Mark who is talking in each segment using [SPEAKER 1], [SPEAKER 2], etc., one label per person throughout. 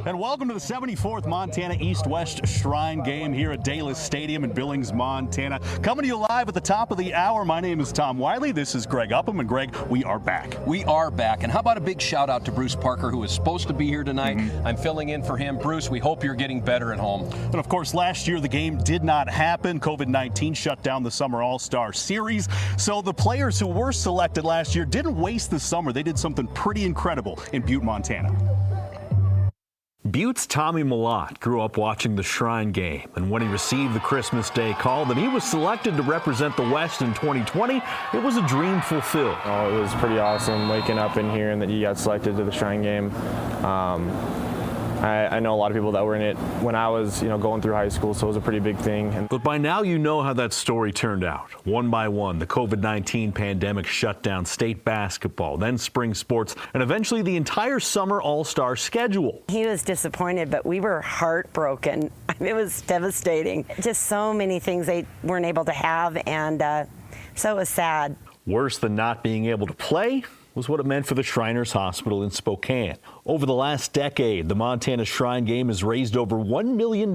[SPEAKER 1] And welcome to the 74th Montana East-West Shrine Game here at Dallas Stadium in Billings, Montana. Coming to you live at the top of the hour. My name is Tom Wiley. This is Greg Upham. And Greg, we are back.
[SPEAKER 2] We are back. And how about a big shout out to Bruce Parker, who is supposed to be here tonight. I'm filling in for him. Bruce, we hope you're getting better at home.
[SPEAKER 1] And of course, last year the game did not happen. COVID-19 shut down the Summer All-Star Series. So the players who were selected last year didn't waste the summer. They did something pretty incredible in Butte, Montana.
[SPEAKER 3] Butte's Tommy Malott grew up watching the Shrine Game, and when he received the Christmas Day call that he was selected to represent the West in 2020, it was a dream fulfilled.
[SPEAKER 4] Oh, it was pretty awesome waking up and hearing that you got selected to the Shrine Game. I know a lot of people that were in it when I was, going through high school, so it was a pretty big thing.
[SPEAKER 3] But by now you know how that story turned out. One by one, the COVID-19 pandemic shut down state basketball, then spring sports, and eventually the entire summer all-star schedule.
[SPEAKER 5] He was disappointed, but we were heartbroken. It was devastating. Just so many things they weren't able to have, and so it was sad.
[SPEAKER 3] Worse than not being able to play was what it meant for the Shriners Hospital in Spokane. Over the last decade, the Montana Shrine Game has raised over $1 million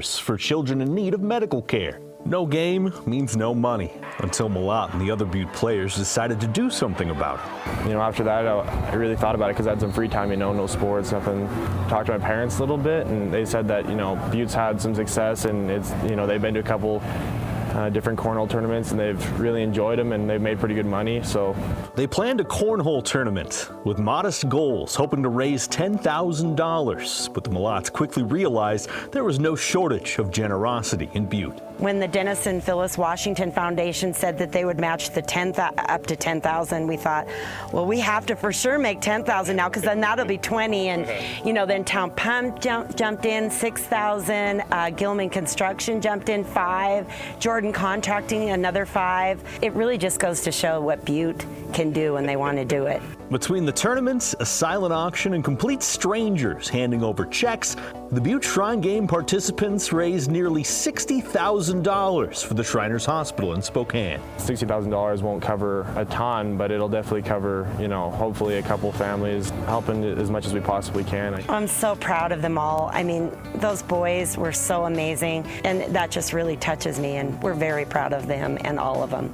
[SPEAKER 3] for children in need of medical care. No game means no money, until Malott and the other Butte players decided to do something about it.
[SPEAKER 4] After that, I really thought about it because I had some free time, no sports, nothing. Talked to my parents a little bit, and they said that, Butte's had some success, and it's, they've been to a couple different cornhole tournaments, and they've really enjoyed them, and they've made pretty good money. So
[SPEAKER 3] they planned a cornhole tournament with modest goals, hoping to raise $10,000. But the Malotts quickly realized there was no shortage of generosity in Butte.
[SPEAKER 5] When the Dennis and Phyllis Washington Foundation said that they would match the up to $10,000, we thought, well, we have to for sure make $10,000 now, because then that'll be 20. And then Town Pump jumped in $6,000. Gilman Construction jumped in $5,000. Jordan Contracting another $5,000. It really just goes to show what Butte can do when they want to do it.
[SPEAKER 3] Between the tournaments, a silent auction, and complete strangers handing over checks, the Butte Shrine Game participants raised nearly $60,000 for the Shriners Hospital in Spokane.
[SPEAKER 4] $60,000 won't cover a ton, but it'll definitely cover, hopefully a couple families, helping as much as we possibly can.
[SPEAKER 5] I'm so proud of them all. I mean, those boys were so amazing, and that just really touches me, and we're very proud of them and all of them.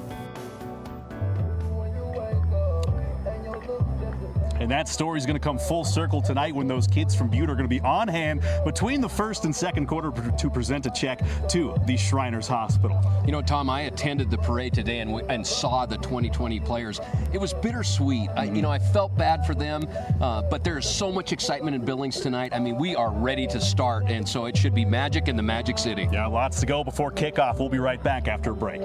[SPEAKER 1] And that story is going to come full circle tonight when those kids from Butte are going to be on hand between the first and second quarter to present a check to the Shriners Hospital.
[SPEAKER 2] Tom, I attended the parade today and saw the 2020 players. It was bittersweet. I felt bad for them, but there's so much excitement in Billings tonight. I mean, we are ready to start, and so it should be magic in the Magic City.
[SPEAKER 1] Yeah, lots to go before kickoff. We'll be right back after a break.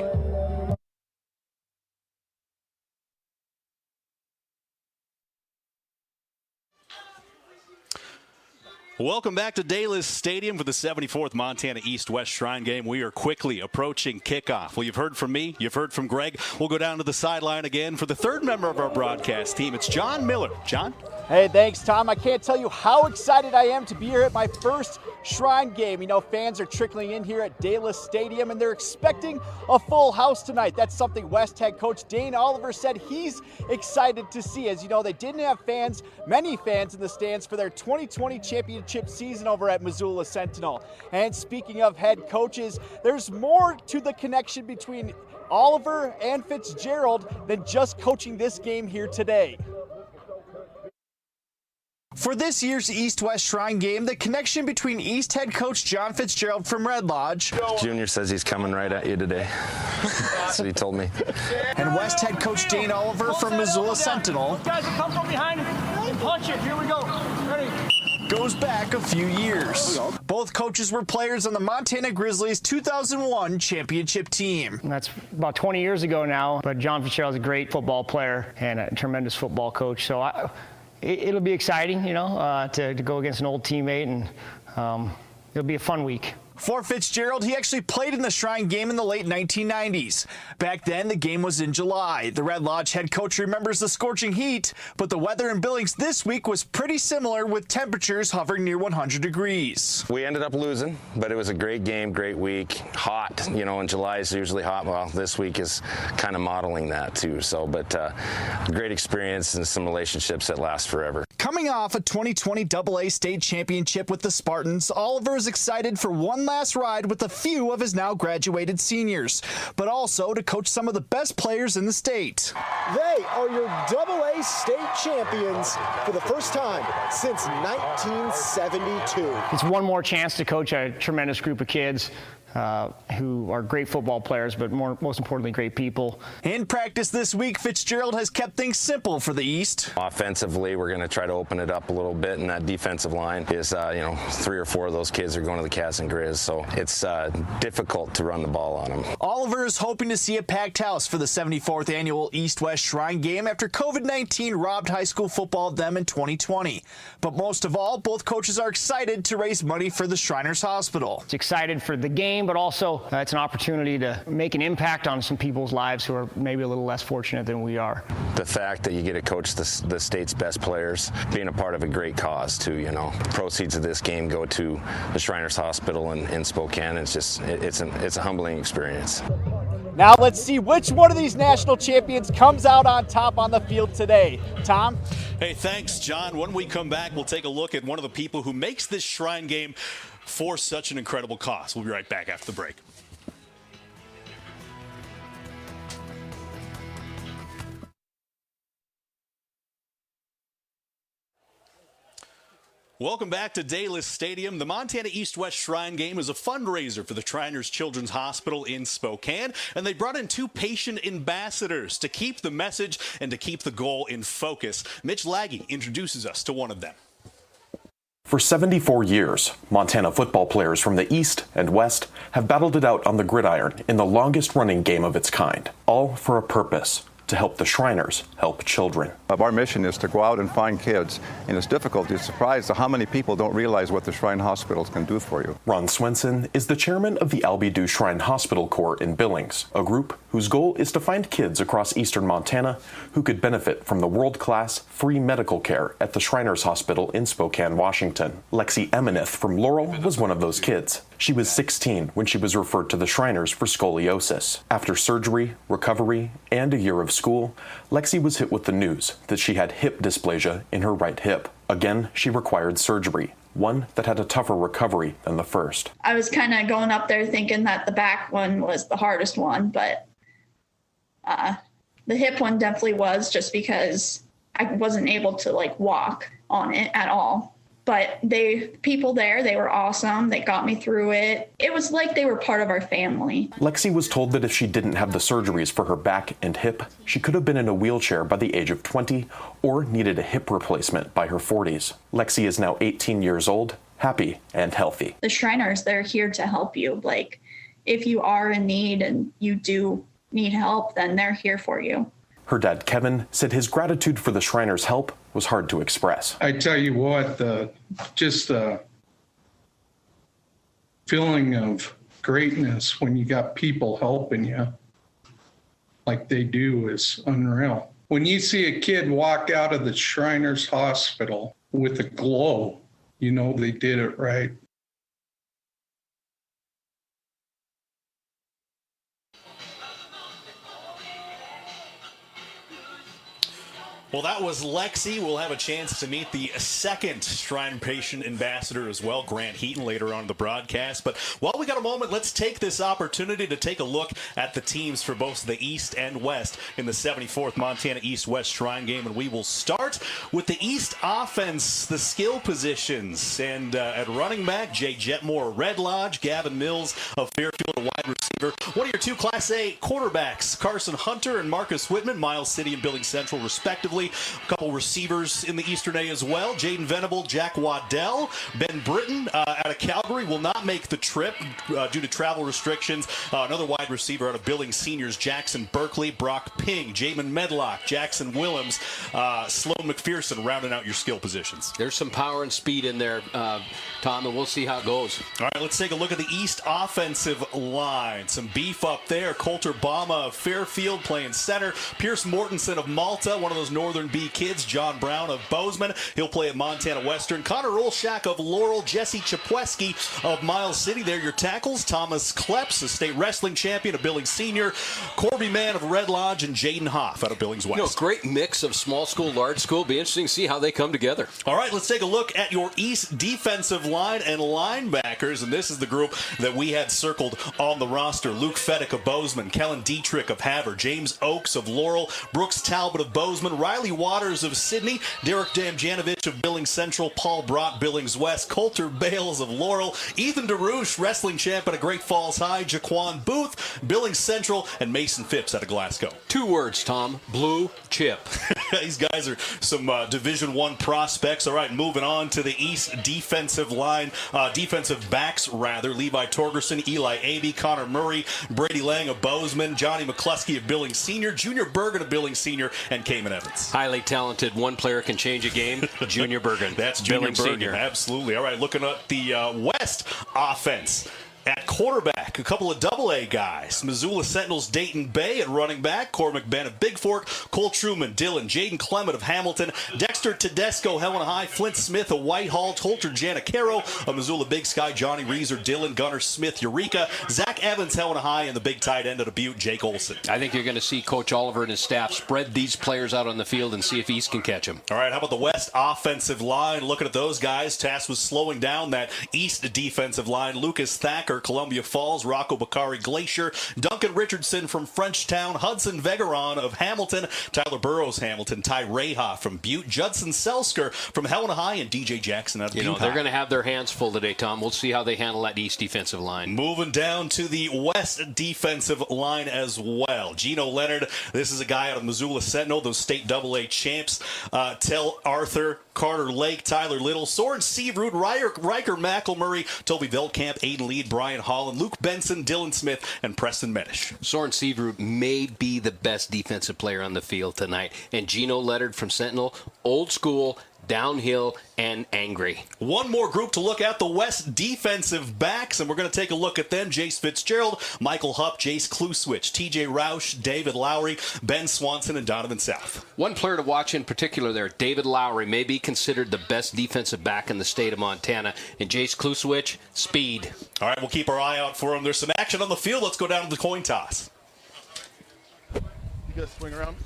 [SPEAKER 1] Welcome back to Dallas Stadium for the 74th Montana East-West Shrine Game. We are quickly approaching kickoff. Well, you've heard from me. You've heard from Greg. We'll go down to the sideline again for the third member of our broadcast team. It's John Miller. John?
[SPEAKER 6] Hey, thanks, Tom. I can't tell you how excited I am to be here at my first Shrine Game. Fans are trickling in here at Dallas Stadium, and they're expecting a full house tonight. That's something West head coach Dane Oliver said he's excited to see. As you know, they didn't have many fans in the stands for their 2020 championship season over at Missoula Sentinel. And speaking of head coaches, there's more to the connection between Oliver and Fitzgerald than just coaching this game here today. For this year's East-West Shrine Game, the connection between East head coach John Fitzgerald from Red Lodge.
[SPEAKER 7] Junior says he's coming right at you today. That's what he told me.
[SPEAKER 6] And West head coach Dane Oliver from Missoula Sentinel.
[SPEAKER 8] Guys will come from behind and punch it. Here we go. Ready?
[SPEAKER 6] Goes back a few years. Both coaches were players on the Montana Grizzlies 2001 championship team.
[SPEAKER 8] That's about 20 years ago now, but John Fitzgerald's a great football player and a tremendous football coach. So it'll be exciting, to go against an old teammate, and it'll be a fun week.
[SPEAKER 6] For Fitzgerald, he actually played in the Shrine Game in the late 1990s. Back then, the game was in July. The Red Lodge head coach remembers the scorching heat, but the weather in Billings this week was pretty similar, with temperatures hovering near 100 degrees.
[SPEAKER 7] We ended up losing, but it was a great game, great week. Hot, you know, in July is usually hot. Well, this week is kind of modeling that too. So, but great experience and some relationships that last forever.
[SPEAKER 6] Coming off a 2020 AA state championship with the Spartans, Oliver is excited for one last ride with a few of his now graduated seniors, but also to coach some of the best players in the state.
[SPEAKER 9] They are your AA state champions for the first time since 1972.
[SPEAKER 8] It's one more chance to coach a tremendous group of kids who are great football players, but most importantly, great people.
[SPEAKER 6] In practice this week, Fitzgerald has kept things simple for the East.
[SPEAKER 7] Offensively, we're going to try to open it up a little bit, and that defensive line is, 3 or 4 of those kids are going to the Cats and Grizz, so it's difficult to run the ball on them.
[SPEAKER 6] Oliver is hoping to see a packed house for the 74th annual East-West Shrine Game after COVID-19 robbed high school football of them in 2020. But most of all, both coaches are excited to raise money for the Shriners Hospital.
[SPEAKER 8] It's excited for the game, but also it's an opportunity to make an impact on some people's lives who are maybe a little less fortunate than we are.
[SPEAKER 7] The fact that you get to coach the state's best players, being a part of a great cause too, you know. Proceeds of this game go to the Shriners Hospital in Spokane. It's a humbling experience.
[SPEAKER 6] Now let's see which one of these national champions comes out on top on the field today. Tom?
[SPEAKER 1] Hey, thanks, John. When we come back, we'll take a look at one of the people who makes this Shrine Game for such an incredible cause. We'll be right back after the break. Welcome back to Dalis Stadium. The Montana East-West Shrine Game is a fundraiser for the Shriners Children's Hospital in Spokane, and they brought in 2 patient ambassadors to keep the message and to keep the goal in focus. Mitch Laggy introduces us to one of them.
[SPEAKER 10] For 74 years, Montana football players from the East and West have battled it out on the gridiron in the longest-running game of its kind, all for a purpose: to help the Shriners help children.
[SPEAKER 11] Our mission is to go out and find kids, and it's difficult. You're surprised at how many people don't realize what the Shrine Hospitals can do for you.
[SPEAKER 10] Ron Swenson is the chairman of the Albee Shrine Hospital Corps in Billings, a group whose goal is to find kids across eastern Montana who could benefit from the world-class free medical care at the Shriners Hospital in Spokane, Washington. Lexi Emeneth from Laurel was one of those kids. She was 16 when she was referred to the Shriners for scoliosis. After surgery, recovery, and a year of school, Lexi was hit with the news that she had hip dysplasia in her right hip. Again, she required surgery, one that had a tougher recovery than the first.
[SPEAKER 12] I was kind of going up there thinking that the back one was the hardest one, but the hip one definitely was, just because I wasn't able to walk on it at all. But people there, they were awesome. They got me through it. It was like they were part of our family.
[SPEAKER 10] Lexi was told that if she didn't have the surgeries for her back and hip, she could have been in a wheelchair by the age of 20 or needed a hip replacement by her 40s. Lexi is now 18 years old, happy and healthy.
[SPEAKER 12] The Shriners, they're here to help you. If you are in need and you do need help, then they're here for you.
[SPEAKER 10] Her dad, Kevin, said his gratitude for the Shriners' help was hard to express.
[SPEAKER 13] I tell you what, just the feeling of greatness when you got people helping you like they do is unreal. When you see a kid walk out of the Shriners Hospital with a glow, you know they did it right.
[SPEAKER 1] Well, that was Lexi. We'll have a chance to meet the second Shrine Patient Ambassador as well, Grant Heaton, later on in the broadcast. But while we got a moment, let's take this opportunity to take a look at the teams for both the East and West in the 74th Montana East-West Shrine Game. And we will start with the East offense, the skill positions. And at running back, Jay Jetmore, Red Lodge, Gavin Mills of Fairfield, a wide receiver. One of your 2 Class A quarterbacks, Carson Hunter and Marcus Whitman, Miles City and Billings Central, respectively. quickly. A couple receivers in the Eastern A as well. Jaden Venable, Jack Waddell. Ben Britton out of Calgary will not make the trip due to travel restrictions. Another wide receiver out of Billings Seniors, Jackson Berkeley, Brock Ping, Jamin Medlock, Jackson Willems, Sloan McPherson rounding out your skill positions.
[SPEAKER 2] There's some power and speed in there, Tom, and we'll see how it goes.
[SPEAKER 1] All right, let's take a look at the East offensive line. Some beef up there. Coulter Bama of Fairfield playing center. Pierce Mortensen of Malta, one of those Northern B kids. John Brown of Bozeman. He'll play at Montana Western. Connor Olshak of Laurel. Jesse Chapweski of Miles City. They're your tackles. Thomas Kleps, a state wrestling champion of Billings Senior. Corby Mann of Red Lodge, and Jaden Hoff out of Billings West.
[SPEAKER 2] Great mix of small school, large school. Be interesting to see how they come together.
[SPEAKER 1] All right, let's take a look at your East defensive line and linebackers, and this is the group that we had circled on the roster. Luke Fedek of Bozeman, Kellen Dietrich of Havre, James Oakes of Laurel, Brooks Talbot of Bozeman, Riley Waters of Sydney, Derek Damjanovic of Billings Central, Paul Brott, Billings West, Coulter Bales of Laurel, Ethan DeRouche, wrestling champ at Great Falls High, Jaquan Booth, Billings Central, and Mason Phipps out of Glasgow.
[SPEAKER 2] 2 words, Tom. Blue chip.
[SPEAKER 1] These guys are some Division I prospects. All right, moving on to the East defensive line, defensive backs, rather. Levi Torgerson, Eli Abey, Connor Murray, Brady Lang of Bozeman, Johnny McCluskey of Billings Senior, Junior Bergen of Billings Senior, and Cayman Evans.
[SPEAKER 2] Highly talented. One player can change a game. Junior Bergen.
[SPEAKER 1] That's Junior
[SPEAKER 2] Billings
[SPEAKER 1] Bergen.
[SPEAKER 2] Senior.
[SPEAKER 1] Absolutely. All right, looking at the West offense. At quarterback, a couple of AA guys. Missoula Sentinels, Dayton Bay at running back. Cormac Ben of Big Fork. Cole Truman, Dillon, Jaden Clement of Hamilton. Dexter Tedesco, Helena High. Flint Smith of Whitehall. Tolter Janicaro of Missoula Big Sky. Johnny Reeser, Dillon, Gunnar Smith, Eureka. Zach Evans, Helena High. And the big tight end of Butte, Jake Olson.
[SPEAKER 2] I think you're going to see Coach Oliver and his staff spread these players out on the field and see if East can catch them.
[SPEAKER 1] All right, how about the West offensive line? Looking at those guys, tasked with slowing down that East defensive line. Lucas Thacker, Columbia Falls, Rocco Bakari Glacier, Duncan Richardson from Frenchtown, Hudson Vegeron of Hamilton, Tyler Burrows, Hamilton, Ty Reha from Butte, Judson Selsker from Helena High, and DJ Jackson out of Butte.
[SPEAKER 2] They're going to have their hands full today, Tom. We'll see how they handle that East defensive line.
[SPEAKER 1] Moving down to the West defensive line as well. Gino Leonard, this is a guy out of Missoula Sentinel, those state AA champs. Tell Arthur, Carter Lake, Tyler Little, Soren Searoot, Riker McElmurray, Toby Veldkamp, Aiden Lead, Brian Holland, Luke Benson, Dylan Smith, and Preston Medish.
[SPEAKER 2] Soren Searoot may be the best defensive player on the field tonight. And Gino Leonard from Sentinel, old school, downhill, and angry.
[SPEAKER 1] One more group to look at, the West defensive backs, and we're going to take a look at them. Jace Fitzgerald, Michael Hupp, Jace Kluswich, TJ Roush, David Lowry, Ben Swanson, and Donovan South.
[SPEAKER 2] One player to watch in particular there, David Lowry, may be considered the best defensive back in the state of Montana. And Jace Kluswich, speed.
[SPEAKER 1] All right, we'll keep our eye out for him. There's some action on the field. Let's go down to the coin toss.
[SPEAKER 14] You guys swing around.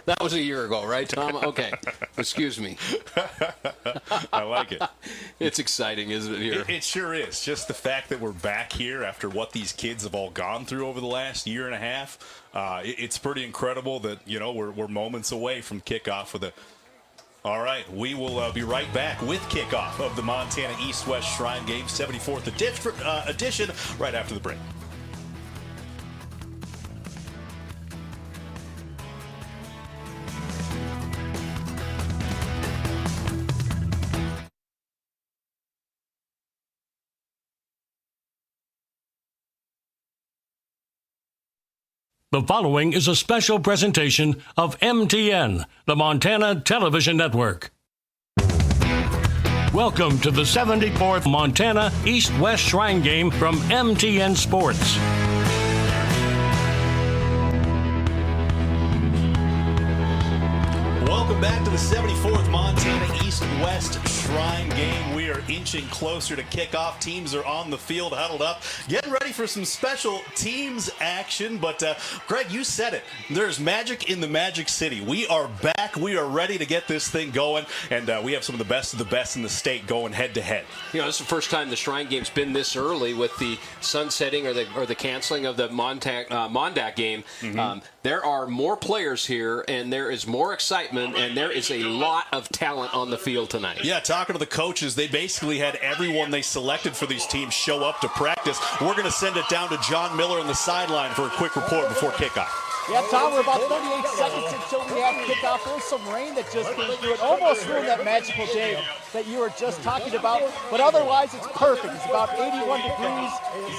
[SPEAKER 2] That was a year ago, right, Tom? Okay. Excuse me.
[SPEAKER 1] I like it.
[SPEAKER 2] It's exciting, isn't it, here?
[SPEAKER 1] It sure is. Just the fact that we're back here after what these kids have all gone through over the last year and a half, it's pretty incredible that, we're moments away from kickoff with a... All right, we will be right back with kickoff of the Montana East-West Shrine Game, 74th edition, right after the break.
[SPEAKER 15] The following is a special presentation of MTN, the Montana Television Network. Welcome to the 74th Montana East-West Shrine Game from MTN Sports.
[SPEAKER 1] Welcome back to the 74th Montana East-West Shrine game. We are inching closer to kickoff. Teams are on the field, huddled up, getting ready for some special teams action. But, Greg, you said it. There's magic in the Magic City. We are back. We are ready to get this thing going, and we have some of the best in the state going head-to-head.
[SPEAKER 2] You know, this is the first time the Shrine game's been this early with the sunsetting or the canceling of the Mondac game.
[SPEAKER 1] Mm-hmm.
[SPEAKER 2] There are more players here, and there is more excitement, and there is a lot of talent on the field tonight.
[SPEAKER 1] Yeah, talking to the coaches, they basically had everyone they selected for these teams show up to practice. We're going to send it down to John Miller on the sideline for a quick report before kickoff.
[SPEAKER 6] Yeah, Tom, we're about 38 seconds until we have kickoff. There was some rain that just came through. It almost ruined that magical day that you were just talking about. But otherwise, it's perfect. It's about 81 degrees,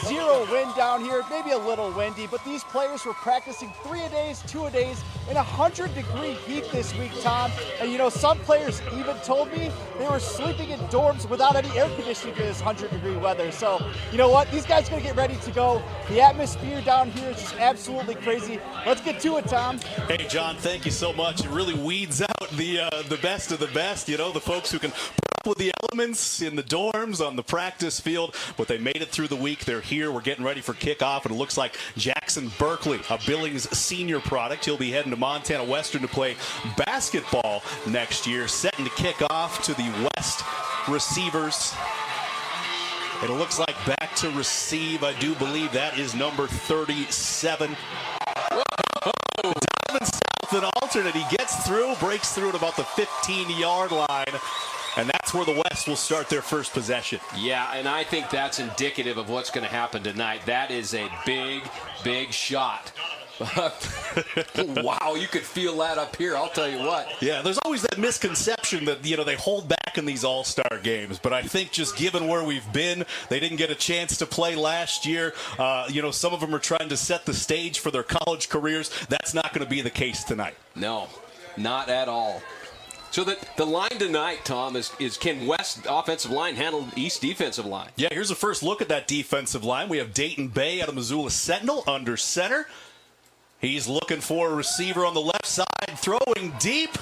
[SPEAKER 6] 0 wind down here, maybe a little windy. But these players were practicing 3-a-days, 2-a-days, in 100-degree heat this week, Tom. And, you know, some players even told me they were sleeping in dorms without any air conditioning for this 100-degree weather. So, you know what? These guys are going to get ready to go. The atmosphere down here is just absolutely crazy. Let's get to it, Tom.
[SPEAKER 1] Hey, John, thank you so much. It really weeds out the best of the best, you know, the folks who can put up with the elements in the dorms, on the practice field, but they made it through the week. They're here. We're getting ready for kickoff, and it looks like Jackson Berkeley, a Billings senior product. He'll be heading to Montana Western to play basketball next year, setting to kick off to the West receivers. And it looks like back to receive, I do believe that is number 37. Diving south and alternate. He gets through, breaks through at about the 15-yard line. And that's where the West will start their first possession.
[SPEAKER 2] Yeah, and I think that's indicative of what's going to happen tonight. That is a big, big shot. Wow, you could feel that up here, I'll tell you what.
[SPEAKER 1] Yeah, there's always that misconception that, you know, they hold back in these all-star games. But I think just given where we've been, they didn't get a chance to play last year. You know, some of them are trying to set the stage for their college careers. That's not going to be the case tonight.
[SPEAKER 2] No, not at all. So the line tonight, Tom, is can West offensive line handle East defensive line?
[SPEAKER 1] Yeah, here's a first look at that defensive line. We have Dayton Bay out of Missoula Sentinel under center. He's looking for a receiver on the left side, throwing deep.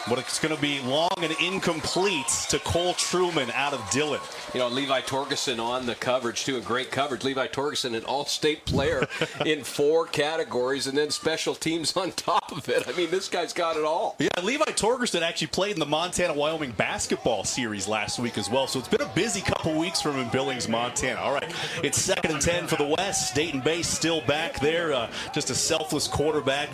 [SPEAKER 1] But it's going to be long and incomplete to Cole Truman out of Dillon.
[SPEAKER 2] You know, Levi Torgerson on the coverage, too, and great coverage. Levi Torgerson, an all-state player in 4 categories, and then special teams on top of it. I mean, this guy's got it all.
[SPEAKER 1] Yeah, Levi Torgerson actually played in the Montana-Wyoming basketball series last week as well, so it's been a busy couple weeks for him in Billings, Montana. All right, it's 2nd and 10 for the West. Dayton Bay still back there, just a selfless quarterback.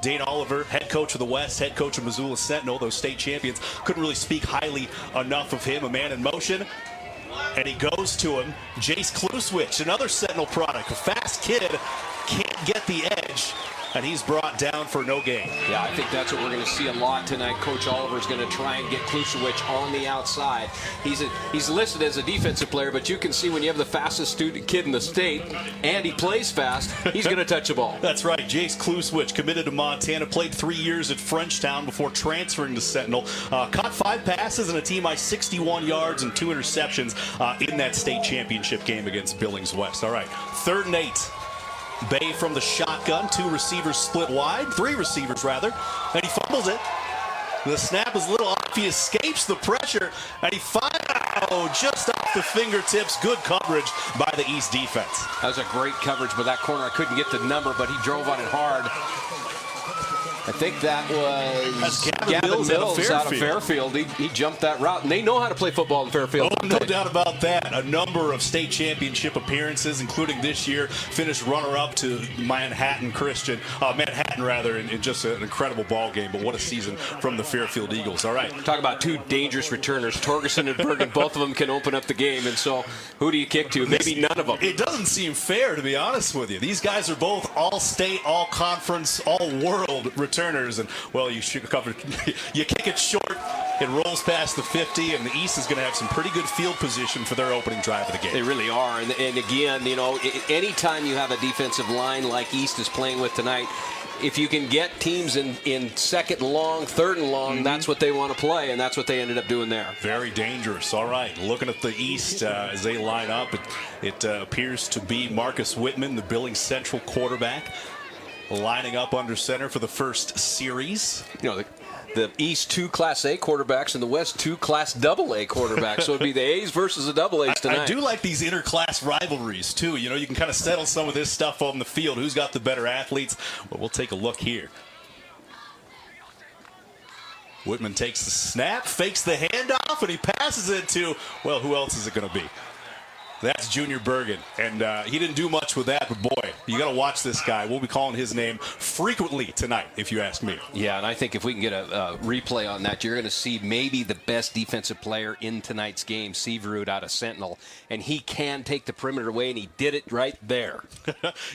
[SPEAKER 1] Dane Oliver, head coach of the West, head coach of Missoula Sentinel, those state champions. Couldn't really speak highly enough of him. A man in motion, and he goes to him. Jace Kluswich, another Sentinel product, a fast kid, can't get the edge, and he's brought down for no gain.
[SPEAKER 2] Yeah, I think that's what we're going to see a lot tonight. Coach Oliver's going to try and get Kluswich on the outside. He's listed as a defensive player, but you can see when you have the fastest kid in the state and he plays fast, he's going to touch the ball.
[SPEAKER 1] That's right. Jace Kluswich, committed to Montana, played 3 years at Frenchtown before transferring to Sentinel. Caught 5 passes and a team high 61 yards and 2 interceptions in that state championship game against Billings West. All right, 3rd and 8. Bay from the shotgun, 2 receivers split wide, 3 receivers rather, and he fumbles it. The snap is a little off. He escapes the pressure, and he fires just off the fingertips. Good coverage by the East defense.
[SPEAKER 2] That was a great coverage by that corner. I couldn't get the number, but he drove on it hard. I think that was Gavin Mills out of Fairfield. He jumped that route, and they know how to play football in Fairfield.
[SPEAKER 1] Oh, no doubt about that. A number of state championship appearances, including this year. Finished runner-up to Manhattan in just an incredible ball game. But what a season from the Fairfield Eagles. All right.
[SPEAKER 2] Talk about 2 dangerous returners. Torgerson and Bergen, both of them can open up the game. And so who do you kick to? Maybe none of them.
[SPEAKER 1] It doesn't seem fair, to be honest with you. These guys are both all-state, all-conference, all-world returners. And, well, you kick it short, it rolls past the 50, and the East is going to have some pretty good field position for their opening drive of the game.
[SPEAKER 2] They really are. And again, you know, anytime you have a defensive line like East is playing with tonight, if you can get teams in 2nd and long, 3rd and long, that's what they want to play, and that's what they ended up doing there.
[SPEAKER 1] Very dangerous. All right, looking at the East as they line up, it appears to be Marcus Whitman, the Billings Central quarterback, lining up under center for the first series.
[SPEAKER 2] You know, the East 2 Class A quarterbacks and the West 2 Class AA quarterbacks. So it'd be the A's versus the AA's tonight.
[SPEAKER 1] I do like these inter-class rivalries, too. You know, you can kind of settle some of this stuff on the field. Who's got the better athletes? Well, we'll take a look here. Whitman takes the snap, fakes the handoff, and he passes it to, well, who else is it going to be? That's Junior Bergen, and he didn't do much with that, but boy, you got to watch this guy. We'll be calling his name frequently tonight, if you ask me.
[SPEAKER 2] Yeah, and I think if we can get a replay on that, you're going to see maybe the best defensive player in tonight's game, Severud out of Sentinel, and he can take the perimeter away, and he did it right there.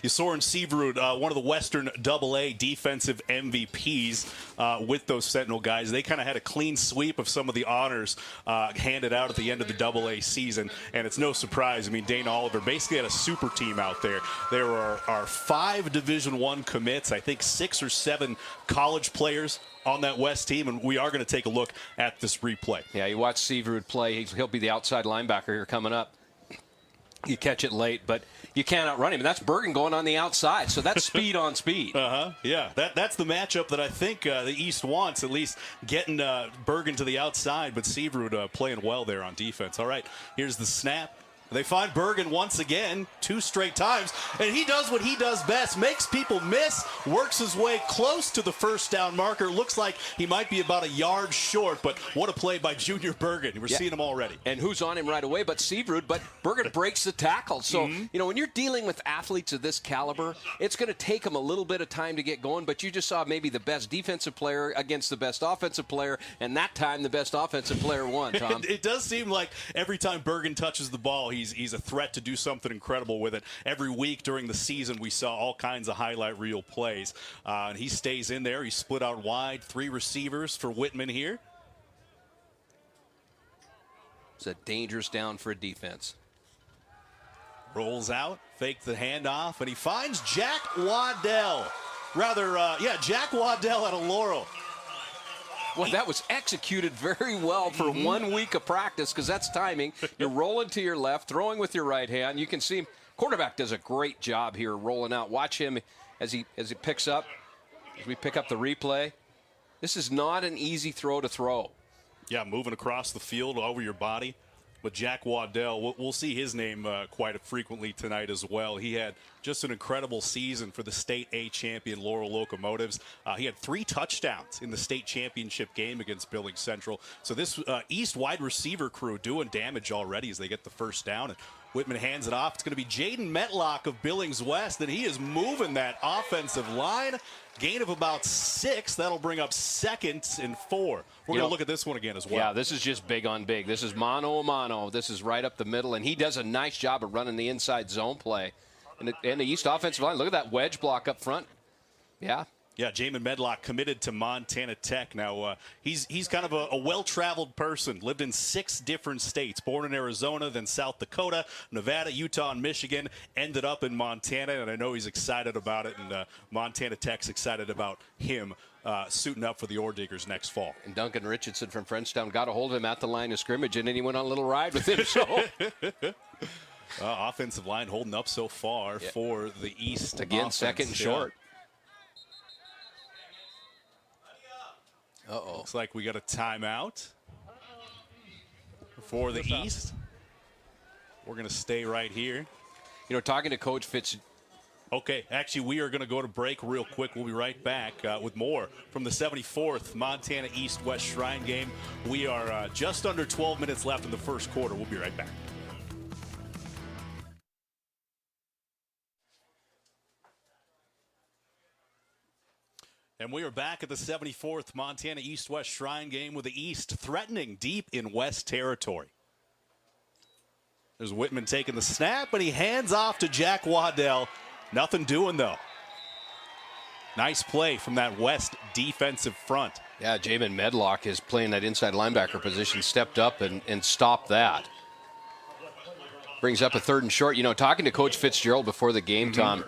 [SPEAKER 1] You saw in Severud, one of the Western AA defensive MVPs with those Sentinel guys. They kind of had a clean sweep of some of the honors handed out at the end of the AA season, and it's no surprise. I mean, Dane Oliver basically had a super team out there. There are 5 Division I commits, I think 6 or 7 college players on that West team, and we are going to take a look at this replay.
[SPEAKER 2] Yeah, you watch Severud play. He'll be the outside linebacker here coming up. You catch it late, but you can't outrun him. And that's Bergen going on the outside, so that's speed on speed.
[SPEAKER 1] Yeah, that's the matchup that I think the East wants, at least getting Bergen to the outside, but Severud playing well there on defense. All right, here's the snap. They find Bergen once again, 2 straight times, and he does what he does best, makes people miss, works his way close to the first down marker. Looks like he might be about a yard short, but what a play by Junior Bergen. We're seeing him already.
[SPEAKER 2] And who's on him right away but Severud, but Bergen breaks the tackle. So, you know, when you're dealing with athletes of this caliber, it's going to take them a little bit of time to get going, but you just saw maybe the best defensive player against the best offensive player, and that time the best offensive player won, Tom.
[SPEAKER 1] It does seem like every time Bergen touches the ball, he's a threat to do something incredible with it. Every week during the season, we saw all kinds of highlight reel plays. And he stays in there. He's split out wide. 3 receivers for Whitman here.
[SPEAKER 2] It's a dangerous down for a defense.
[SPEAKER 1] Rolls out, fake the handoff, and he finds Jack Waddell. Jack Waddell out of Laurel.
[SPEAKER 2] Well, that was executed very well for 1 week of practice because that's timing. You're rolling to your left, throwing with your right hand. You can see him. Quarterback does a great job here rolling out. Watch him as he picks up. As we pick up the replay. This is not an easy throw to throw.
[SPEAKER 1] Yeah, moving across the field over your body. But Jack Waddell, we'll see his name quite frequently tonight as well. He had just an incredible season for the state A champion Laurel Locomotives. He had 3 touchdowns in the state championship game against Billings Central. So this East wide receiver crew doing damage already as they get the first down. And Whitman hands it off. It's going to be Jaden Metlock of Billings West, and he is moving that offensive line. Gain of about 6. That'll bring up 2nd and 4. We're going to look at this one again as well.
[SPEAKER 2] Yeah, this is just big on big. This is mano a mano. This is right up the middle, and he does a nice job of running the inside zone play. And the East offensive line, look at that wedge block up front. Yeah.
[SPEAKER 1] Yeah, Jamin Medlock committed to Montana Tech. Now, he's kind of a well-traveled person. Lived in 6 different states. Born in Arizona, then South Dakota, Nevada, Utah, and Michigan. Ended up in Montana, and I know he's excited about it. And Montana Tech's excited about him suiting up for the Ore Diggers next fall.
[SPEAKER 2] And Duncan Richardson from Frenchtown got a hold of him at the line of scrimmage, and then he went on a little ride with him. So.
[SPEAKER 1] Offensive line holding up so far for the East.
[SPEAKER 2] Again,
[SPEAKER 1] offense.
[SPEAKER 2] 2nd and short.
[SPEAKER 1] Uh-oh. Looks like we got a timeout for the East. We're going to stay right here.
[SPEAKER 2] You know, talking to Coach Fitz.
[SPEAKER 1] Okay, actually, we are going to go to break real quick. We'll be right back with more from the 74th Montana East-West Shrine game. We are just under 12 minutes left in the first quarter. We'll be right back. And we are back at the 74th Montana East-West Shrine game with the East threatening deep in West territory. There's Whitman taking the snap, and he hands off to Jack Waddell. Nothing doing, though. Nice play from that West defensive front.
[SPEAKER 2] Yeah, Jamin Medlock is playing that inside linebacker position, stepped up and stopped that. Brings up a 3rd and short. You know, talking to Coach Fitzgerald before the game, Tom,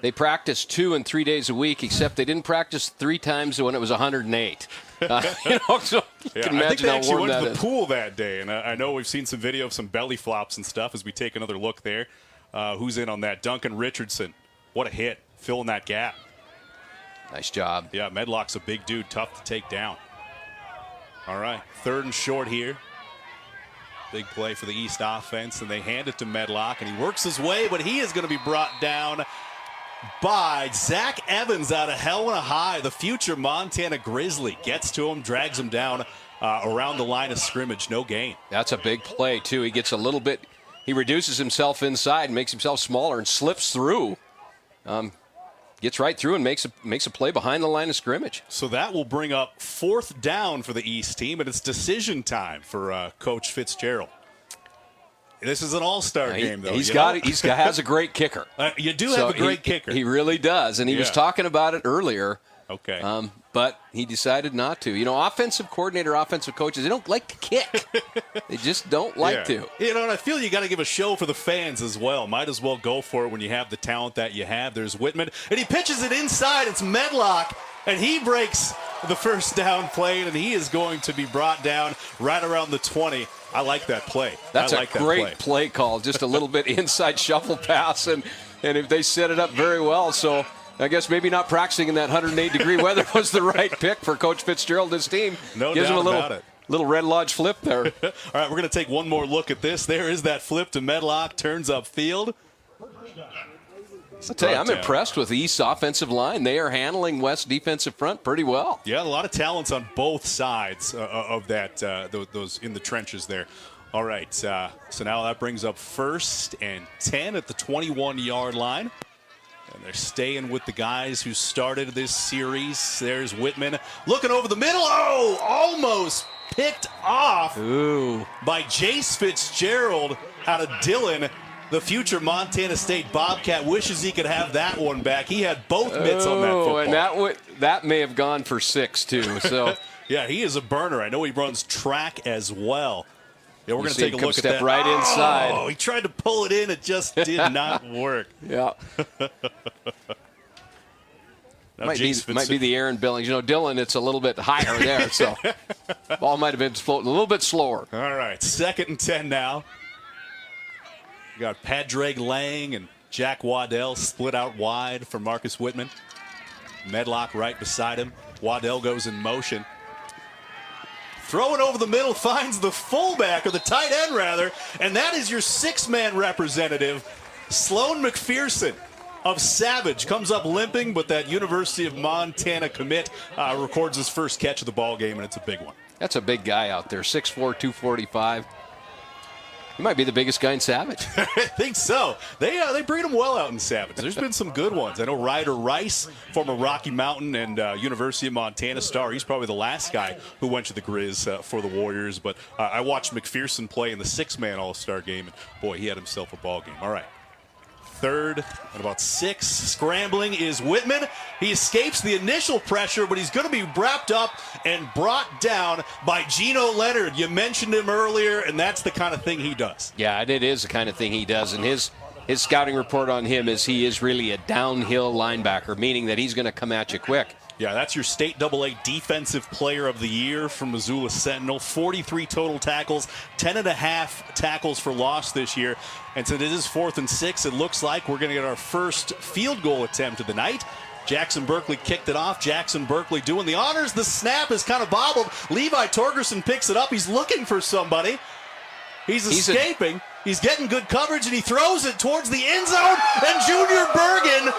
[SPEAKER 2] they practice 2 and 3 days a week, except they didn't practice 3 times when it was 108. You know, so you can imagine
[SPEAKER 1] I think they
[SPEAKER 2] how
[SPEAKER 1] actually
[SPEAKER 2] warm
[SPEAKER 1] went to
[SPEAKER 2] that
[SPEAKER 1] the
[SPEAKER 2] is.
[SPEAKER 1] pool that day, and I know we've seen some video of some belly flops and stuff as we take another look there. Who's in on that? Duncan Richardson. What a hit, filling that gap.
[SPEAKER 2] Nice job.
[SPEAKER 1] Yeah, Medlock's a big dude, tough to take down. All right, 3rd and short here. Big play for the East offense, and they hand it to Medlock, and he works his way, but he is going to be brought down by Zach Evans out of Helena High. The future Montana Grizzly gets to him, drags him down around the line of scrimmage. No gain.
[SPEAKER 2] That's a big play, too. He gets a little bit, he reduces himself inside, makes himself smaller, and slips through. Gets right through and makes a play behind the line of scrimmage.
[SPEAKER 1] So that will bring up 4th down for the East team, and it's decision time for Coach Fitzgerald. This is an all-star game, though.
[SPEAKER 2] He has a great kicker.
[SPEAKER 1] You do have a great kicker.
[SPEAKER 2] He really does, and he was talking about it earlier.
[SPEAKER 1] Okay.
[SPEAKER 2] But he decided not to. You know, offensive coordinator, offensive coaches, they don't like to kick. They just don't like to.
[SPEAKER 1] You know, and I feel you got to give a show for the fans as well. Might as well go for it when you have the talent that you have. There's Whitman, and he pitches it inside. It's Medlock, and he breaks the first down play, and he is going to be brought down right around the 20. I like that play.
[SPEAKER 2] That's a great play call. Just a little bit inside shuffle pass, and if they set it up very well. So I guess maybe not practicing in that 108-degree weather was the right pick for Coach Fitzgerald and his team.
[SPEAKER 1] No
[SPEAKER 2] Gives
[SPEAKER 1] doubt
[SPEAKER 2] him a
[SPEAKER 1] about it.
[SPEAKER 2] Little Red Lodge flip there.
[SPEAKER 1] All right, we're going to take one more look at this. There is that flip to Medlock, turns upfield.
[SPEAKER 2] I'll tell you, I'm impressed with the East offensive line. They are handling West defensive front pretty well.
[SPEAKER 1] Yeah, a lot of talents on both sides of that, those in the trenches there. All right, so now that brings up 1st and 10 at the 21-yard line. And they're staying with the guys who started this series. There's Whitman looking over the middle. Oh, almost picked off by Jace Fitzgerald out of Dillon. The future Montana State Bobcat wishes he could have that one back. He had both mitts on that football.
[SPEAKER 2] And that may have gone for 6, too. So
[SPEAKER 1] yeah, he is a burner. I know he runs track as well. Yeah, we're going to take a look at that.
[SPEAKER 2] Right inside.
[SPEAKER 1] Oh, he tried to pull it in. It just did not work.
[SPEAKER 2] Yeah. Might be the Aaron Billings. You know, Dillon, it's a little bit higher there, so ball might have been floating a little bit slower.
[SPEAKER 1] All right, 2nd and 10 now. We got Padraig Lang and Jack Waddell split out wide for Marcus Whitman. Medlock right beside him. Waddell goes in motion. Throw it over the middle, finds the fullback, or the tight end rather, and that is your 6-man representative, Sloan McPherson of Savage. Comes up limping, but that University of Montana commit records his first catch of the ball game, and it's a big one.
[SPEAKER 2] That's a big guy out there, 6'4", 245. He might be the biggest guy in Savage.
[SPEAKER 1] I think so. They breed him well out in Savage. There's been some good ones. I know Ryder Rice, former Rocky Mountain and University of Montana star. He's probably the last guy who went to the Grizz for the Warriors. But I watched McPherson play in the 6-man All-Star game, and boy, he had himself a ball game. All right. 3rd and about 6. Scrambling is Whitman. He escapes the initial pressure, but he's going to be wrapped up and brought down by Geno Leonard. You mentioned him earlier, and that's the kind of thing he does.
[SPEAKER 2] Yeah, it is the kind of thing he does. And his scouting report on him is he is really a downhill linebacker, meaning that he's going to come at you quick.
[SPEAKER 1] Yeah, that's your State AA Defensive Player of the Year from Missoula Sentinel. 43 total tackles, 10.5 tackles for loss this year. And since it is 4th and 6, it looks like we're going to get our first field goal attempt of the night. Jackson Berkeley kicked it off. Jackson Berkeley doing the honors. The snap is kind of bobbled. Levi Torgerson picks it up. He's looking for somebody. He's escaping. He's getting good coverage, and he throws it towards the end zone. And Junior Bergen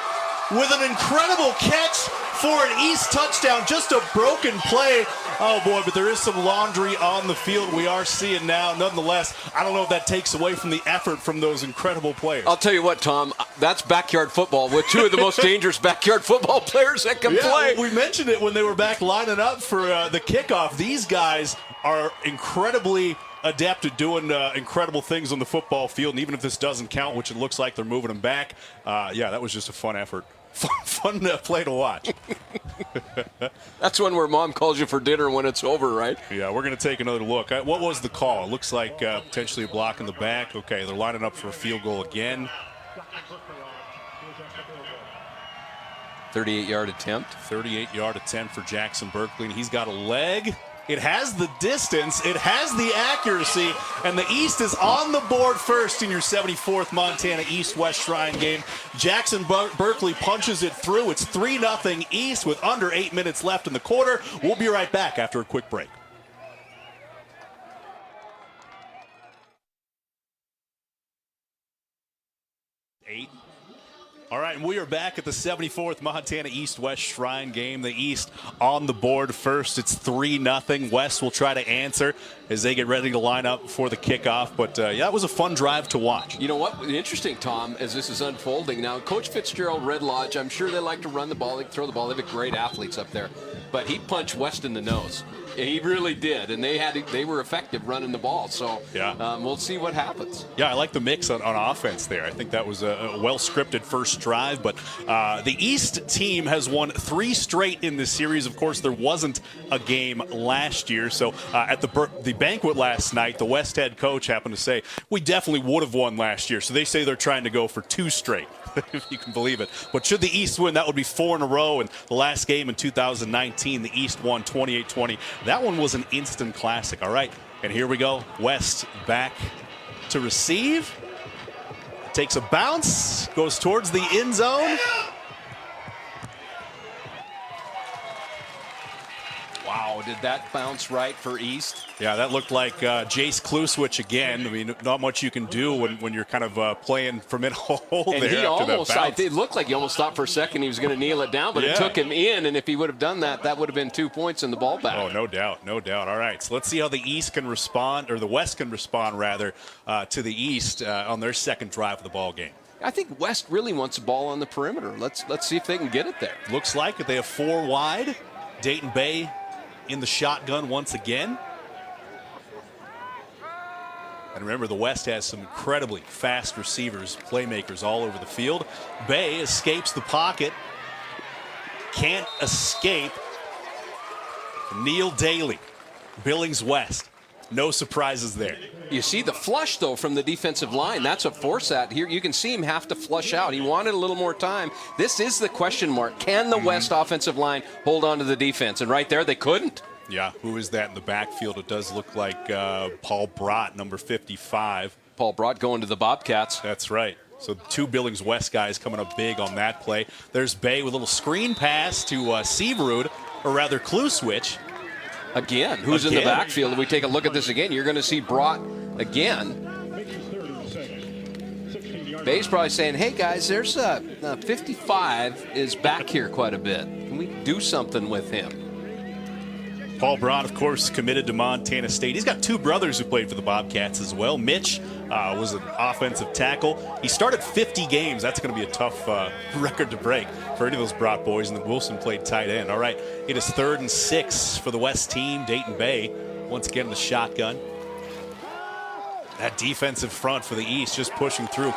[SPEAKER 1] with an incredible catch for an East touchdown. Just a broken play. Oh, boy, but there is some laundry on the field we are seeing now. Nonetheless, I don't know if that takes away from the effort from those incredible players.
[SPEAKER 2] I'll tell you what, Tom, that's backyard football with 2 of the most dangerous backyard football players that can play.
[SPEAKER 1] We mentioned it when they were back lining up for the kickoff. These guys are incredibly adept at doing incredible things on the football field, and even if this doesn't count, which it looks like they're moving them back, yeah, that was just a fun effort. Fun play to watch.
[SPEAKER 2] That's one where mom calls you for dinner when it's over, right?
[SPEAKER 1] Yeah, we're going to take another look. What was the call? It looks like potentially a block in the back. Okay, they're lining up for a field goal again.
[SPEAKER 2] 38-yard attempt.
[SPEAKER 1] 38-yard attempt for Jackson Berkeley, and he's got a leg. It has the distance, it has the accuracy, and the East is on the board first in your 74th Montana East-West Shrine game. Jackson Berkeley punches it through. It's 3-0 East with under 8 minutes left in the quarter. We'll be right back after a quick break. All right, and we are back at the 74th Montana East-West Shrine game. The East on the board first. It's 3-0. West will try to answer as they get ready to line up for the kickoff. But, yeah, that was a fun drive to watch.
[SPEAKER 2] You know what? Interesting, Tom, as this is unfolding. Now, Coach Fitzgerald, Red Lodge, I'm sure they like to run the ball. They throw the ball. They have great athletes up there. But he punched West in the nose. He really did, and they were effective running the ball. So yeah. We'll see what happens.
[SPEAKER 1] Yeah, I like the mix on offense there. I think that was a well-scripted first drive. But the East team has won 3 straight in this series. Of course, there wasn't a game last year. So at the banquet last night, the West head coach happened to say, we definitely would have won last year. So they say they're trying to go for 2 straight. If you can believe it. But should the East win, that would be 4 in a row. And the last game in 2019, the East won 28-20. That one was an instant classic. All right, and here we go. West back to receive. Takes a bounce, goes towards the end zone.
[SPEAKER 2] Wow, did that bounce right for East?
[SPEAKER 1] Yeah, that looked like Jace Kluswich again. I mean, not much you can do when you're kind of playing from in-hole there.
[SPEAKER 2] And he
[SPEAKER 1] almost,
[SPEAKER 2] it looked like he almost thought for a second he was going to kneel it down, but it took him in, and if he would have done that, that would have been 2 points in the ball back.
[SPEAKER 1] Oh, no doubt, no doubt. All right, so let's see how the East can respond, or the West can respond, rather, to the East on their second drive of the ball game.
[SPEAKER 2] I think West really wants the ball on the perimeter. Let's see if they can get it there.
[SPEAKER 1] Looks like it. They have 4 wide. Dayton Bay in the shotgun once again. And remember, the West has some incredibly fast receivers, playmakers all over the field. Bay escapes the pocket. Can't escape. Neil Daly, Billings West. No surprises there.
[SPEAKER 2] You see the flush, though, from the defensive line. That's a force out here. You can see him have to flush out. He wanted a little more time. This is the question mark. Can the West offensive line hold on to the defense? And right there, they couldn't.
[SPEAKER 1] Yeah, who is that in the backfield? It does look like Paul Brott, number 55.
[SPEAKER 2] Paul Brott going to the Bobcats.
[SPEAKER 1] That's right. So 2 Billings West guys coming up big on that play. There's Bay with a little screen pass to Seaverud, or rather Kluswich.
[SPEAKER 2] Again, who's in the backfield? If we take a look at this again, you're going to see Brott again. Bay's probably saying, hey, guys, there's 55 is back here quite a bit. Can we do something with him?
[SPEAKER 1] Paul Brott, of course, committed to Montana State. He's got 2 brothers who played for the Bobcats as well. Mitch was an offensive tackle. He started 50 games. That's going to be a tough record to break for any of those Brott boys. And then Wilson played tight end. All right, it is 3rd and 6 for the West team. Dayton Bay once again in the shotgun. That defensive front for the East just pushing through.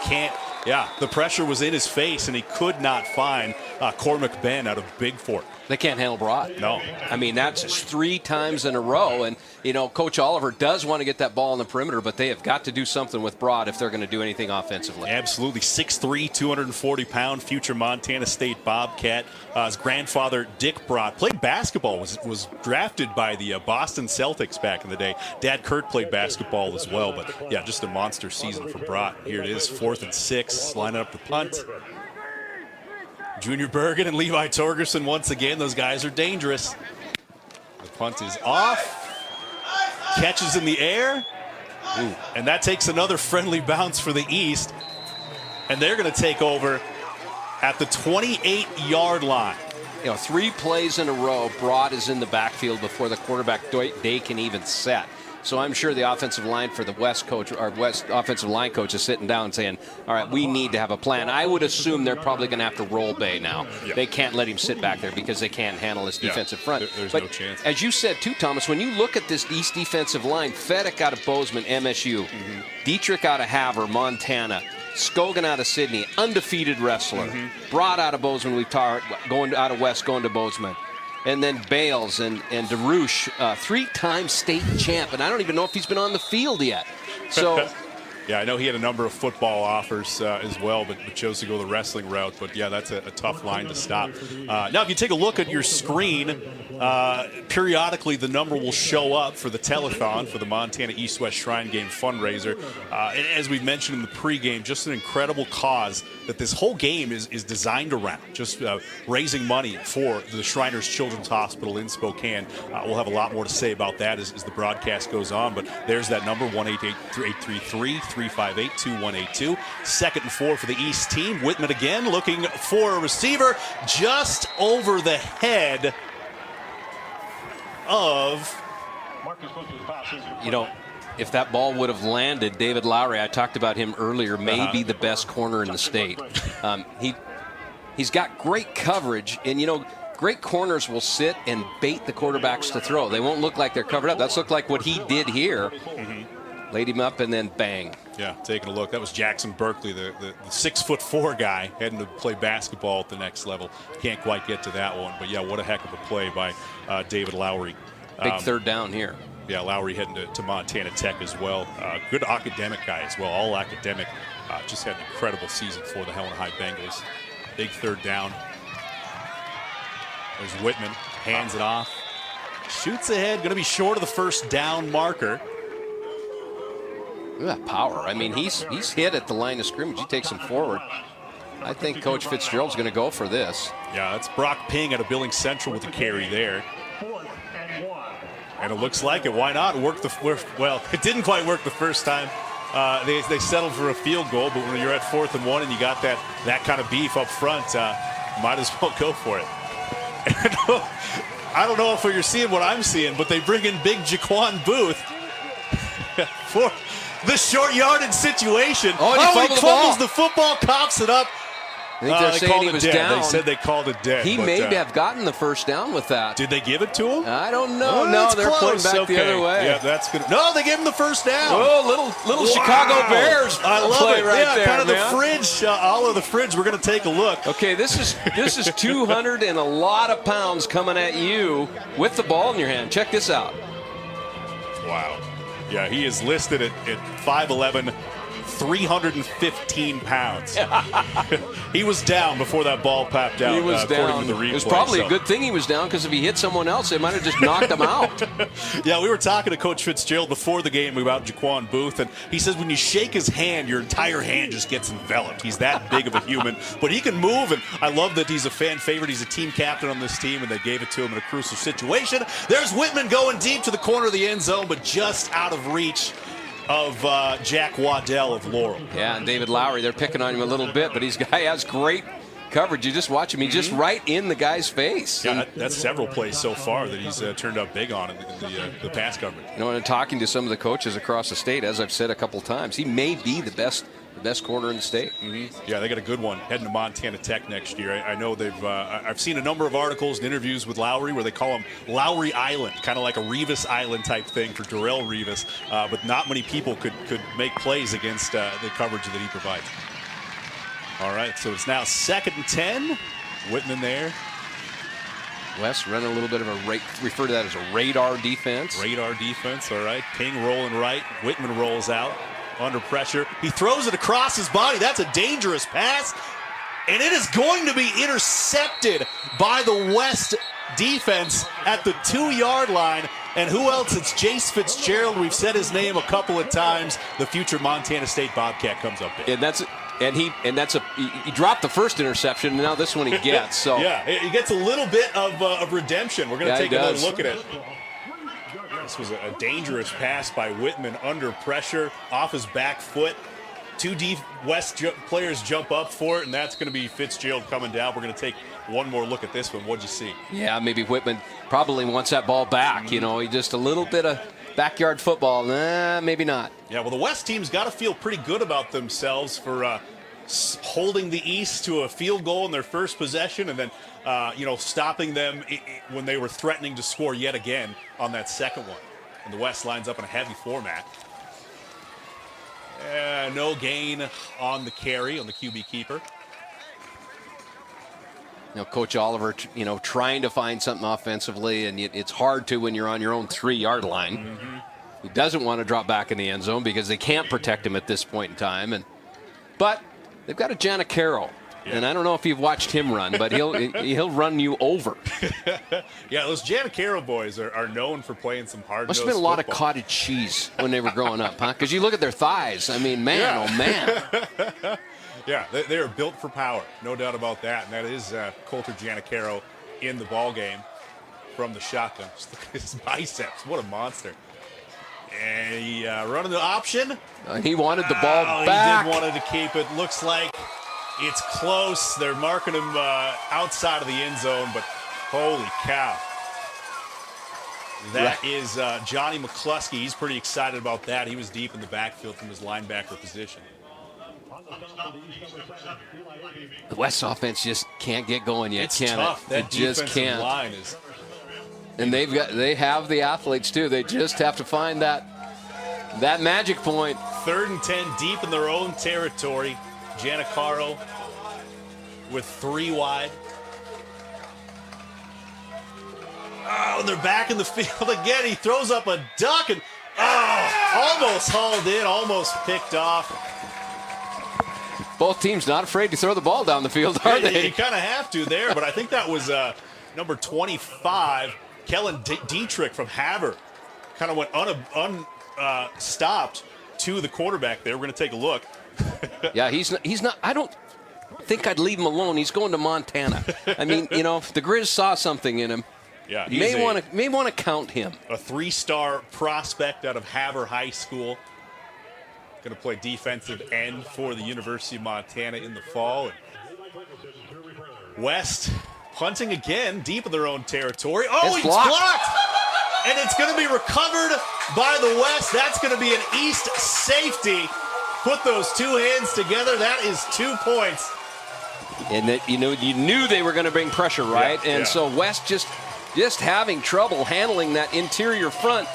[SPEAKER 1] The pressure was in his face, and he could not find Cormac Ben out of Big Fork.
[SPEAKER 2] They can't handle Brott.
[SPEAKER 1] No.
[SPEAKER 2] I mean, that's 3 times in a row. And, you know, Coach Oliver does want to get that ball on the perimeter, but they have got to do something with Brott if they're going to do anything offensively.
[SPEAKER 1] Absolutely. 6'3", 240-pound future Montana State Bobcat. His grandfather, Dick Brott, played basketball, was drafted by the Boston Celtics back in the day. Dad Kurt played basketball as well. But, yeah, just a monster season for Brott. Here it is, 4th and 6, lining up the punt. Junior Bergen and Levi Torgerson once again. Those guys are dangerous. The punt is off. Catches in the air. Ooh. And that takes another friendly bounce for the East. And they're going to take over at the 28-yard line.
[SPEAKER 2] You know, 3 plays in a row, Brott is in the backfield before the quarterback day can even set. So I'm sure the offensive line for the West coach, our West offensive line coach, is sitting down and saying, all right, we need to have a plan. I would assume they're probably going to have to roll Bay now. Yeah. They can't let him sit back there because they can't handle his defensive front.
[SPEAKER 1] There's
[SPEAKER 2] but
[SPEAKER 1] no chance.
[SPEAKER 2] As you said, too, Thomas, when you look at this East defensive line, Fedek out of Bozeman, MSU, Dietrich out of Havre, Montana, Scogan out of Sydney, undefeated wrestler, Brott out of Bozeman, going out of West, going to Bozeman. And then Bales and DeRouche, 3-time state champ. And I don't even know if he's been on the field yet. So
[SPEAKER 1] Yeah, I know he had a number of football offers as well, but chose to go the wrestling route. But yeah, that's a tough line to stop. Now, if you take a look at your screen, periodically the number will show up for the telethon for the Montana East-West Shrine Game fundraiser. And as we've mentioned in the pregame, just an incredible cause that this whole game is designed around, just raising money for the Shriners Children's Hospital in Spokane. We'll have a lot more to say about that as the broadcast goes on, but there's that number, 1-888-333-358-2182. 2nd and 4 for the East team. Whitman again looking for a receiver just over the head of...
[SPEAKER 2] You know, if that ball would have landed, David Lowry, I talked about him earlier, may be the best corner in the state. He's got great coverage, and, you know, great corners will sit and bait the quarterbacks to throw. They won't look like they're covered up. That's looked like what he did here. Laid him up and then bang.
[SPEAKER 1] Yeah, taking a look. That was Jackson Berkeley, the 6'4" guy heading to play basketball at the next level. Can't quite get to that one, but yeah, what a heck of a play by David Lowry.
[SPEAKER 2] Big third down here.
[SPEAKER 1] Yeah, Lowry heading to Montana Tech as well. Good academic guy as well, all academic. Just had an incredible season for the Helena High Bengals. Big third down. There's Whitman, hands it off. Shoots ahead, going to be short of the first down marker.
[SPEAKER 2] Look at that power. I mean, he's hit at the line of scrimmage. He takes him forward. I think Coach Fitzgerald's going to go for this.
[SPEAKER 1] Yeah, that's Brock Ping out of Billings Central with the carry there. And it looks like it. Why not? Well, it didn't quite work the first time. They settled for a field goal, but when you're at 4th and 1 and you got that kind of beef up front, might as well go for it. I don't know if you're seeing what I'm seeing, but they bring in big Jaquan Booth for the short yardage situation.
[SPEAKER 2] Oh,
[SPEAKER 1] he fumbles the football, coughs it up.
[SPEAKER 2] I think they're saying he was down.
[SPEAKER 1] They said they called it dead.
[SPEAKER 2] He may have gotten the first down with that.
[SPEAKER 1] Did they give it to him?
[SPEAKER 2] I don't know. No, they're putting back the other way.
[SPEAKER 1] Yeah, that's good. No, they gave him the first down.
[SPEAKER 2] Oh, little Chicago Bears
[SPEAKER 1] I love
[SPEAKER 2] play
[SPEAKER 1] it.
[SPEAKER 2] right there,
[SPEAKER 1] kind of
[SPEAKER 2] man.
[SPEAKER 1] the fridge, all of the fridge. We're going to take a look.
[SPEAKER 2] Okay, this is 200 and a lot of pounds coming at you with the ball in your hand. Check this out.
[SPEAKER 1] Wow. Yeah, he is listed at 5'11", 315 pounds. He was down before that ball popped out.
[SPEAKER 2] He was down.
[SPEAKER 1] To the replay,
[SPEAKER 2] it was probably a good thing he was down, because if he hit someone else, they might have just knocked him out.
[SPEAKER 1] Yeah, we were talking to Coach Fitzgerald before the game about Jaquan Booth, and he says when you shake his hand, your entire hand just gets enveloped. He's that big of a human, but he can move, and I love that he's a fan favorite. He's a team captain on this team, and they gave it to him in a crucial situation. There's Whitman going deep to the corner of the end zone, but just out of reach of Jack Waddell of Laurel.
[SPEAKER 2] Yeah, and David Lowry, they're picking on him a little bit, but guy has great coverage. You just watch him. He's just right in the guy's face.
[SPEAKER 1] Yeah, that's several plays so far that he's turned up big on in the pass coverage.
[SPEAKER 2] You know, and talking to some of the coaches across the state, as I've said a couple times, he may be the best corner in the state.
[SPEAKER 1] Yeah, they got a good one heading to Montana Tech next year. I know they've. I've seen a number of articles and interviews with Lowry where they call him Lowry Island, kind of like a Revis Island type thing for Darrell Revis. But not many people could make plays against the coverage that he provides. All right, so it's now 2nd and 10. Whitman there.
[SPEAKER 2] Wes running a little bit of refer to that as a radar defense.
[SPEAKER 1] Radar defense, all right. Ping rolling right. Whitman rolls out under pressure. He throws it across his body. That's a dangerous pass. And it is going to be intercepted by the West defense at the 2-yard line. And who else? It's Jace Fitzgerald. We've said his name a couple of times. The future Montana State Bobcat comes up big.
[SPEAKER 2] He dropped the first interception, and now this one he gets. So
[SPEAKER 1] yeah, he gets a little bit of redemption. We're going to take another look at it. This was a dangerous pass by Whitman under pressure, off his back foot. 2 West players jump up for it, and that's going to be Fitzgerald coming down. We're going to take one more look at this one. What'd you see?
[SPEAKER 2] Yeah, maybe Whitman probably wants that ball back. You know, he just a little bit of backyard football. Nah, maybe not.
[SPEAKER 1] Yeah, well, the West team's got to feel pretty good about themselves for holding the East to a field goal in their first possession, and then stopping them when they were threatening to score yet again on that second one. And the West lines up in a heavy format. No gain on the carry on the QB keeper.
[SPEAKER 2] You know, Coach Oliver, trying to find something offensively, and it's hard to when you're on your own 3-yard line. He doesn't want to drop back in the end zone because they can't protect him at this point in time. But they've got a Giannicaro. Yeah. And I don't know if you've watched him run, but he'll run you over.
[SPEAKER 1] Yeah, those Giannicaro boys are known for playing some hard-nosed
[SPEAKER 2] Must have been a lot of cottage cheese when they were growing up, huh? Because you look at their thighs. I mean, man, oh, man.
[SPEAKER 1] Yeah, they are built for power, no doubt about that. And that is Colter Giannicaro in the ball game from the shotgun. Just look at his biceps. What a monster. And he running the option.
[SPEAKER 2] He wanted the ball back.
[SPEAKER 1] He did wanted to keep it. Looks like it's close. They're marking him outside of the end zone, but holy cow. That is Johnny McCluskey. He's pretty excited about that. He was deep in the backfield from his linebacker position.
[SPEAKER 2] The West offense just can't get going yet,
[SPEAKER 1] it's
[SPEAKER 2] can
[SPEAKER 1] tough.
[SPEAKER 2] it?
[SPEAKER 1] That
[SPEAKER 2] it just can't.
[SPEAKER 1] Line is.
[SPEAKER 2] And they have the athletes too. They just have to find that magic point.
[SPEAKER 1] 3rd and 10 deep in their own territory. Giannicaro with 3 wide. Oh, and they're back in the field again. He throws up a duck and almost hauled in, almost picked off.
[SPEAKER 2] Both teams not afraid to throw the ball down the field, are they?
[SPEAKER 1] You kind of have to there, but I think that was number 25, Kellen Dietrich from Havre. Kind of went unstopped to the quarterback there. We're going to take a look.
[SPEAKER 2] Yeah, he's not. I don't think I'd leave him alone. He's going to Montana. I mean, if the Grizz saw something in him,
[SPEAKER 1] yeah,
[SPEAKER 2] may want to count him.
[SPEAKER 1] A 3-star prospect out of Havre High School. Going to play defensive end for the University of Montana in the fall. West punting again deep in their own territory. Oh, it's blocked! And it's going to be recovered by the West. That's going to be an East safety. Put those 2 hands together. That is 2 points.
[SPEAKER 2] And that you knew they were going to bring pressure, right?
[SPEAKER 1] Yeah,
[SPEAKER 2] and so West just having trouble handling that interior front.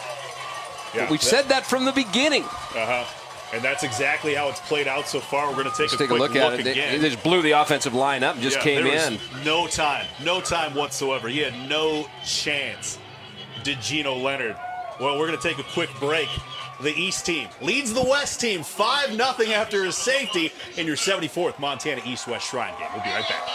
[SPEAKER 2] Yeah, we've said that from the beginning.
[SPEAKER 1] And that's exactly how it's played out so far. We're going to take a quick look
[SPEAKER 2] at it.
[SPEAKER 1] again.
[SPEAKER 2] They just blew the offensive line up and just came in.
[SPEAKER 1] No time whatsoever. He had no chance. Did Gino Leonard. Well, we're going to take a quick break. The East team leads the West team 5-0 after his safety in your 74th Montana East-West Shrine game. We'll be right back.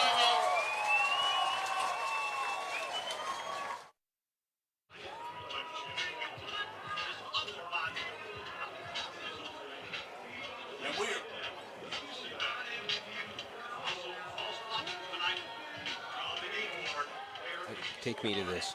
[SPEAKER 2] Take me to this.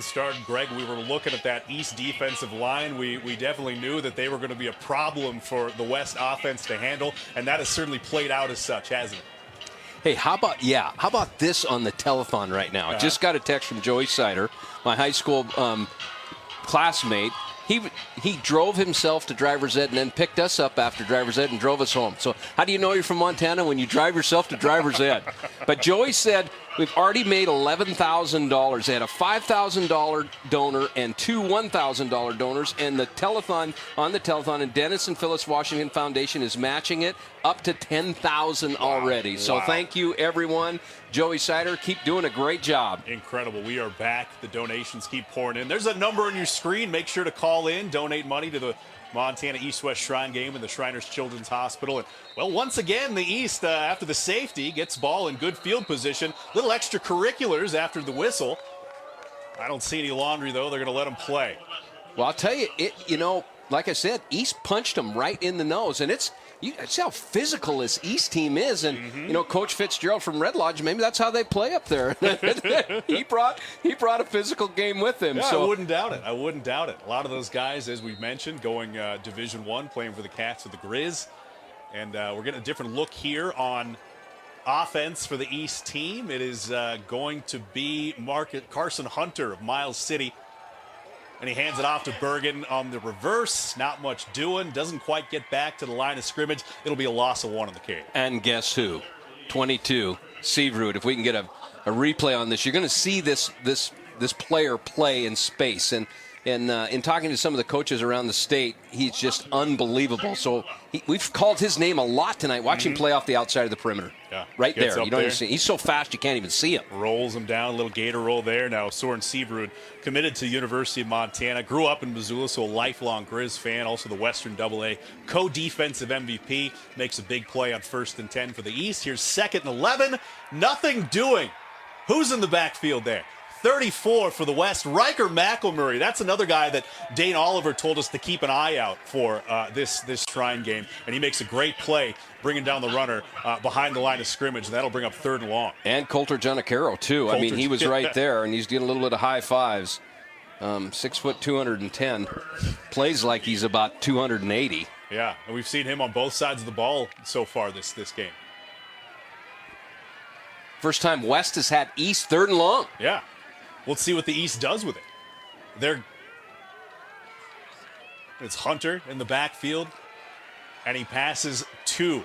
[SPEAKER 1] Started, Greg, we were looking at that East defensive line. We definitely knew that they were going to be a problem for the West offense to handle, and that has certainly played out as such, hasn't it?
[SPEAKER 2] Hey, how about this on the telethon right now? I just got a text from Joey Sider, my high school classmate. He drove himself to driver's ed and then picked us up after driver's ed and drove us home. So how do you know you're from Montana? When you drive yourself to driver's ed. But Joey said we've already made $11,000. They had a $5,000 donor and 2 $1,000 donors, and the telethon and Dennis and Phyllis Washington Foundation is matching it up to $10,000 already. So thank you, everyone. Joey Sider, keep doing a great job.
[SPEAKER 1] Incredible. We are back. The donations keep pouring in. There's a number on your screen. Make sure to call in, donate money to the Montana East-West Shrine game and the Shriners Children's Hospital. And, well, once again, the East, after the safety, gets ball in good field position. Little extracurriculars after the whistle. I don't see any laundry, though. They're going to let them play.
[SPEAKER 2] Well, I'll tell you, like I said, East punched them right in the nose. And it's how physical this East team is. And, Coach Fitzgerald from Red Lodge, maybe that's how they play up there. he brought a physical game with him.
[SPEAKER 1] Yeah,
[SPEAKER 2] so
[SPEAKER 1] I wouldn't doubt it. A lot of those guys, as we've mentioned, going Division I, playing for the Cats with the Grizz. And we're getting a different look here on offense for the East team. It is going to be Carson Hunter of Miles City. And he hands it off to Bergen on the reverse. Not much doing. Doesn't quite get back to the line of scrimmage. It'll be a loss of 1 on the carry.
[SPEAKER 2] And guess who? 22, Seavrud. If we can get a replay on this, you're going to see this player play in space. And And in talking to some of the coaches around the state, he's just unbelievable. So we've called his name a lot tonight. Watch him play off the outside of the perimeter.
[SPEAKER 1] Yeah,
[SPEAKER 2] right
[SPEAKER 1] gets
[SPEAKER 2] there.
[SPEAKER 1] up
[SPEAKER 2] You don't
[SPEAKER 1] there.
[SPEAKER 2] even see. He's so fast you can't even see him.
[SPEAKER 1] Rolls him down, a little gator roll there. Now Soren Seabrud, committed to University of Montana, grew up in Missoula, so a lifelong Grizz fan, also the Western AA co-defensive MVP, makes a big play on 1st and 10 for the East. Here's 2nd and 11, nothing doing. Who's in the backfield there? 34 for the West, Riker McElmurray. That's another guy that Dane Oliver told us to keep an eye out for this Shrine game. And he makes a great play, bringing down the runner behind the line of scrimmage. That'll bring up 3rd and long.
[SPEAKER 2] And Coulter Giannicaro, too. I mean, he was right there, and he's getting a little bit of high fives. 6 foot, 210. Plays like he's about 280.
[SPEAKER 1] Yeah, and we've seen him on both sides of the ball so far this game.
[SPEAKER 2] First time West has had East 3rd and long.
[SPEAKER 1] Yeah. Let's see what the East does with it. It's Hunter in the backfield, and he passes to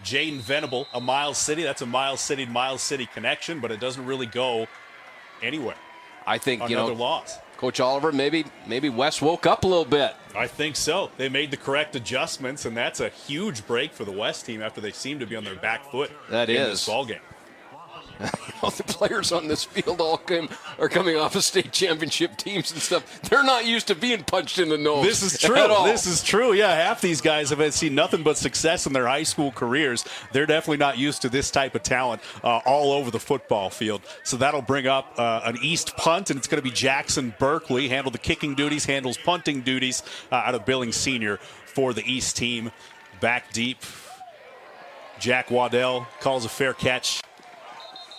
[SPEAKER 1] Jaden Venable, a Miles City. That's a Miles City connection, but it doesn't really go anywhere.
[SPEAKER 2] I think,
[SPEAKER 1] another loss.
[SPEAKER 2] Coach Oliver, maybe West woke up a little bit.
[SPEAKER 1] I think so. They made the correct adjustments, and that's a huge break for the West team after they seem to be on their back foot in this ball game.
[SPEAKER 2] All the players on this field are coming off of state championship teams and stuff. They're not used to being punched in the nose.
[SPEAKER 1] This is true. This is true. Yeah, half these guys have seen nothing but success in their high school careers. They're definitely not used to this type of talent all over the football field. So that'll bring up an East punt, and it's going to be Jackson Berkeley. Handle the kicking duties, handles punting duties out of Billings Senior for the East team. Back deep. Jack Waddell calls a fair catch.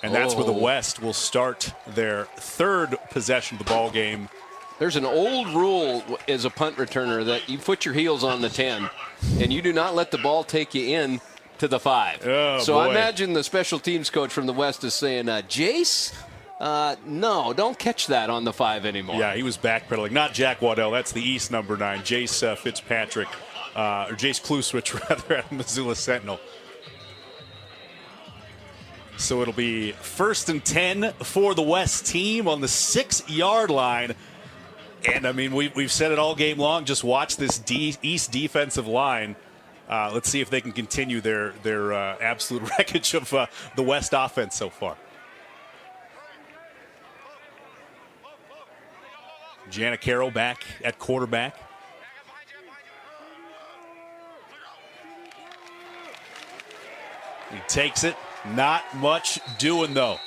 [SPEAKER 1] And that's where the West will start their 3rd possession of the ball game.
[SPEAKER 2] There's an old rule as a punt returner that you put your heels on the 10, and you do not let the ball take you in to the 5.
[SPEAKER 1] Oh,
[SPEAKER 2] so
[SPEAKER 1] boy.
[SPEAKER 2] I imagine the special teams coach from the West is saying, Jace, no, don't catch that on the 5 anymore.
[SPEAKER 1] Yeah, he was backpedaling. Not Jack Waddell. That's the East number 9, Jace Fitzpatrick, or Jace Kluswich, rather, at Missoula Sentinel. So it'll be 1st and 10 for the West team on the 6-yard line. And, I mean, we've said it all game long. Just watch this East defensive line. Let's see if they can continue their absolute wreckage of the West offense so far. Giannicaro back at quarterback. He takes it. Not much doing, though.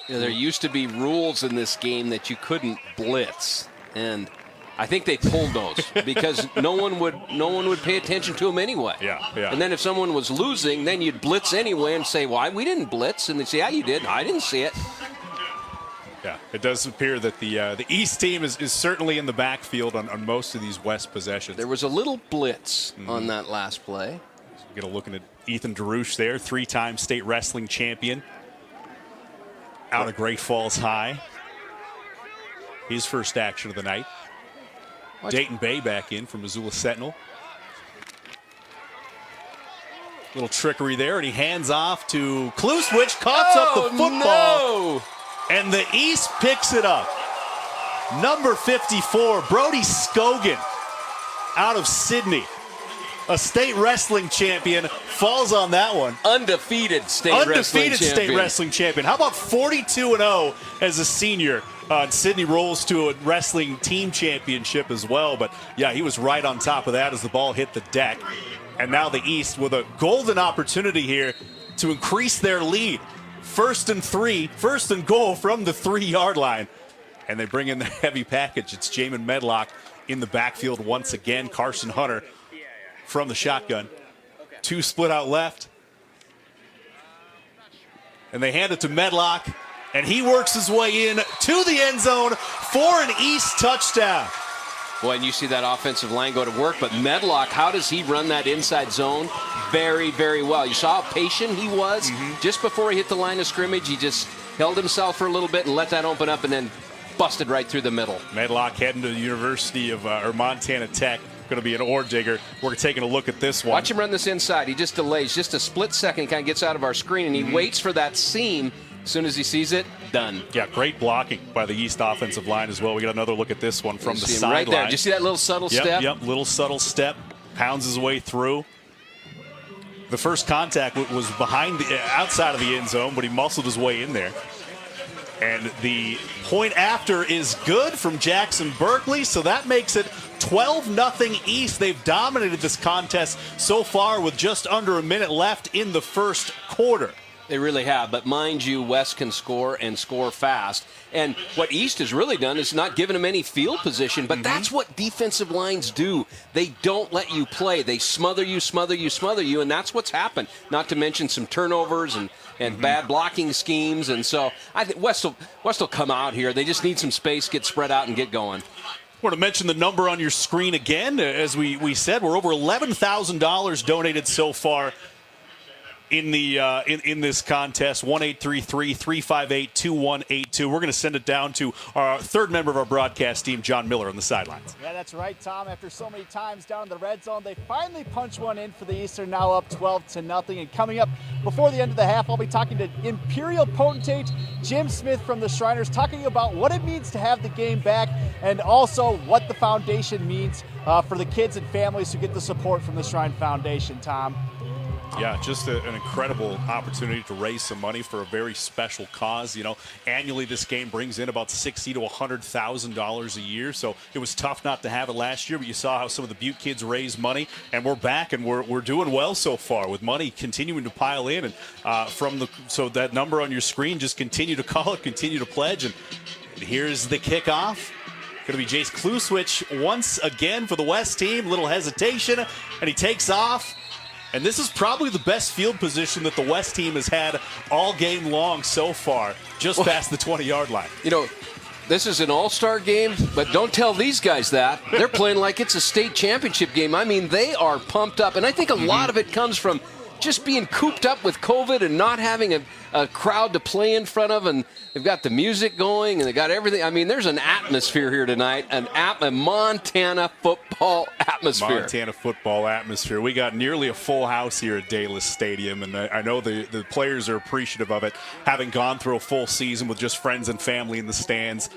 [SPEAKER 2] There used to be rules in this game that you couldn't blitz, and I think they pulled those because no one would pay attention to them anyway.
[SPEAKER 1] Yeah.
[SPEAKER 2] And then if someone was losing, then you'd blitz anyway and say, "Why we didn't blitz?" And they'd say, "Yeah, you did. I didn't see it."
[SPEAKER 1] Yeah, it does appear that the East team is certainly in the backfield on most of these West possessions.
[SPEAKER 2] There was a little blitz on that last play.
[SPEAKER 1] So get a look at Ethan DeRouche there, 3-time state wrestling champion out of Great Falls High. His first action of the night. Dayton Bay back in from Missoula Sentinel. Little trickery there, and he hands off to Kluswich, coughs up the football, and the East picks it up. Number 54, Brody Scogan out of Sydney. A state wrestling champion falls on that one.
[SPEAKER 2] Undefeated state wrestling
[SPEAKER 1] champion. How about 42-0 as a senior? Sydney rolls to a wrestling team championship as well. But, yeah, he was right on top of that as the ball hit the deck. And now the East with a golden opportunity here to increase their lead. 1st and 3, 1st and goal from the 3-yard line. And they bring in the heavy package. It's Jamin Medlock in the backfield once again. Carson Hunter from the shotgun. 2 split out left. And they hand it to Medlock, and he works his way in to the end zone for an East touchdown.
[SPEAKER 2] Boy, and you see that offensive line go to work, but Medlock, how does he run that inside zone? Very, very well. You saw how patient he was. Just before he hit the line of scrimmage, he just held himself for a little bit and let that open up and then busted right through the middle.
[SPEAKER 1] Medlock heading to the University of or Montana Tech. Going to be an ore digger. We're taking a look at this one.
[SPEAKER 2] Watch him run this inside. He just delays just a split second, kind of gets out of our screen, and he waits for that seam As soon as he sees it, done.
[SPEAKER 1] Yeah, great blocking by the East offensive line as well. We got another look at this one from the sideline.
[SPEAKER 2] Right there. Did you see that little subtle step?
[SPEAKER 1] Yep, little subtle step. Pounds his way through. The first contact was outside of the end zone, but he muscled his way in there. And the point after is good from Jackson Berkeley, so that makes it 12-0 East. They've dominated this contest so far with just under a minute left in the first quarter.
[SPEAKER 2] They really have, but mind you, West can score and score fast. And what East has really done is not given them any field position, but that's what defensive lines do. They don't let you play. They smother you, and that's what's happened. Not to mention some turnovers and bad blocking schemes. And so I think West will come out here. They just need some space, get spread out, and get going.
[SPEAKER 1] I want to mention the number on your screen again. As we said, we're over $11,000 donated so far in the in this contest. 1-833-358-2182. We're going to send it down to our third member of our broadcast team, John Miller, on the sidelines.
[SPEAKER 6] Yeah, that's right, Tom. After so many times down in the red zone, they finally punch one in for the Eastern, now up 12-0. And coming up before the end of the half, I'll be talking to Imperial potentate Jim Smith from the Shriners, talking about what it means to have the game back and also what the foundation means for the kids and families who get the support from the Shrine Foundation, Tom.
[SPEAKER 1] Yeah, just an incredible opportunity to raise some money for a very special cause. You know, annually this game brings in about $60,000 to $100,000 a year, so it was tough not to have it last year, but you saw how some of the Butte kids raised money, and we're back, and we're doing well so far with money continuing to pile in. And so that number on your screen, just continue to call it, continue to pledge, and here's the kickoff. Going to be Jace Kluswich once again for the West team. Little hesitation, and he takes off. And this is probably the best field position that the West team has had all game long so far, just past the 20-yard line.
[SPEAKER 2] You know, this is an all-star game, but don't tell these guys that. They're playing like it's a state championship game. I mean, they are pumped up. And I think a lot of it comes from just being cooped up with COVID and not having a crowd to play in front of, and they've got the music going and they got everything. I mean, there's an atmosphere here tonight, a Montana football atmosphere.
[SPEAKER 1] Montana football atmosphere. We got nearly a full house here at Dalis Stadium, and I know the players are appreciative of it, having gone through a full season with just friends and family in the stands.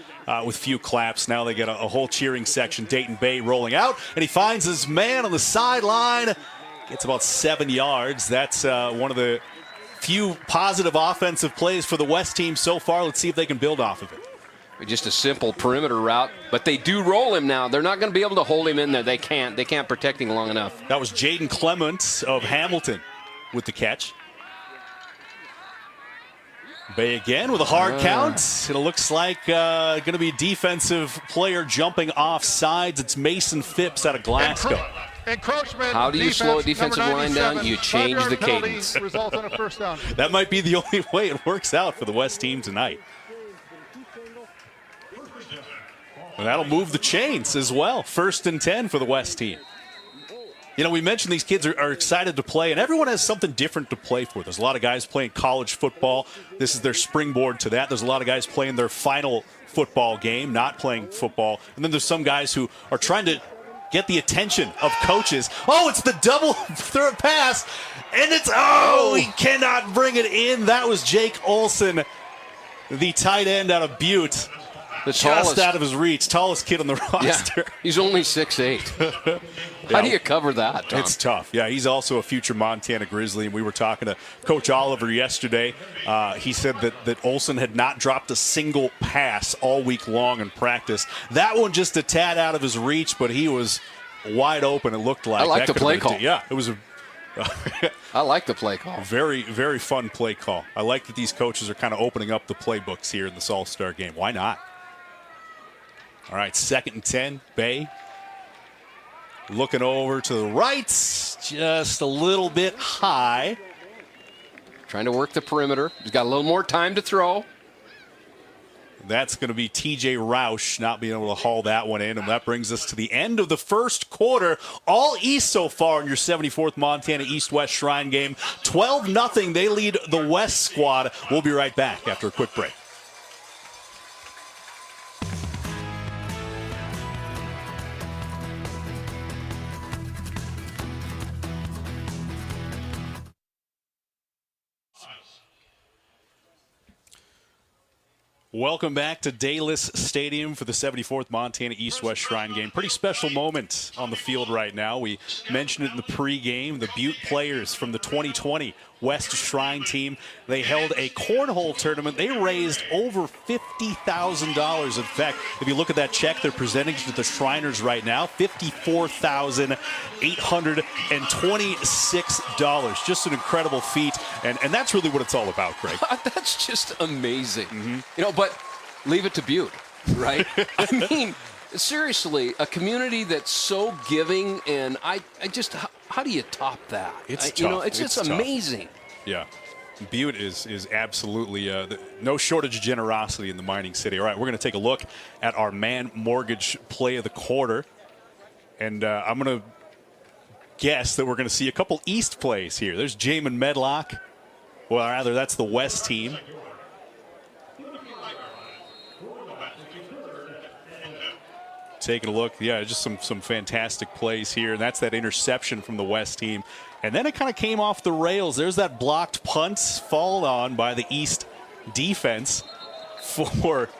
[SPEAKER 1] With few claps. Now they get a whole cheering section. Dayton Bay rolling out, and he finds his man on the sideline. Gets about 7 yards. That's one of the few positive offensive plays for the West team so far. Let's see if they can build off of it.
[SPEAKER 2] Just a simple perimeter route, but they do roll him now. They're not going to be able to hold him in there. They can't protect him long enough.
[SPEAKER 1] That was Jaden Clements of Hamilton with the catch. Bay again with a hard count. It looks like going to be a defensive player jumping off sides. It's Mason Phipps out of Glasgow.
[SPEAKER 2] How do you slow a defensive line down? You change the cadence.
[SPEAKER 14] Result on a first down.
[SPEAKER 1] That might be the only way it works out for the West team tonight. And that'll move the chains as well. 1st and 10 for the West team. You know, we mentioned these kids are excited to play, and everyone has something different to play for. There's a lot of guys playing college football. This is their springboard to that. There's a lot of guys playing their final football game, not playing football. And then there's some guys who are trying to get the attention of coaches. Oh, it's the double third pass, and he cannot bring it in. That was Jake Olson, the tight end out of Butte. Just out of his reach, tallest kid on the roster.
[SPEAKER 2] Yeah, he's only 6'8". How do you cover that, Tom?
[SPEAKER 1] It's tough. Yeah, he's also a future Montana Grizzly, and we were talking to Coach Oliver yesterday. He said that Olson had not dropped a single pass all week long in practice. That one just a tad out of his reach, but he was wide open, it looked like.
[SPEAKER 2] I like the play call.
[SPEAKER 1] Yeah, it was
[SPEAKER 2] I like the play call.
[SPEAKER 1] Very, very fun play call. I like that these coaches are kind of opening up the playbooks here in this All-Star game. Why not? All right, 2nd and 10, Bay. Looking over to the right, just a little bit high.
[SPEAKER 2] Trying to work the perimeter. He's got a little more time to throw.
[SPEAKER 1] That's going to be TJ Roush not being able to haul that one in, and that brings us to the end of the first quarter. All East so far in your 74th Montana East-West Shrine game. 12-0, they lead the West squad. We'll be right back after a quick break. Welcome back to Dalis Stadium for the 74th Montana East-West Shrine game. Pretty special moment on the field right now. We mentioned it in the pregame. The Butte players from the 2020 West Shrine team, they held a cornhole tournament. They raised over $50,000. In fact, if you look at that check they're presenting to the Shriners right now, $54,826. Just an incredible feat, and that's really what it's all about, Greg.
[SPEAKER 2] That's just amazing. You know, but leave it to Butte, right? I mean, seriously, a community that's so giving, and I just, how do you top that?
[SPEAKER 1] It's tough.
[SPEAKER 2] You know, it's just amazing.
[SPEAKER 1] Yeah. Butte is absolutely no shortage of generosity in the mining city. All right, we're going to take a look at our Man Mortgage play of the quarter. And I'm going to guess that we're going to see a couple East plays here. There's Jamin Medlock. Well, rather, that's the West team. Taking a look, yeah, just some fantastic plays here. And that's that interception from the West team. And then it kind of came off the rails. There's that blocked punt fall on by the East defense for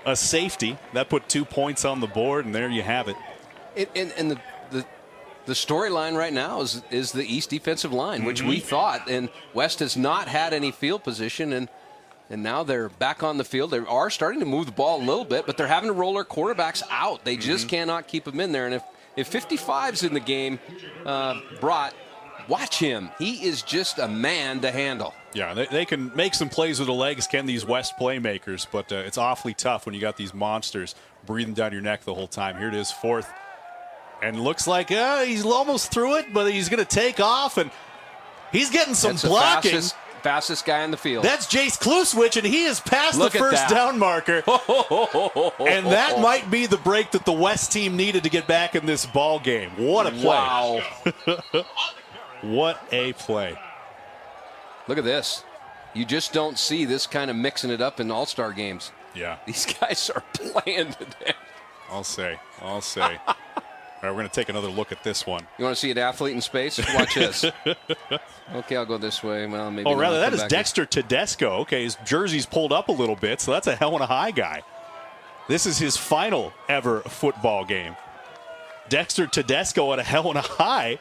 [SPEAKER 1] a safety. That put 2 points on the board, and there you have it.
[SPEAKER 2] And the storyline right now is the East defensive line, which we thought, and West has not had any field position, and now they're back on the field. They are starting to move the ball a little bit, but they're having to roll their quarterbacks out. They just cannot keep them in there. And if 55's in the game, watch him. He is just a man to handle.
[SPEAKER 1] Yeah, they can make some plays with the legs, can these West playmakers, but it's awfully tough when you got these monsters breathing down your neck the whole time. Here it is, fourth. And looks like he's almost through it, but he's going to take off, and he's getting some blocking.
[SPEAKER 2] Fastest guy in the field.
[SPEAKER 1] That's Jace Kluswich, and he is past the first down marker. And that might be the break that the West team needed to get back in this ball game. What a play.
[SPEAKER 2] Wow.
[SPEAKER 1] What a play.
[SPEAKER 2] Look at this. You just don't see this kind of mixing it up in all-star games.
[SPEAKER 1] Yeah.
[SPEAKER 2] These guys are playing today.
[SPEAKER 1] I'll say. All right, we're going to take another look at this one.
[SPEAKER 2] You want to see an athlete in space? Watch this. Okay, I'll go this way. Well, maybe.
[SPEAKER 1] Oh, rather, that is Dexter Tedesco. Okay, his jersey's pulled up a little bit, so that's a hell of a high guy. This is his final ever football game. Dexter Tedesco at a hell of a high.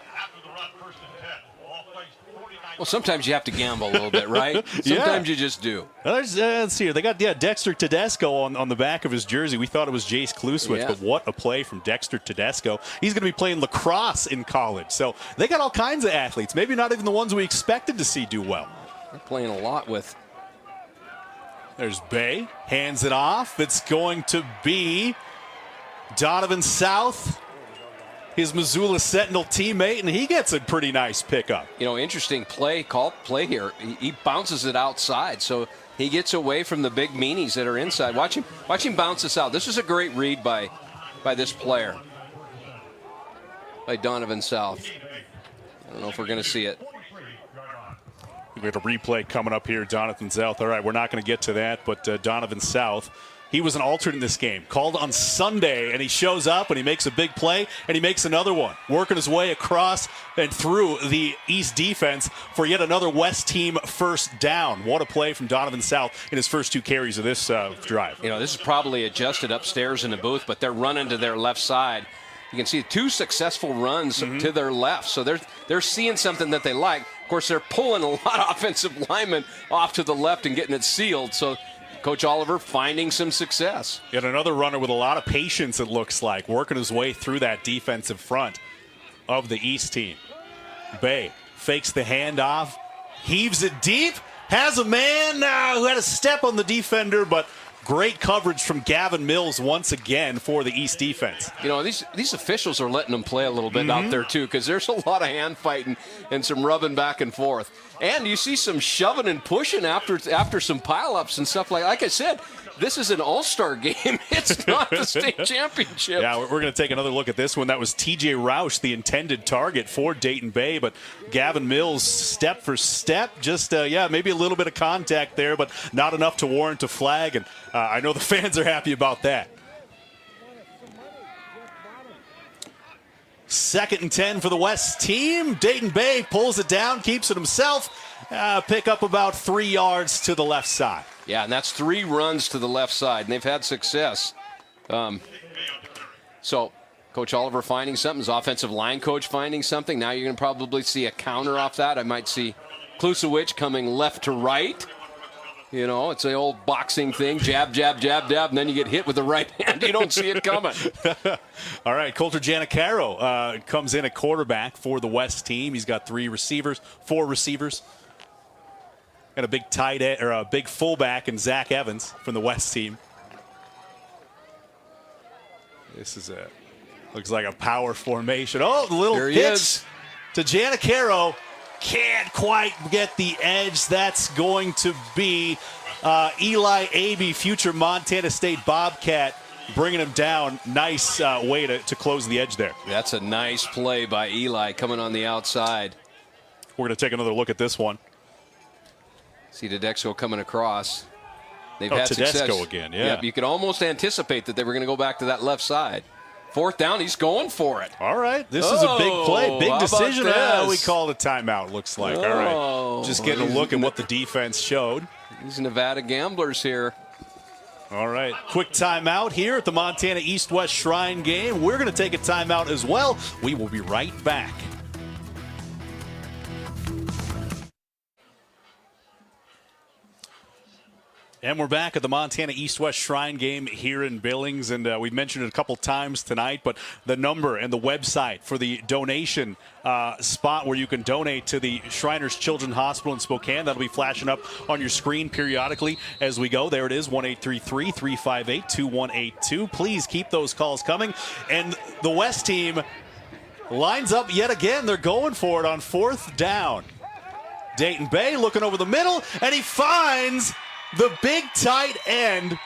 [SPEAKER 2] Well, sometimes you have to gamble a little bit, right? Sometimes you just do.
[SPEAKER 1] Let's see here. They got Dexter Tedesco on the back of his jersey. We thought it was Jace Kluswich, but what a play from Dexter Tedesco. He's going to be playing lacrosse in college. So they got all kinds of athletes, maybe not even the ones we expected to see do well.
[SPEAKER 2] They're playing a lot with.
[SPEAKER 1] There's Bay, hands it off. It's going to be Donovan South, his Missoula Sentinel teammate, and he gets a pretty nice pickup.
[SPEAKER 2] You know, interesting play here. He bounces it outside, so he gets away from the big meanies that are inside. Watch him bounce this out. This is a great read by this player, by Donovan South. I don't know if we're going to see it.
[SPEAKER 1] We have a replay coming up here, Donovan South. All right, we're not going to get to that, but Donovan South, he was an alternate in this game, called on Sunday, and he shows up, and he makes a big play, and he makes another one, working his way across and through the East defense for yet another West team first down. What a play from Donovan South in his first 2 carries of this drive.
[SPEAKER 2] You know, this is probably adjusted upstairs in the booth, but they're running to their left side. You can see 2 successful runs to their left, so they're seeing something that they like. Of course, they're pulling a lot of offensive linemen off to the left and getting it sealed, so Coach Oliver finding some success.
[SPEAKER 1] Yet another runner with a lot of patience, it looks like, working his way through that defensive front of the East team. Bay fakes the handoff, heaves it deep, has a man who had a step on the defender, but great coverage from Gavin Mills once again for the East defense.
[SPEAKER 2] You know, these officials are letting them play a little bit out there, too, because there's a lot of hand fighting and some rubbing back and forth. And you see some shoving and pushing after some pileups and stuff like I said, this is an all-star game. It's not the state championship.
[SPEAKER 1] Yeah, we're going to take another look at this one. That was T.J. Roush, the intended target for Dayton Bay, but Gavin Mills, step for step, just, maybe a little bit of contact there, but not enough to warrant a flag, and I know the fans are happy about that. 2nd and 10 for the West team. Dayton Bay pulls it down, keeps it himself. Pick up about 3 yards to the left side.
[SPEAKER 2] Yeah, and that's 3 runs to the left side, and they've had success. So Coach Oliver finding something, his offensive line coach finding something. Now you're going to probably see a counter off that. I might see Klusewicz coming left to right. You know, it's the old boxing thing, jab, jab, jab, jab, and then you get hit with the right hand. You don't see it coming.
[SPEAKER 1] All right, Colter Janicaro comes in at quarterback for the West team. He's got 4 receivers, and a big tight end, or a big fullback, and Zach Evans from the West team. This is looks like a power formation. Oh, the little pitch to Janicaro. Can't quite get the edge. That's going to be Eli Abey, future Montana State Bobcat, bringing him down. Nice way to close the edge there.
[SPEAKER 2] That's a nice play by Eli coming on the outside.
[SPEAKER 1] We're going to take another look at this one.
[SPEAKER 2] See Tedesco coming across. They've had
[SPEAKER 1] Tedesco
[SPEAKER 2] success
[SPEAKER 1] again, yeah.
[SPEAKER 2] Yep, you could almost anticipate that they were going to go back to that left side. 4th down, he's going for it.
[SPEAKER 1] All right, this is a big play, big decision. We called a timeout, looks like. All right, just getting a look at what the defense showed.
[SPEAKER 2] These Nevada gamblers here.
[SPEAKER 1] All right, quick timeout here at the Montana East-West Shrine game. We're going to take a timeout as well. We will be right back. And we're back at the Montana East-West Shrine game here in Billings, and we've mentioned it a couple times tonight, but the number and the website for the donation spot where you can donate to the Shriners Children's Hospital in Spokane, that'll be flashing up on your screen periodically as we go. There it is, 1-833-358-2182. Please keep those calls coming. And the West team lines up yet again. They're going for it on 4th down. Dayton Bay looking over the middle, and he finds the big tight end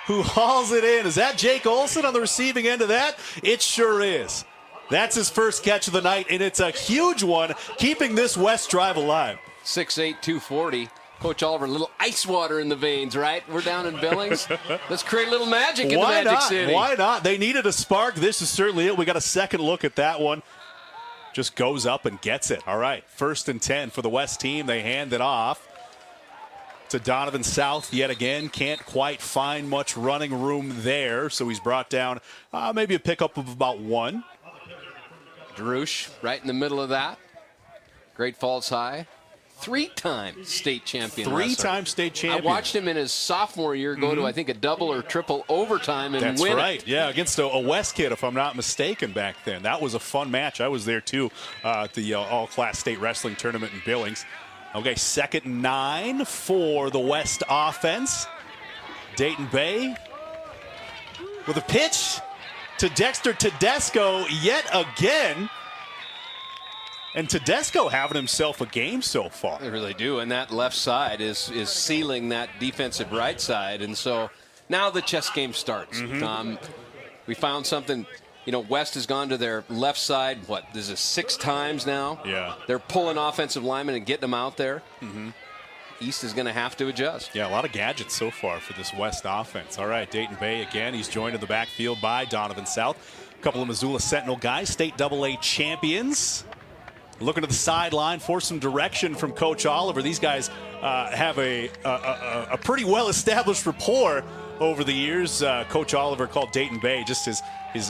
[SPEAKER 1] who hauls it in. Is that Jake Olson on the receiving end of that? It sure is. That's his first catch of the night, and it's a huge one, keeping this West drive alive.
[SPEAKER 2] 6'8", 240. Coach Oliver, a little ice water in the veins, right? We're down in Billings. Let's create a little magic in the Magic City.
[SPEAKER 1] Why not? They needed a spark. This is certainly it. We got a second look at that one. Just goes up and gets it. All right, 1st and 10 for the West team. They hand it off to Donovan South yet again. Can't quite find much running room there, so he's brought down maybe a pickup of about 1.
[SPEAKER 2] Drush right in the middle of that. Great Falls High. 3-time state champion.
[SPEAKER 1] 3-time state champion.
[SPEAKER 2] I watched him in his sophomore year go to, I think, a double or triple overtime and
[SPEAKER 1] That's
[SPEAKER 2] win
[SPEAKER 1] right.
[SPEAKER 2] it.
[SPEAKER 1] Yeah, against a West kid, if I'm not mistaken, back then. That was a fun match. I was there, too, at the All-Class State Wrestling Tournament in Billings. Okay, 2nd and 9 for the West offense. Dayton Bay with a pitch to Dexter Tedesco yet again. And Tedesco having himself a game so far.
[SPEAKER 2] They really do, and that left side is sealing that defensive right side. And so now the chess game starts. We found something. You know, West has gone to their left side, this is 6 times now?
[SPEAKER 1] Yeah.
[SPEAKER 2] They're pulling offensive linemen and getting them out there. East is going to have to adjust.
[SPEAKER 1] Yeah, a lot of gadgets so far for this West offense. All right, Dayton Bay again. He's joined in the backfield by Donovan South. A couple of Missoula Sentinel guys, state AA champions. Looking to the sideline for some direction from Coach Oliver. These guys have a pretty well-established rapport over the years. Coach Oliver called Dayton Bay just his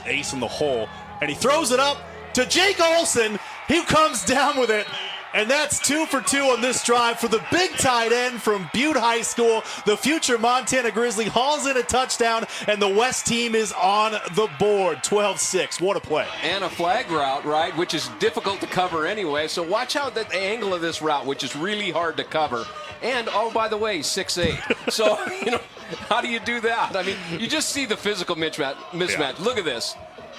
[SPEAKER 1] ace in the hole. And he throws it up to Jake Olson. He comes down with it. And that's 2 for 2 on this drive for the big tight end from Butte High School. The future Montana Grizzly hauls in a touchdown, and the West team is on the board. 12-6. What a play.
[SPEAKER 2] And a flag route, right, which is difficult to cover anyway. So watch out the angle of this route, which is really hard to cover. And, oh, by the way, 6'8". So, you know, how do you do that? I mean, you just see the physical mismatch.
[SPEAKER 1] Yeah.
[SPEAKER 2] Look at this.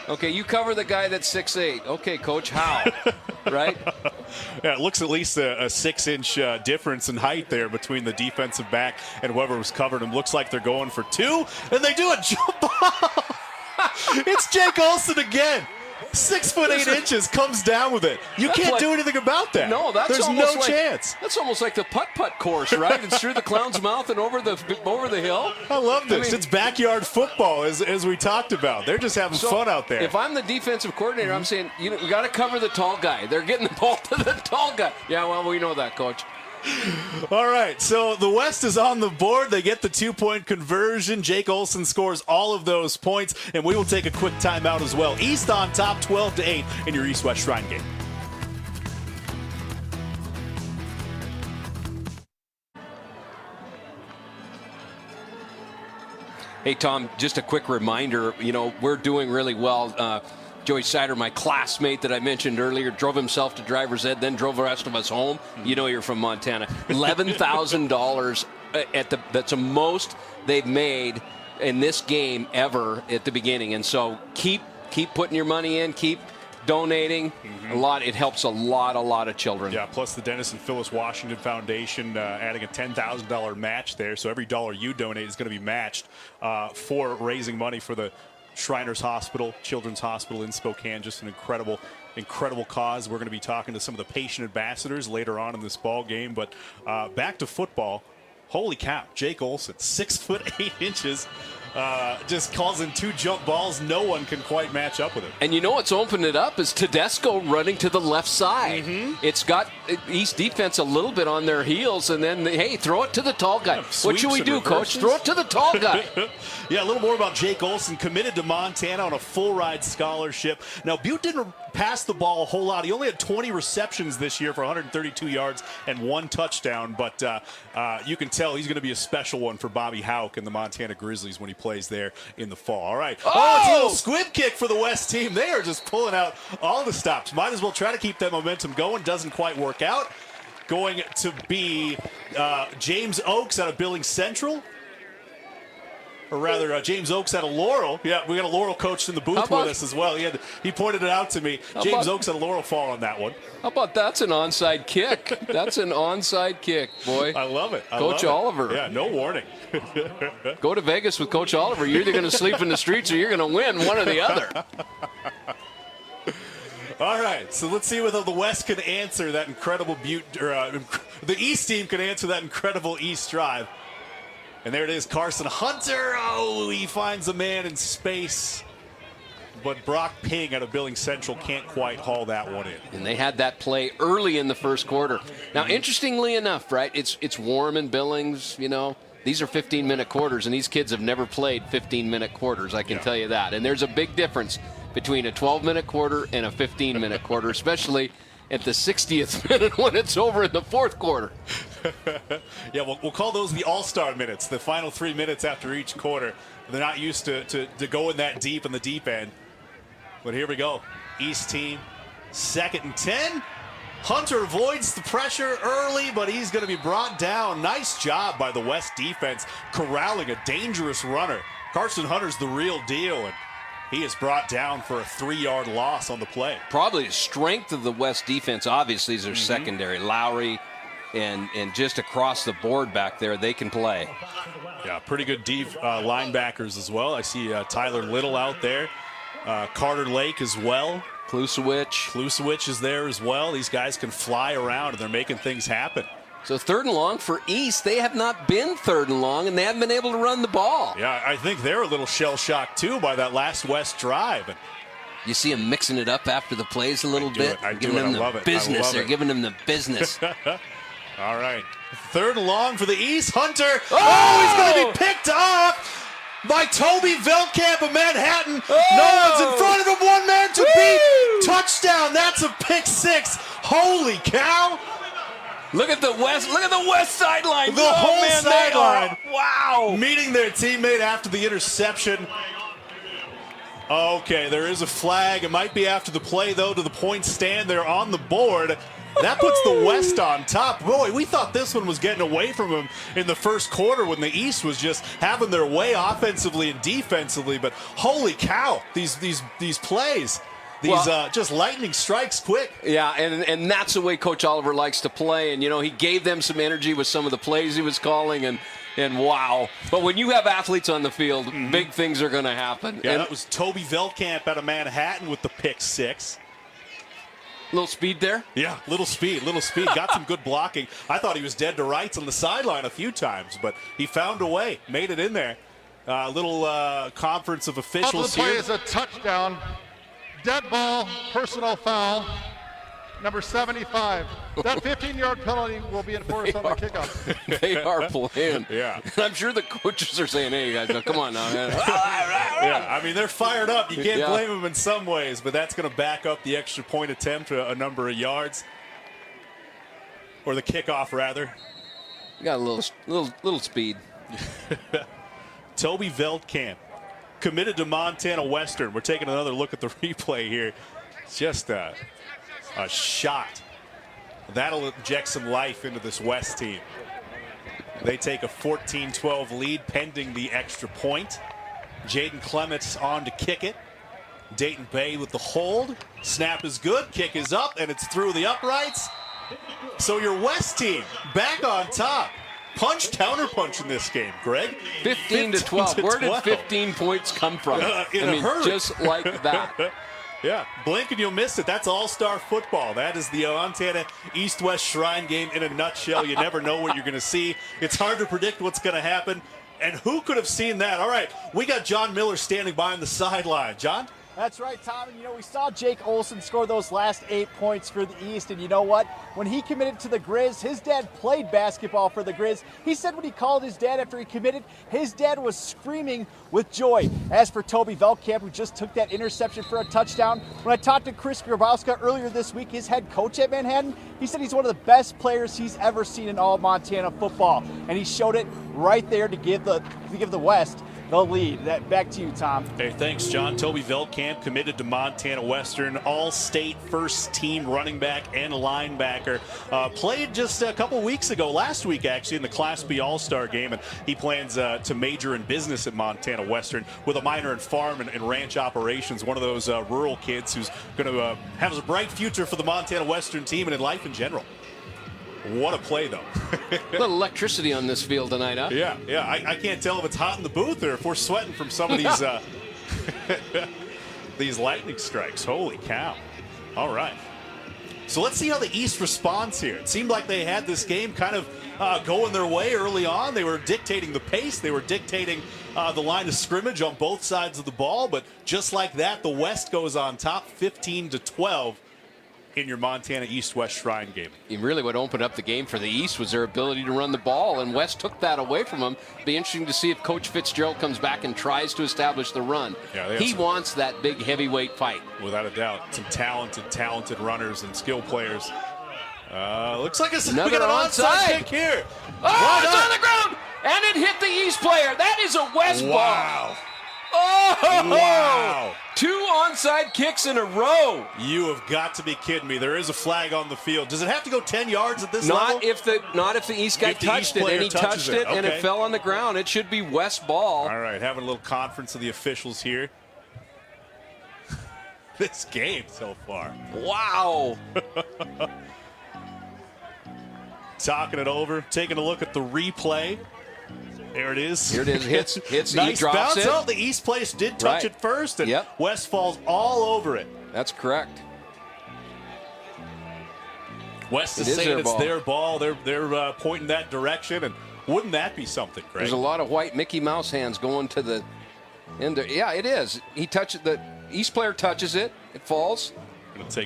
[SPEAKER 2] Okay, you cover the guy that's 6'8". Okay, Coach, how? Right?
[SPEAKER 1] Yeah, it looks at least a 6-inch difference in height there between the defensive back and whoever was covering him. Looks like they're going for 2, and they do a jump ball. It's Jake Olson again. 6 foot 8 inches, comes down with it. You can't do anything about that.
[SPEAKER 2] No,
[SPEAKER 1] there's no chance.
[SPEAKER 2] That's almost like the putt-putt course, right? It's through the clown's mouth and over the hill.
[SPEAKER 1] I love this. It's backyard football, as we talked about. They're just having fun out there.
[SPEAKER 2] If I'm the defensive coordinator, I'm saying, you got to cover the tall guy. They're getting the ball to the tall guy. Yeah, well, we know that, Coach.
[SPEAKER 1] All right, so the West is on the board. They get the 2-point conversion. Jake Olson scores all of those points, and we will take a quick timeout as well. East on top 12-8 in your East-West Shrine game.
[SPEAKER 2] Hey, Tom, just a quick reminder, we're doing really well. Joey Sider, my classmate that I mentioned earlier, drove himself to driver's ed, then drove the rest of us home. You know you're from Montana. $11,000 that's the most they've made in this game ever at the beginning. And so keep putting your money in, keep donating. It helps a lot of children.
[SPEAKER 1] Yeah, plus the Dennis and Phyllis Washington Foundation adding a $10,000 match there. So every dollar you donate is going to be matched for raising money for the Shriners Hospital, Children's Hospital in Spokane. Just an incredible cause. We're going to be talking to some of the patient ambassadors later on in this ball game. But back to football. Holy cow, Jake Olson, 6'8", just calls in 2 jump balls. No one can quite match up with him.
[SPEAKER 2] And what's opened it up is Tedesco running to the left side. It's got East defense a little bit on their heels, and then, hey, throw it to the tall guy. What should we do, Coach? Throw it to the tall guy.
[SPEAKER 1] Yeah, a little more about Jake Olson, committed to Montana on a full-ride scholarship. Now, Butte didn't pass the ball a whole lot. He only had 20 receptions this year for 132 yards and 1 touchdown, but you can tell he's going to be a special one for Bobby Houck and the Montana Grizzlies when he plays there in the fall. All right. Oh, it's a little squib kick for the West team. They are just pulling out all the stops. Might as well try to keep that momentum going. Doesn't quite work out. Going to be James Oakes out of Billings Central. Or rather, James Oakes out of Laurel. Yeah, we got a Laurel coach in the booth with us as well. He pointed it out to me. James Oakes out of Laurel fall on that one.
[SPEAKER 2] How about that's an onside kick? That's an onside kick, boy.
[SPEAKER 1] I love it.
[SPEAKER 2] Coach Oliver.
[SPEAKER 1] Yeah, no warning.
[SPEAKER 2] Go to Vegas with Coach Oliver. You're either going to sleep in the streets or you're going to win, one or the other.
[SPEAKER 1] All right, so let's see whether the West can answer that incredible Butte, or the East team can answer that incredible East drive. And there it is, Carson Hunter. Oh, he finds a man in space. But Brock Ping out of Billings Central can't quite haul that one in.
[SPEAKER 2] And they had that play early in the first quarter. Now, interestingly enough, right, it's warm in Billings, These are 15-minute quarters, and these kids have never played 15-minute quarters, I can tell you that. And there's a big difference between a 12-minute quarter and a 15-minute quarter, especially at the 60th minute when it's over in the fourth quarter.
[SPEAKER 1] Yeah, we'll call those the all-star minutes, the final 3 minutes after each quarter. They're not used to going that deep in the deep end. But here we go. East team, 2nd and 10. Hunter avoids the pressure early, but he's going to be brought down. Nice job by the West defense corralling a dangerous runner. Carson Hunter's the real deal, and he is brought down for a 3-yard loss on the play.
[SPEAKER 2] Probably the strength of the West defense, obviously, is their secondary. Lowry and just across the board back there, they can play.
[SPEAKER 1] Yeah, pretty good deep linebackers as well. I see Tyler Little out there. Carter Lake as well. Klusewicz is there as well. These guys can fly around, and they're making things happen.
[SPEAKER 2] So 3rd and long for East. They have not been 3rd and long, and they haven't been able to run the ball.
[SPEAKER 1] Yeah, I think they're a little shell-shocked, too, by that last West drive.
[SPEAKER 2] You see them mixing it up after the plays a little bit?
[SPEAKER 1] I love it.
[SPEAKER 2] They're giving them the business.
[SPEAKER 1] All right. 3rd and long for the East. Hunter. Oh, he's going to be picked off by Toby Veldkamp of Manhattan. No one's in front of him. One man to beat. Touchdown. That's a pick 6. Holy cow.
[SPEAKER 2] Look at the West sideline.
[SPEAKER 1] The whole sideline.
[SPEAKER 2] Wow.
[SPEAKER 1] Meeting their teammate after the interception. Okay, there is a flag. It might be after the play, though, to the point stand. They're on the board. That puts the West on top. Boy, we thought this one was getting away from them in the first quarter when the East was just having their way offensively and defensively. But holy cow, these plays. These just lightning strikes quick.
[SPEAKER 2] Yeah, and that's the way Coach Oliver likes to play. And, he gave them some energy with some of the plays he was calling, and wow. But when you have athletes on the field, big things are going to happen.
[SPEAKER 1] Yeah, that was Toby Veldkamp out of Manhattan with the pick 6.
[SPEAKER 2] Little speed there?
[SPEAKER 1] Yeah, little speed. Got some good blocking. I thought he was dead to rights on the sideline a few times, but he found a way, made it in there. Little conference of officials
[SPEAKER 14] here.
[SPEAKER 1] here.
[SPEAKER 14] The play is a touchdown. Dead ball, personal foul. number 75. That 15-yard penalty will be enforced on the kickoff.
[SPEAKER 2] They are playing.
[SPEAKER 1] Yeah.
[SPEAKER 2] I'm sure the coaches are saying, hey, guys, come on now.
[SPEAKER 1] Yeah, I mean, they're fired up. You can't blame them in some ways, but that's going to back up the extra point attempt a number of yards. Or the kickoff, rather.
[SPEAKER 2] Got a little speed.
[SPEAKER 1] Toby Veldkamp, committed to Montana Western. We're taking another look at the replay here. It's just a shot. That'll inject some life into this West team. They take a 14-12 lead pending the extra point. Jaden Clements on to kick it. Dayton Bay with the hold. Snap is good. Kick is up, and it's through the uprights. So your West team back on top. Punch, counterpunch in this game, Greg.
[SPEAKER 2] 15 to 12. Where did 15 points come from?
[SPEAKER 1] In a hurry.
[SPEAKER 2] Just like that.
[SPEAKER 1] Yeah, blink and you'll miss it. That's all-star football. That is the Montana East-West Shrine game in a nutshell. You never know what you're going to see. It's hard to predict what's going to happen. And who could have seen that? All right, we got John Miller standing by on the sideline. John?
[SPEAKER 6] That's right, Tom. And, we saw Jake Olson score those last 8 points for the East. And you know what? When he committed to the Grizz, his dad played basketball for the Grizz. He said when he called his dad after he committed, his dad was screaming with joy. As for Toby Veldkamp, who just took that interception for a touchdown, when I talked to Chris Grabowska earlier this week, his head coach at Manhattan, he said he's one of the best players he's ever seen in all Montana football. And he showed it right there to give the West the lead. Back to you, Tom.
[SPEAKER 1] Hey, thanks, John. Toby Veldkamp committed to Montana Western, all-state first-team running back and linebacker. Played just a couple weeks ago, last week actually, in the Class B All-Star game, and he plans to major in business at Montana Western with a minor in farm and ranch operations. One of those rural kids who's going to have a bright future for the Montana Western team and in life in general. What a play, though.
[SPEAKER 2] A little electricity on this field tonight, huh?
[SPEAKER 1] Yeah. I can't tell if it's hot in the booth or if we're sweating from some of these these lightning strikes. Holy cow. All right. So let's see how the East responds here. It seemed like they had this game kind of going their way early on. They were dictating the pace. They were dictating the line of scrimmage on both sides of the ball. But just like that, the West goes on top 15-12. In your Montana East-West Shrine game.
[SPEAKER 2] Really what opened up the game for the East was their ability to run the ball, and West took that away from them. Be interesting to see if Coach Fitzgerald comes back and tries to establish the run.
[SPEAKER 1] Yeah,
[SPEAKER 2] he wants that big heavyweight fight.
[SPEAKER 1] Without a doubt. Some talented runners and skill players. Looks like we got an onside kick here.
[SPEAKER 2] Oh, it's on the ground, and it hit the East player. That is a West ball. Oh!
[SPEAKER 1] Wow.
[SPEAKER 2] 2 onside kicks in a row.
[SPEAKER 1] You have got to be kidding me. There is a flag on the field. Does it have to go 10 yards at this level?
[SPEAKER 2] Not if the East guy touched it, and he touched it, and it fell on the ground. It should be West ball.
[SPEAKER 1] All right, having a little conference of the officials here. This game so far.
[SPEAKER 2] Wow.
[SPEAKER 1] Talking it over, taking a look at the replay. There it is.
[SPEAKER 2] Here it is. Hits.
[SPEAKER 1] Nice
[SPEAKER 2] he drops
[SPEAKER 1] bounce
[SPEAKER 2] it.
[SPEAKER 1] out. The East place did touch it first, and West falls all over it.
[SPEAKER 2] That's correct.
[SPEAKER 1] West is saying it's their ball. They're pointing that direction, and wouldn't that be something, Greg?
[SPEAKER 2] There's a lot of white Mickey Mouse hands going to the end. Yeah, it is. He touches the East player touches it. It falls.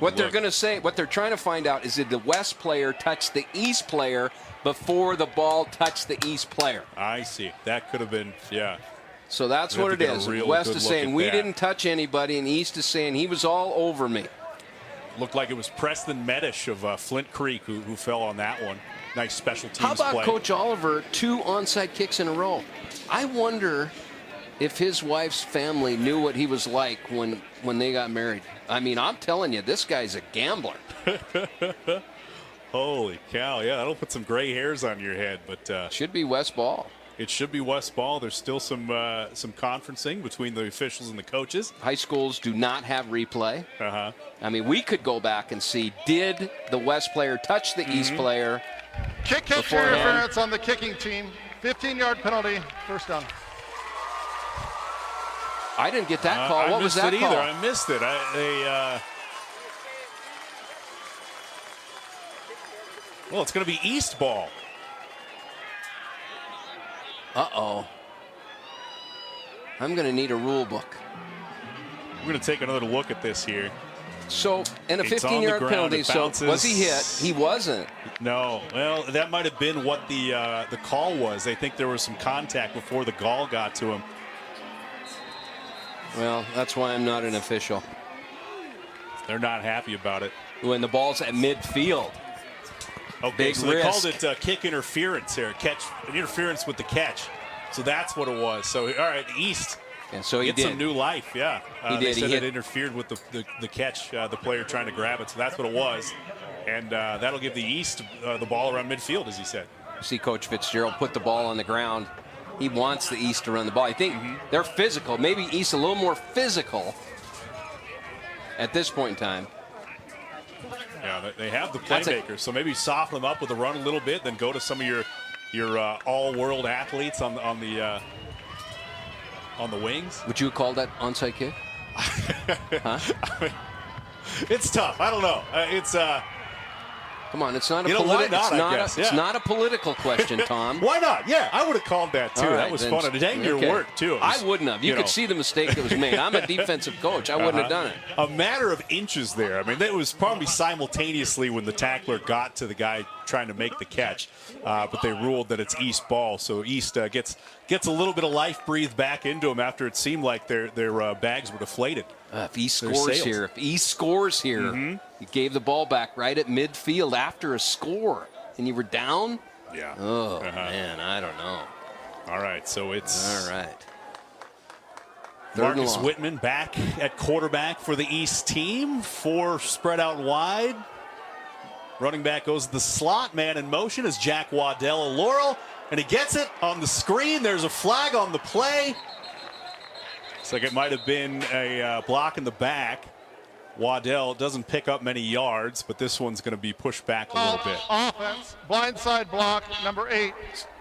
[SPEAKER 2] What they're going to say, what they're trying to find out is did the West player touch the East player before the ball touched the East player?
[SPEAKER 1] I see. That could have been, yeah.
[SPEAKER 2] So that's what it is. West is saying we didn't touch anybody, and East is saying he was all over me.
[SPEAKER 1] Looked like it was Preston Medish of Flint Creek who fell on that one. Nice special teams
[SPEAKER 2] play. How about
[SPEAKER 1] play.
[SPEAKER 2] Coach Oliver, 2 onside kicks in a row? I wonder if his wife's family knew what he was like when they got married. I mean, I'm telling you, this guy's a gambler.
[SPEAKER 1] Holy cow, yeah, that'll put some gray hairs on your head. But
[SPEAKER 2] should be West ball.
[SPEAKER 1] It should be West ball. There's still some conferencing between the officials and the coaches.
[SPEAKER 2] High schools do not have replay.
[SPEAKER 1] Uh-huh.
[SPEAKER 2] I mean, we could go back and see, did the West player touch the East player?
[SPEAKER 14] Kick interference on the kicking team. 15-yard penalty, first down.
[SPEAKER 2] I didn't get that call. What was that call?
[SPEAKER 1] I missed it. Well, it's going to be East ball.
[SPEAKER 2] Uh-oh. I'm going to need a rule book.
[SPEAKER 1] We're going to take another look at this here.
[SPEAKER 2] So, and a
[SPEAKER 1] It's on the
[SPEAKER 2] 15-yard
[SPEAKER 1] ground,
[SPEAKER 2] penalty.
[SPEAKER 1] it
[SPEAKER 2] So,
[SPEAKER 1] bounces.
[SPEAKER 2] was he hit? He wasn't.
[SPEAKER 1] No. Well, that might have been what the call was. They think there was some contact before the ball got to him.
[SPEAKER 2] Well, that's why I'm not an official.
[SPEAKER 1] They're not happy about it.
[SPEAKER 2] When the ball's at midfield.
[SPEAKER 1] Okay,
[SPEAKER 2] Big
[SPEAKER 1] so they
[SPEAKER 2] risk.
[SPEAKER 1] called it kick interference here. Interference with the catch. So that's what it was. So, all right, East.
[SPEAKER 2] And so he
[SPEAKER 1] get
[SPEAKER 2] did.
[SPEAKER 1] some new life, yeah.
[SPEAKER 2] He
[SPEAKER 1] They
[SPEAKER 2] did.
[SPEAKER 1] said
[SPEAKER 2] He
[SPEAKER 1] it
[SPEAKER 2] hit.
[SPEAKER 1] interfered with the catch, the player trying to grab it. So that's what it was. And that'll give the East the ball around midfield, as he said.
[SPEAKER 2] See Coach Fitzgerald put the ball on the ground. He wants the East to run the ball. I think they're physical. Maybe East a little more physical at this point in time.
[SPEAKER 1] Yeah, they have the
[SPEAKER 2] That's
[SPEAKER 1] playmakers. So maybe soften them up with the run a little bit, then go to some of your all-world athletes on the wings.
[SPEAKER 2] Would you call that onside kick? Huh?
[SPEAKER 1] It's tough. I don't know.
[SPEAKER 2] Come on, it's not a
[SPEAKER 1] You know, why not, I guess?
[SPEAKER 2] It's
[SPEAKER 1] Yeah.
[SPEAKER 2] not a political question, Tom.
[SPEAKER 1] Why not? Yeah, I would have called that too.
[SPEAKER 2] All right,
[SPEAKER 1] that was
[SPEAKER 2] then,
[SPEAKER 1] fun. And dang your
[SPEAKER 2] okay.
[SPEAKER 1] work too. It was,
[SPEAKER 2] I wouldn't have. You could see the mistake that was made. I'm a defensive coach. I wouldn't have done it.
[SPEAKER 1] A matter of inches there. I mean, it was probably simultaneously when the tackler got to the guy trying to make the catch, but they ruled that it's East ball. So East gets a little bit of life breathed back into them after it seemed like their bags were deflated.
[SPEAKER 2] If East scores here, you gave the ball back right at midfield after a score, and you were down.
[SPEAKER 1] Yeah.
[SPEAKER 2] Oh man, I don't know.
[SPEAKER 1] All right, so it's
[SPEAKER 2] all right.
[SPEAKER 1] Marcus Whitman back at quarterback for the East team. 4 spread out wide. Running back goes to the slot. Man in motion is Jack Waddell of Laurel, and he gets it on the screen. There's a flag on the play. Looks like it might have been a block in the back. Waddell doesn't pick up many yards, but this one's going to be pushed back a little bit.
[SPEAKER 14] Offense, blindside block, number 8.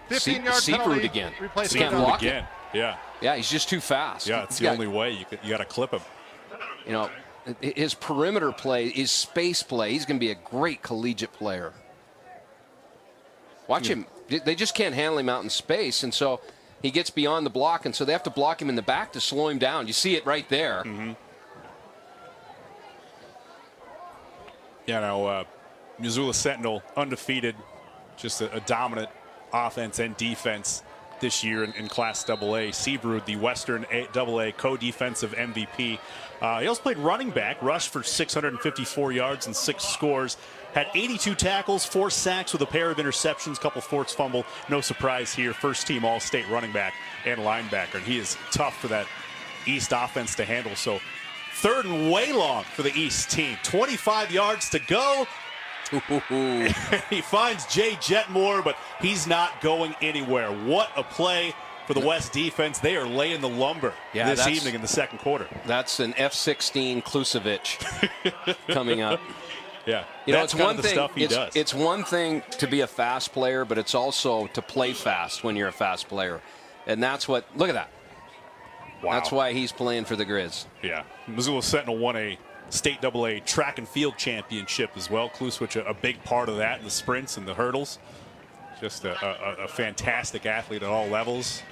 [SPEAKER 14] 15-yard penalty.
[SPEAKER 2] again.
[SPEAKER 14] Replacement
[SPEAKER 2] Can't block it.
[SPEAKER 1] Again, yeah.
[SPEAKER 2] Yeah, he's just too fast.
[SPEAKER 1] Yeah, it's the only way. You got to clip him.
[SPEAKER 2] You know, his perimeter play, his space play, he's going to be a great collegiate player. Watch him. They just can't handle him out in space, and so he gets beyond the block, and so they have to block him in the back to slow him down. You see it right there.
[SPEAKER 1] Yeah, now Missoula Sentinel undefeated, just a dominant offense and defense this year in Class AA. Seabrud, the Western AA co-defensive MVP. He also played running back, rushed for 654 yards and 6 scores. Had 82 tackles, 4 sacks with a pair of interceptions, couple forced fumble. No surprise here. First team All-State running back and linebacker. And he is tough for that East offense to handle. So 3rd and way long for the East team. 25 yards to go. He finds Jay Jetmore, but he's not going anywhere. What a play for the West defense. They are laying the lumber this evening in the second quarter.
[SPEAKER 2] That's an F-16 Klusevich coming up.
[SPEAKER 1] Yeah,
[SPEAKER 2] you know,
[SPEAKER 1] that's
[SPEAKER 2] it's one
[SPEAKER 1] the
[SPEAKER 2] thing.
[SPEAKER 1] Stuff he does.
[SPEAKER 2] It's one thing to be a fast player, but it's also to play fast when you're a fast player, and that's what. Look at that.
[SPEAKER 1] Wow.
[SPEAKER 2] That's why he's playing for the Grizz.
[SPEAKER 1] Yeah, Missoula Sentinel won a State AA track and field championship as well. Klusevich, a big part of that in the sprints and the hurdles. Just a fantastic athlete at all levels.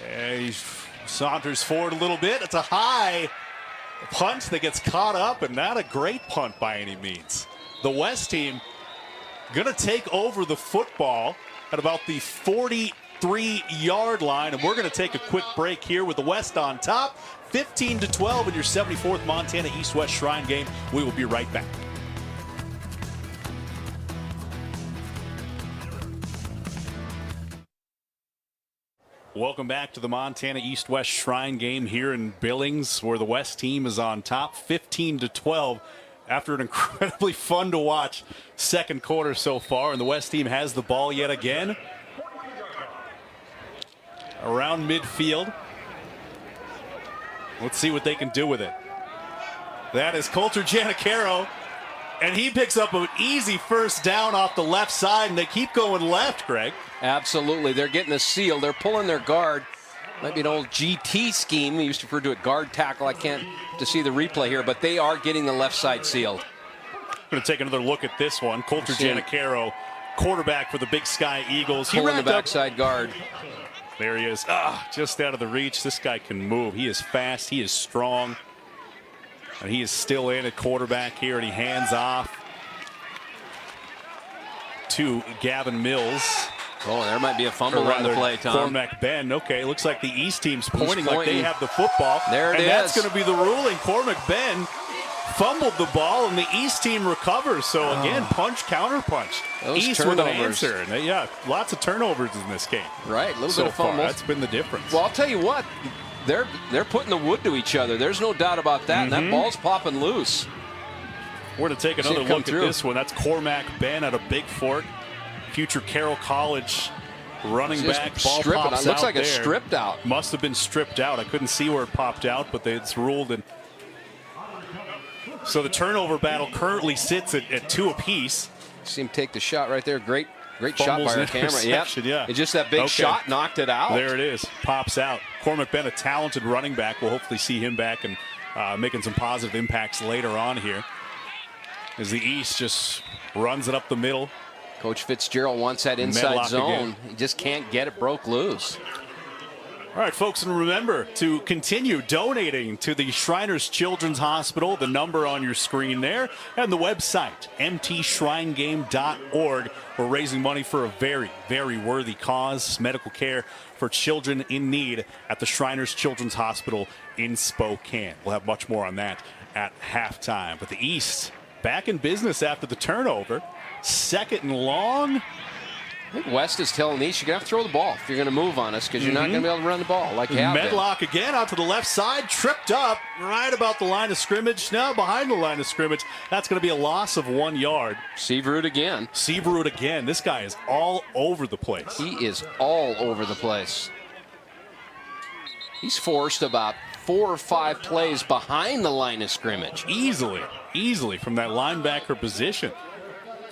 [SPEAKER 1] Yeah, he saunters forward a little bit. It's a high punt that gets caught up, and not a great punt by any means. The West team going to take over the football at about the 43-yard line, and we're going to take a quick break here with the West on top. 15-12 in your 74th Montana East-West Shrine game. We will be right back. Welcome back to the Montana East-West Shrine game here in Billings, where the West team is on top 15-12 after an incredibly fun to watch second quarter so far. And the West team has the ball yet again around midfield. Let's see what they can do with it. That is Coulter Janicaro, and he picks up an easy first down off the left side, and they keep going left, Greg.
[SPEAKER 2] Absolutely. They're getting a seal. They're pulling their guard. Might be an old GT scheme. We used to refer to it guard tackle. I can't to see the replay here, but they are getting the left side sealed.
[SPEAKER 1] Going to take another look at this one. Coulter Janicaro, quarterback for the Big Sky Eagles.
[SPEAKER 2] Pulling the backside guard.
[SPEAKER 1] There he is. Just out of the reach. This guy can move. He is fast. He is strong. And he is still in at quarterback here, and he hands off to Gavin Mills.
[SPEAKER 2] Oh, there might be a fumble on the play, Tom.
[SPEAKER 1] Cormac Ben. Okay, looks like the East team's pointing like they have the football.
[SPEAKER 2] There it is.
[SPEAKER 1] And that's going to be the ruling. Cormac Ben fumbled the ball, and the East team recovers. So, again, punch, counter punch.
[SPEAKER 2] Those
[SPEAKER 1] East
[SPEAKER 2] turnovers.
[SPEAKER 1] with an answer. And yeah, lots of turnovers in this game.
[SPEAKER 2] Right, a little
[SPEAKER 1] so
[SPEAKER 2] bit of
[SPEAKER 1] far.
[SPEAKER 2] fumbles.
[SPEAKER 1] That's been the difference.
[SPEAKER 2] Well, I'll tell you what. They're putting the wood to each other. There's no doubt about that. And that ball's popping loose.
[SPEAKER 1] We're going to take another look at this one. That's Cormac Ben out of Big Fort. Future Carroll College running back. Ball pops
[SPEAKER 2] it looks
[SPEAKER 1] out
[SPEAKER 2] like it's stripped out.
[SPEAKER 1] Must have been stripped out. I couldn't see where it popped out, but it's ruled. And so the turnover battle currently sits at 2 apiece.
[SPEAKER 2] See him take the shot right there. Great shot by our camera. Yep.
[SPEAKER 1] Yeah.
[SPEAKER 2] It's just that big shot knocked it out.
[SPEAKER 1] There it is. Pops out. Cormac Ben, a talented running back. We'll hopefully see him back and making some positive impacts later on here. As the East just runs it up the middle.
[SPEAKER 2] Coach Fitzgerald wants that inside zone. Again. He just can't get it broke loose.
[SPEAKER 1] All right, folks, and remember to continue donating to the Shriners Children's Hospital, the number on your screen there, and the website, mtshrinegame.org. We're raising money for a very, very worthy cause, medical care for children in need at the Shriners Children's Hospital in Spokane. We'll have much more on that at halftime. But the East back in business after the turnover. 2nd and long.
[SPEAKER 2] I think West is telling East, you're going to have to throw the ball if you're going to move on us because you're not going to be able to run the ball like you have been.
[SPEAKER 1] Medlock again out to the left side, tripped up right about the line of scrimmage. Now behind the line of scrimmage. That's going to be a loss of 1 yard.
[SPEAKER 2] Seaverud again.
[SPEAKER 1] This guy is all over the place.
[SPEAKER 2] He is all over the place. He's forced about 4 or 5 plays behind the line of scrimmage.
[SPEAKER 1] Easily from that linebacker position.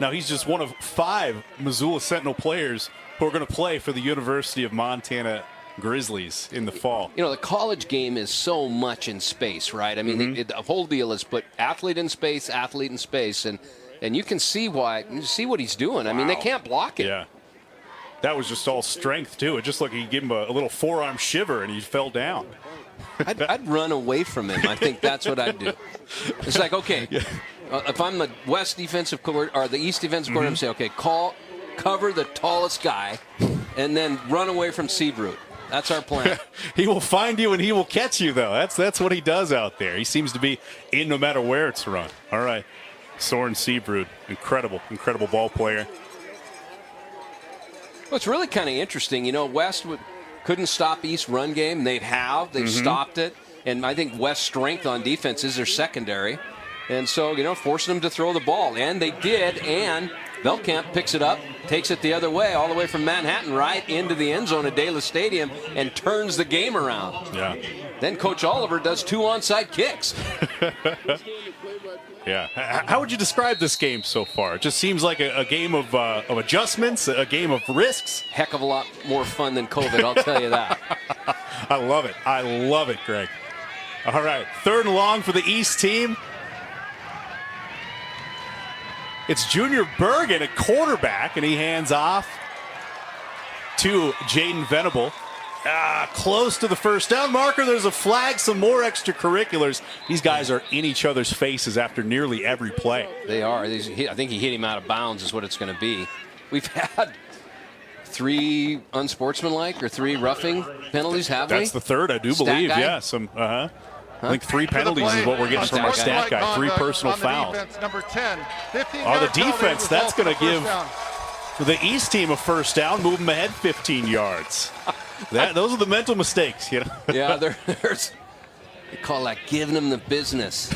[SPEAKER 1] Now, he's just one of 5 Missoula Sentinel players who are going to play for the University of Montana Grizzlies in the fall.
[SPEAKER 2] You know, the college game is so much in space, right? I mean, the whole deal is put athlete in space, and you can see why. You see what he's doing. I mean, they can't block it.
[SPEAKER 1] Yeah. That was just all strength, too. It just looked like he gave him a little forearm shiver, and he fell down.
[SPEAKER 2] I'd run away from him. I think that's what I'd do. It's like, okay, if I'm the West defensive coordinator or the East defensive coordinator, I'm saying, okay, cover the tallest guy, and then run away from Seabroote. That's our plan.
[SPEAKER 1] He will find you and he will catch you, though. That's what he does out there. He seems to be in no matter where it's run. All right, Soren Seabroote, incredible ball player.
[SPEAKER 2] Well, it's really kind of interesting. You know, West couldn't stop East run game. They've stopped it. And I think West's strength on defense is their secondary. And so, you know, forcing them to throw the ball. And they did. And Belkamp picks it up, takes it the other way, all the way from Manhattan right into the end zone at De La Stadium and turns the game around.
[SPEAKER 1] Yeah.
[SPEAKER 2] Then Coach Oliver does 2 onside kicks.
[SPEAKER 1] Yeah. How would you describe this game so far? It just seems like a game of adjustments, a game of risks.
[SPEAKER 2] Heck of a lot more fun than COVID, I'll tell you that.
[SPEAKER 1] I love it, Greg. All right, 3rd and long for the East team. It's Junior Bergen at quarterback, and he hands off to Jaden Venable. Close to the first down marker. There's a flag, some more extracurriculars. These guys are in each other's faces after nearly every play.
[SPEAKER 2] They are. I think he hit him out of bounds is what it's going to be. We've had 3 unsportsmanlike or 3 roughing penalties, haven't we?
[SPEAKER 1] That's the 3rd, I do believe. Yeah, some. I think 3 penalties is what we're getting from our stat guy. 3 personal fouls.
[SPEAKER 14] Number 10,
[SPEAKER 1] the defense, that's going to give the East team a first down, move them ahead 15 yards. Those are the mental mistakes, you know.
[SPEAKER 2] Yeah, they call that giving them the business.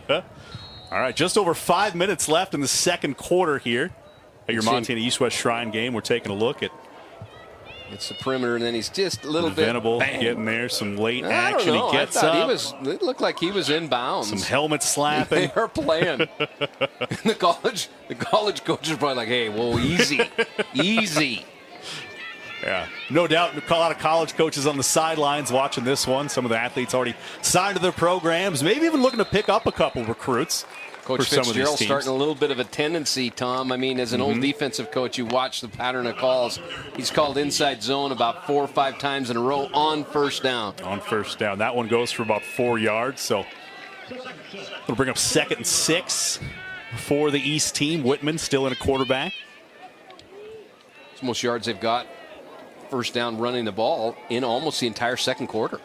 [SPEAKER 1] All right, just over 5 minutes left in the second quarter here at your Montana East-West Shrine game. We're taking a look at.
[SPEAKER 2] It's the perimeter, and then he's just a little bit.
[SPEAKER 1] Venable getting there, some late action.
[SPEAKER 2] He
[SPEAKER 1] gets up.
[SPEAKER 2] It looked like he was in bounds.
[SPEAKER 1] Some helmet slapping.
[SPEAKER 2] They are playing. the college coach is probably like, hey, whoa, easy, easy.
[SPEAKER 1] Yeah, no doubt a lot of college coaches on the sidelines watching this one. Some of the athletes already signed to their programs, maybe even looking to pick up a couple recruits.
[SPEAKER 2] Coach Fitzgerald starting a little bit of a tendency, Tom. I mean, as an old defensive coach, you watch the pattern of calls. He's called inside zone about 4 or 5 times in a row on first down.
[SPEAKER 1] On first down. That one goes for about 4 yards, so It'll bring up 2nd and 6 for the East team. Whitman still in a quarterback.
[SPEAKER 2] It's the most yards they've got first down running the ball in almost the entire second quarter.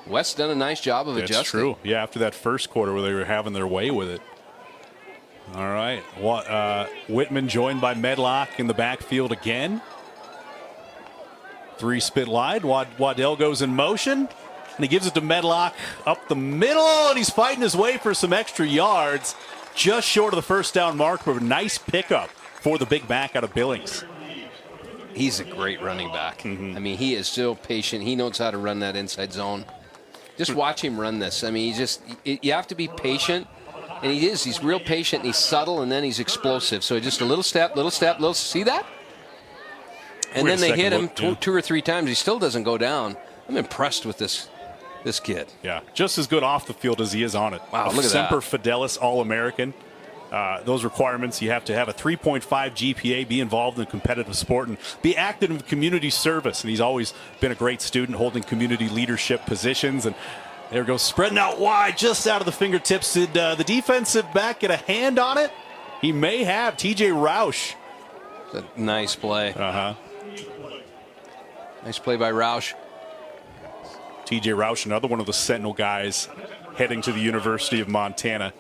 [SPEAKER 2] West's done a nice job of adjusting.
[SPEAKER 1] That's true. Yeah, after that first quarter where they were having their way with it. All right. Whitman joined by Medlock in the backfield again. 3 split wide. Waddell goes in motion, and he gives it to Medlock up the middle, and he's fighting his way for some extra yards. Just short of the first down mark, but a nice pickup for the big back out of Billings.
[SPEAKER 2] He's a great running back. I mean, he is so patient. He knows how to run that inside zone. Just watch him run this. I mean, you have to be patient, and he is. He's real patient, and he's subtle, and then he's explosive. So just a little step, see that? And then they hit him two or three times. He still doesn't go down. I'm impressed with this kid.
[SPEAKER 1] Yeah, just as good off the field as he is on it.
[SPEAKER 2] Wow, look at that.
[SPEAKER 1] Semper Fidelis All-American. Those requirements, you have to have a 3.5 GPA, be involved in competitive sport, and be active in community service. And he's always been a great student, holding community leadership positions. And there goes spreading out wide, just out of the fingertips. Did the defensive back get a hand on it? He may have. TJ Roush.
[SPEAKER 2] It's a nice play. Nice play by Roush.
[SPEAKER 1] TJ Roush, another one of the Sentinel guys heading to the University of Montana.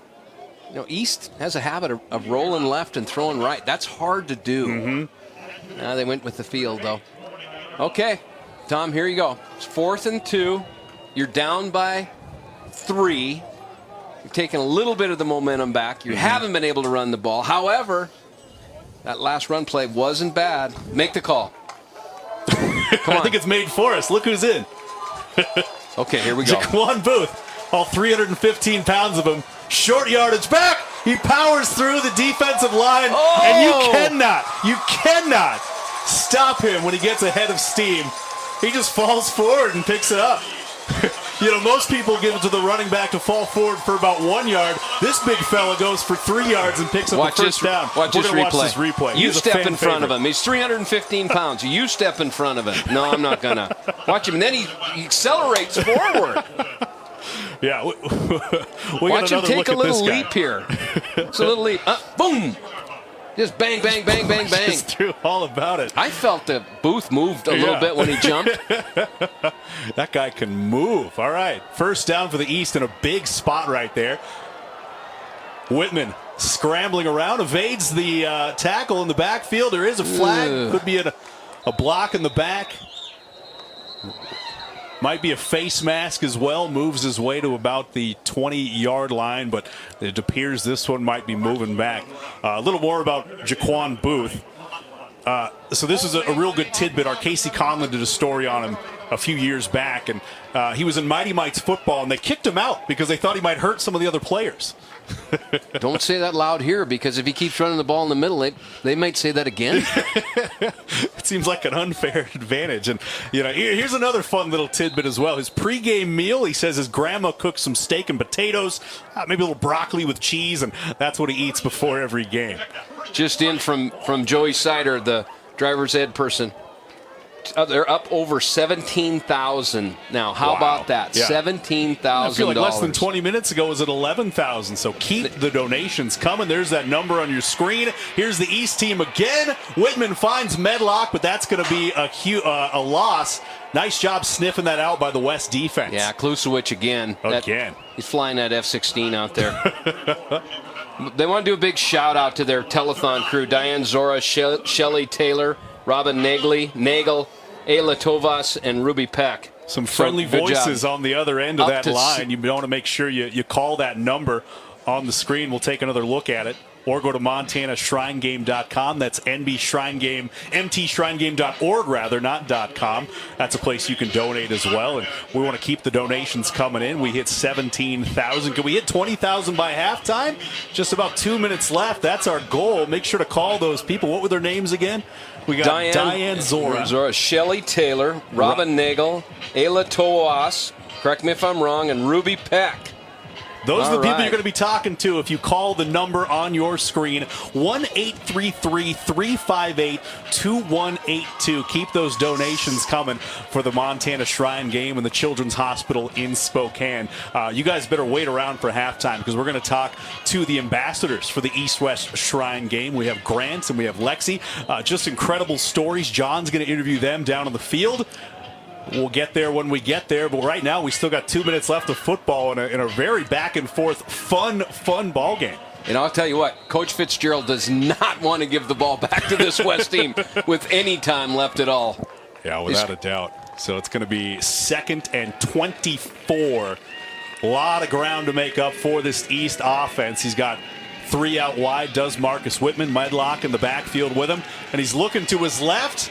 [SPEAKER 2] You know, East has a habit of rolling left and throwing right. That's hard to do. Now they went with the field, though. Okay, Tom, here you go. It's 4th and 2. You're down by 3. You're taking a little bit of the momentum back. You haven't been able to run the ball. However, that last run play wasn't bad. Make the call. Come on.
[SPEAKER 1] I think it's made for us. Look who's in.
[SPEAKER 2] Okay, here we go.
[SPEAKER 1] Jaquan Booth, all 315 pounds of him. Short yardage back. He powers through the defensive line, and you cannot stop him when he gets ahead of steam. He just falls forward and picks it up. You know, most people give it to the running back to fall forward for about 1 yard. This big fella goes for 3 yards and picks up the first down.
[SPEAKER 2] Watch this replay. You step in front of him. He's 315 pounds. You step in front of him. No, I'm not going to. Watch him. And then he accelerates forward.
[SPEAKER 1] Yeah.
[SPEAKER 2] Watch him take a little leap here. It's a little leap. Boom. Just bang, bang, bang, bang, bang.
[SPEAKER 1] Just threw all about it.
[SPEAKER 2] I felt that Booth moved a little bit when he jumped.
[SPEAKER 1] That guy can move. All right. First down for the East in a big spot right there. Whitman scrambling around, evades the tackle in the backfield. There is a flag. Could be a block in the back. Might be a face mask as well. Moves his way to about the 20-yard line, but it appears this one might be moving back. A little more about Jaquan Booth. So this is a real good tidbit. Our Casey Conlon did a story on him a few years back, and he was in Mighty Mites football, and they kicked him out because they thought he might hurt some of the other players.
[SPEAKER 2] Don't say that loud here, because if he keeps running the ball in the middle, they might say that again.
[SPEAKER 1] It seems like an unfair advantage. And, you know, here's another fun little tidbit as well. His pregame meal, he says his grandma cooks some steak and potatoes, maybe a little broccoli with cheese, and that's what he eats before every game.
[SPEAKER 2] Just in from Joey Sider, the driver's ed person. They're up over 17,000 now. How about that?
[SPEAKER 1] Yeah.
[SPEAKER 2] $17,000.
[SPEAKER 1] I feel like less than 20 minutes ago it was at 11,000. So keep the donations coming. There's that number on your screen. Here's the East team again. Whitman finds Medlock, but that's going to be a loss. Nice job sniffing that out by the West defense.
[SPEAKER 2] Yeah, Klusewicz again. He's flying that F-16 out there. They want to do a big shout out to their telethon crew: Diane Zora, Shelly Taylor, Robin Nagel, Ayla Tovas, and Ruby Peck.
[SPEAKER 1] Some friendly voices on the other end of that line. You want to make sure you call that number on the screen. We'll take another look at it. Or go to MontanaShrineGame.com. That's MTShrineGame, MTShrineGame.org rather, not .com. That's a place you can donate as well. And we want to keep the donations coming in. We hit 17,000. Can we hit 20,000 by halftime? Just about 2 minutes left. That's our goal. Make sure to call those people. What were their names again? We got Diane Zora,
[SPEAKER 2] Shelly Taylor, Robin Nagel, Ayla Toas, correct me if I'm wrong, and Ruby Peck.
[SPEAKER 1] Those are the people you're going to be talking to if you call the number on your screen, 1-833-358-2182. Keep those donations coming for the Montana Shrine Game and the Children's Hospital in Spokane. You guys better wait around for halftime because we're going to talk to the ambassadors for the East-West Shrine Game. We have Grant and we have Lexi. Just incredible stories. John's going to interview them down on the field. We'll get there when we get there, but right now we still got 2 minutes left of football in a very back-and-forth, fun ball game.
[SPEAKER 2] And I'll tell you what, Coach Fitzgerald does not want to give the ball back to this West team with any time left at all.
[SPEAKER 1] Yeah, without a doubt. So it's going to be 2nd and 24. A lot of ground to make up for this East offense. He's got 3 out wide, does Marcus Whitman, Medlock in the backfield with him, and he's looking to his left.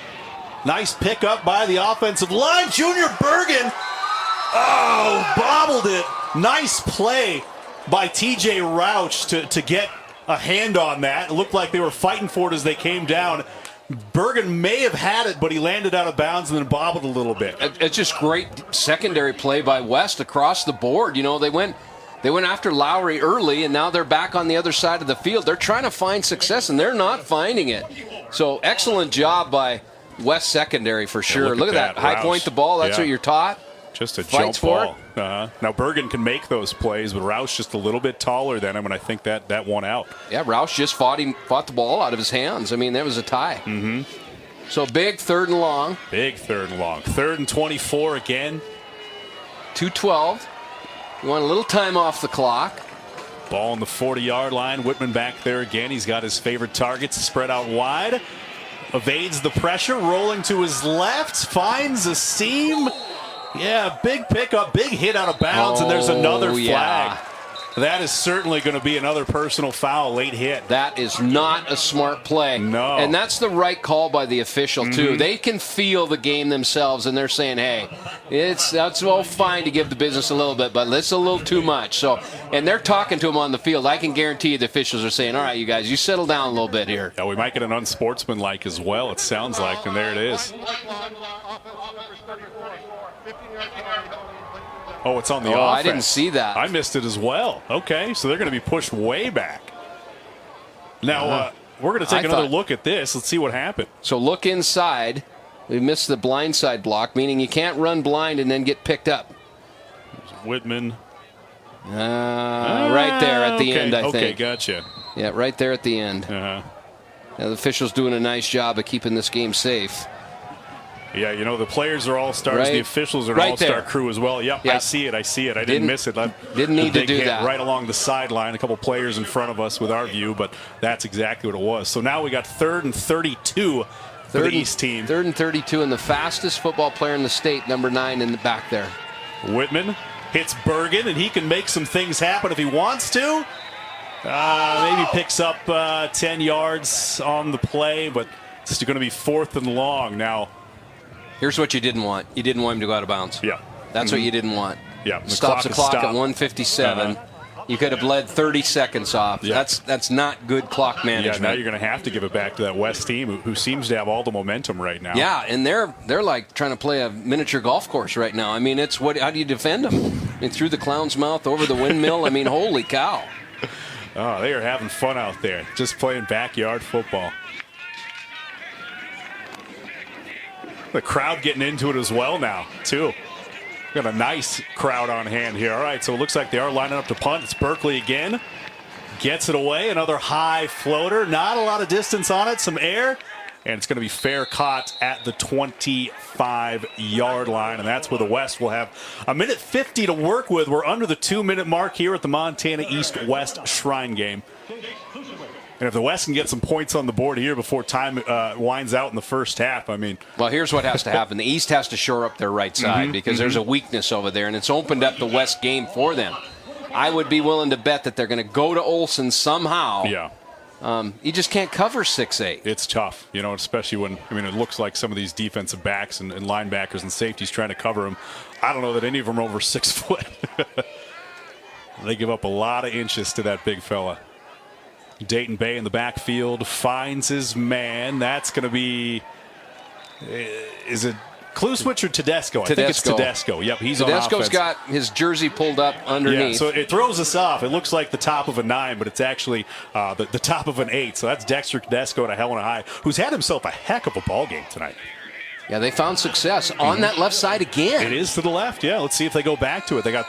[SPEAKER 1] Nice pickup by the offensive line. Junior Bergen. Oh, bobbled it. Nice play by TJ Rauch to get a hand on that. It looked like they were fighting for it as they came down. Bergen may have had it, but he landed out of bounds and then bobbled a little bit.
[SPEAKER 2] It's just great secondary play by West across the board. You know, they went after Lowry early, and now they're back on the other side of the field. They're trying to find success, and they're not finding it. So excellent job by West secondary for sure. Look at that. High point the ball. That's what you're taught.
[SPEAKER 1] Just a jump ball. Now Bergen can make those plays, but Roush just a little bit taller than him, and I think that won out.
[SPEAKER 2] Yeah, Roush just fought the ball out of his hands. I mean, that was a tie.
[SPEAKER 1] Mm-hmm.
[SPEAKER 2] So big 3rd and long.
[SPEAKER 1] Big 3rd and long. 3rd and 24 again.
[SPEAKER 2] 2:12. You want a little time off the clock.
[SPEAKER 1] Ball on the 40-yard line. Whitman back there again. He's got his favorite targets spread out wide. Evades the pressure, rolling to his left, finds a seam. Yeah, big pickup, big hit out of bounds, and there's another flag.
[SPEAKER 2] Yeah.
[SPEAKER 1] That is certainly going to be another personal foul, late hit.
[SPEAKER 2] That is not a smart play.
[SPEAKER 1] No.
[SPEAKER 2] And that's the right call by the official, too. They can feel the game themselves, and they're saying, hey, that's all fine to give the business a little bit, but it's a little too much. So, and they're talking to him on the field. I can guarantee you the officials are saying, all right, you guys, you settle down a little bit here.
[SPEAKER 1] Yeah, we might get an unsportsmanlike as well, it sounds like, and there it is. Oh, it's on the offense.
[SPEAKER 2] I didn't see that.
[SPEAKER 1] I missed it as well. Okay, so they're going to be pushed way back. Now, we're going to take another look at this. Let's see what happened.
[SPEAKER 2] So look inside. We missed the blindside block, meaning you can't run blind and then get picked up.
[SPEAKER 1] Whitman.
[SPEAKER 2] Right there at the end, I think.
[SPEAKER 1] Okay, gotcha.
[SPEAKER 2] Yeah, right there at the end.
[SPEAKER 1] Uh-huh.
[SPEAKER 2] Now, the officials doing a nice job of keeping this game safe.
[SPEAKER 1] Yeah, you know, the players are all-stars.
[SPEAKER 2] Right.
[SPEAKER 1] The officials are an all-star crew as well. Yep, I see it. I didn't miss it.
[SPEAKER 2] Didn't need to do that.
[SPEAKER 1] Right along the sideline. A couple players in front of us with our view, but that's exactly what it was. So now we got 3rd and 32 for the East team.
[SPEAKER 2] 3rd and 32, and the fastest football player in the state, number 9 in the back there.
[SPEAKER 1] Whitman hits Bergen, and he can make some things happen if he wants to. Maybe picks up 10 yards on the play, but it's going to be 4th and long now.
[SPEAKER 2] Here's what you didn't want. You didn't want him to go out of bounds.
[SPEAKER 1] Yeah.
[SPEAKER 2] That's what you didn't want.
[SPEAKER 1] Yeah.
[SPEAKER 2] Stops the clock at 1:57. You could have bled 30 seconds off. Yeah. That's not good clock management.
[SPEAKER 1] Yeah, now you're going to have to give it back to that West team who seems to have all the momentum right now.
[SPEAKER 2] Yeah, and they're like trying to play a miniature golf course right now. I mean, how do you defend them? I mean, through the clown's mouth, over the windmill. I mean, holy cow.
[SPEAKER 1] Oh, they are having fun out there, just playing backyard football. The crowd getting into it as well now, too. Got a nice crowd on hand here. All right, so it looks like they are lining up to punt. It's Berkeley again. Gets it away. Another high floater. Not a lot of distance on it. Some air. And it's going to be fair caught at the 25-yard line. And that's where the West will have a minute 50 to work with. We're under the 2-minute mark here at the Montana East-West Shrine Game. And if the West can get some points on the board here before time winds out in the first half, I mean.
[SPEAKER 2] Well, here's what has to happen. The East has to shore up their right side because there's a weakness over there, and it's opened up the West game for them. I would be willing to bet that they're going to go to Olsen somehow.
[SPEAKER 1] Yeah.
[SPEAKER 2] You just can't cover 6'8".
[SPEAKER 1] It's tough, you know, especially when, I mean, it looks like some of these defensive backs and linebackers and safeties trying to cover them. I don't know that any of them are over 6 foot. They give up a lot of inches to that big fella. Dayton Bay in the backfield finds his man. That's going to be, is it Clue switch or Tedesco? I think it's Tedesco. Yep, he's on offense.
[SPEAKER 2] Tedesco's got his jersey pulled up underneath.
[SPEAKER 1] Yeah, so it throws us off. It looks like the top of a 9, but it's actually the top of an 8. So that's Dexter Tedesco at a Helena High, who's had himself a heck of a ball game tonight.
[SPEAKER 2] Yeah, they found success on that left side again.
[SPEAKER 1] It is to the left, yeah. Let's see if they go back to it. They got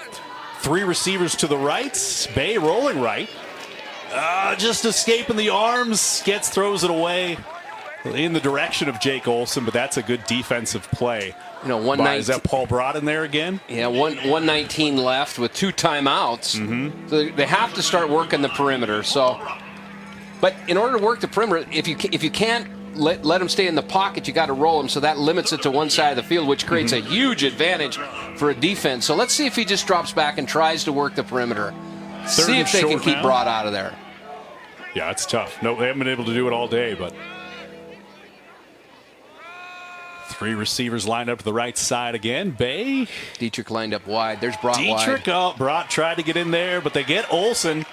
[SPEAKER 1] 3 receivers to the right. Bay rolling right. Just escaping the arms. Throws it away in the direction of Jake Olson, but that's a good defensive play.
[SPEAKER 2] You know, 119.
[SPEAKER 1] Is that Paul Brott in there again?
[SPEAKER 2] Yeah, 119 left with 2 timeouts. So they have to start working the perimeter. So, but in order to work the perimeter, if you can't let them stay in the pocket, you got to roll them. So that limits it to one side of the field, which creates a huge advantage for a defense. So let's see if he just drops back and tries to work the perimeter. See if they can keep Brott out of there.
[SPEAKER 1] Yeah, it's tough. No, they haven't been able to do it all day, but 3 receivers lined up to the right side again. Bay.
[SPEAKER 2] Dietrich lined up wide. There's Brott
[SPEAKER 1] wide. Brott tried to get in there, but they get Olson,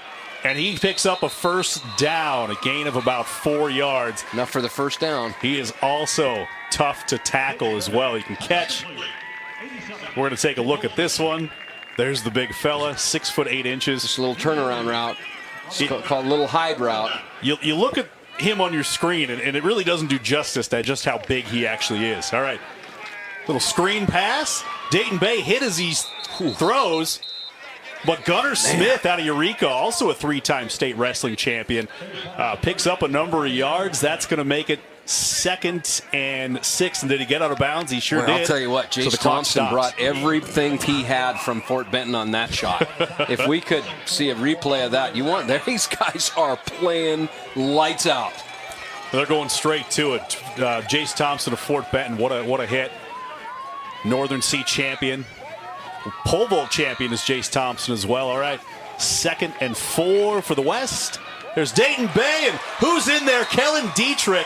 [SPEAKER 1] and he picks up a first down, a gain of about 4 yards.
[SPEAKER 2] Enough for the first down.
[SPEAKER 1] He is also tough to tackle as well. He can catch. We're going to take a look at this one. There's the big fella, 6 foot 8 inches.
[SPEAKER 2] Just a little turnaround route. It's called a little hide route.
[SPEAKER 1] You look at him on your screen, and it really doesn't do justice to just how big he actually is. All right. Little screen pass. Dayton Bay hit as he throws. But Gunnar Smith out of Eureka, also a 3-time state wrestling champion, picks up a number of yards. That's going to make it 2nd and 6. And did he get out of bounds? He sure did.
[SPEAKER 2] I'll tell you what, Jace Thompson brought everything he had from Fort Benton on that shot. If we could see a replay of that, these guys are playing lights out.
[SPEAKER 1] They're going straight to it. Jace Thompson of Fort Benton, what a hit. Northern C champion. Pole vault champion is Jace Thompson as well. All right, 2nd and 4 for the West. There's Dayton Bay, and who's in there? Kellen Dietrich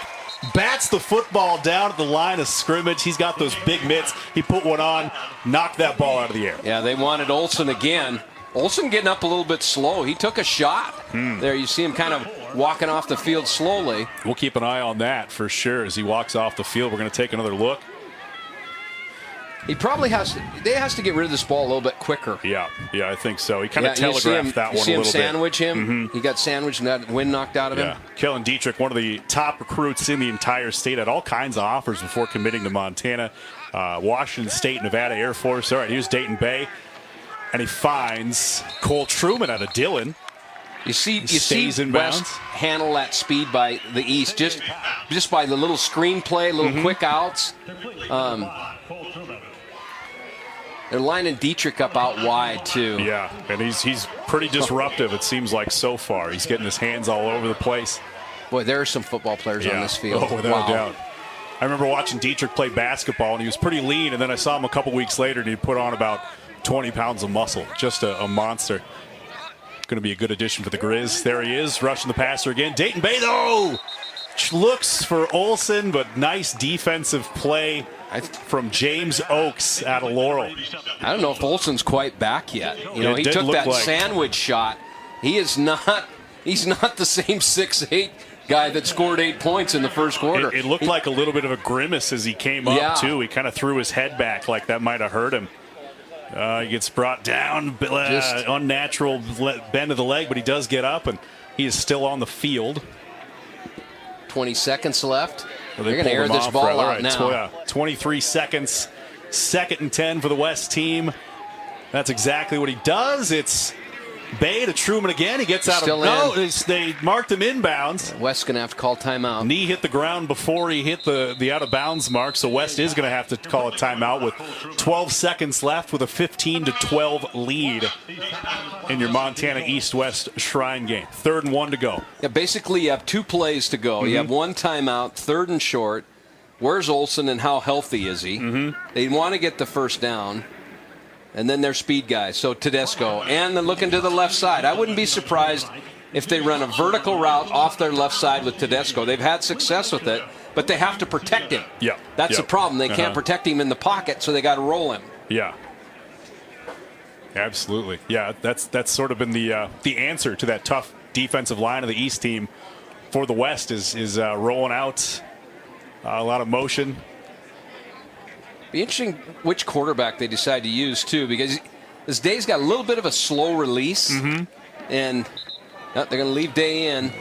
[SPEAKER 1] bats the football down at the line of scrimmage. He's got those big mitts. He put one on, knocked that ball out of the air.
[SPEAKER 2] Yeah, they wanted Olson again. Olson getting up a little bit slow. He took a shot. There you see him kind of walking off the field slowly.
[SPEAKER 1] We'll keep an eye on that for sure as he walks off the field. We're going to take another look.
[SPEAKER 2] He probably has to get rid of this ball a little bit quicker.
[SPEAKER 1] Yeah, I think so. He kind of telegraphed that one a little bit.
[SPEAKER 2] You see him sandwich him? He got sandwiched and that wind knocked out of him.
[SPEAKER 1] Kellen Dietrich, one of the top recruits in the entire state, had all kinds of offers before committing to Montana, Washington State, Nevada Air Force. All right, here's Dayton Bay, and he finds Cole Truman out of Dillon.
[SPEAKER 2] You see West handle that speed by the East just by the little screen play, little quick outs. They're lining Dietrich up out wide, too.
[SPEAKER 1] Yeah, and he's pretty disruptive, it seems like, so far. He's getting his hands all over the place.
[SPEAKER 2] Boy, there are some football players on this field.
[SPEAKER 1] Oh, without a doubt. I remember watching Dietrich play basketball, and he was pretty lean, and then I saw him a couple weeks later, and he put on about 20 pounds of muscle. Just a monster. Going to be a good addition for the Grizz. There he is, rushing the passer again. Dayton Bay, though, looks for Olson, but nice defensive play from James Oakes out of Laurel.
[SPEAKER 2] I don't know if Olson's quite back yet. He took that sandwich shot. He's not the same 6'8" guy that scored 8 points in the first quarter.
[SPEAKER 1] It looked like a little bit of a grimace as he came up, too. He kind of threw his head back like that might have hurt him. He gets brought down, unnatural bend of the leg, but he does get up, and he is still on the field.
[SPEAKER 2] 20 seconds left. They're going to air this ball out now.
[SPEAKER 1] 23 seconds. 2nd and 10 for the West team. That's exactly what he does. It's Bay to Truman again. He gets out of... No, they marked him inbounds.
[SPEAKER 2] West's going to have to call timeout.
[SPEAKER 1] Knee hit the ground before he hit the out-of-bounds mark, so West is going to have to call a timeout with 12 seconds left with a 15-12 lead in your Montana East-West Shrine game. 3rd and 1 to go.
[SPEAKER 2] Yeah, basically you have 2 plays to go. You have 1 timeout, 3rd and short. Where's Olson and how healthy is he? They want to get the first down. And then their speed guys, so Tedesco. And then looking to the left side. I wouldn't be surprised if they run a vertical route off their left side with Tedesco. They've had success with it, but they have to protect him. That's the problem. They can't protect him in the pocket, so they got to roll him.
[SPEAKER 1] Yeah. Absolutely. Yeah, that's sort of been the answer to that tough defensive line of the East team for the West is rolling out a lot of motion.
[SPEAKER 2] Be interesting which quarterback they decide to use, too, because this Day's got a little bit of a slow release.
[SPEAKER 1] Mm-hmm.
[SPEAKER 2] And they're going to leave Day in.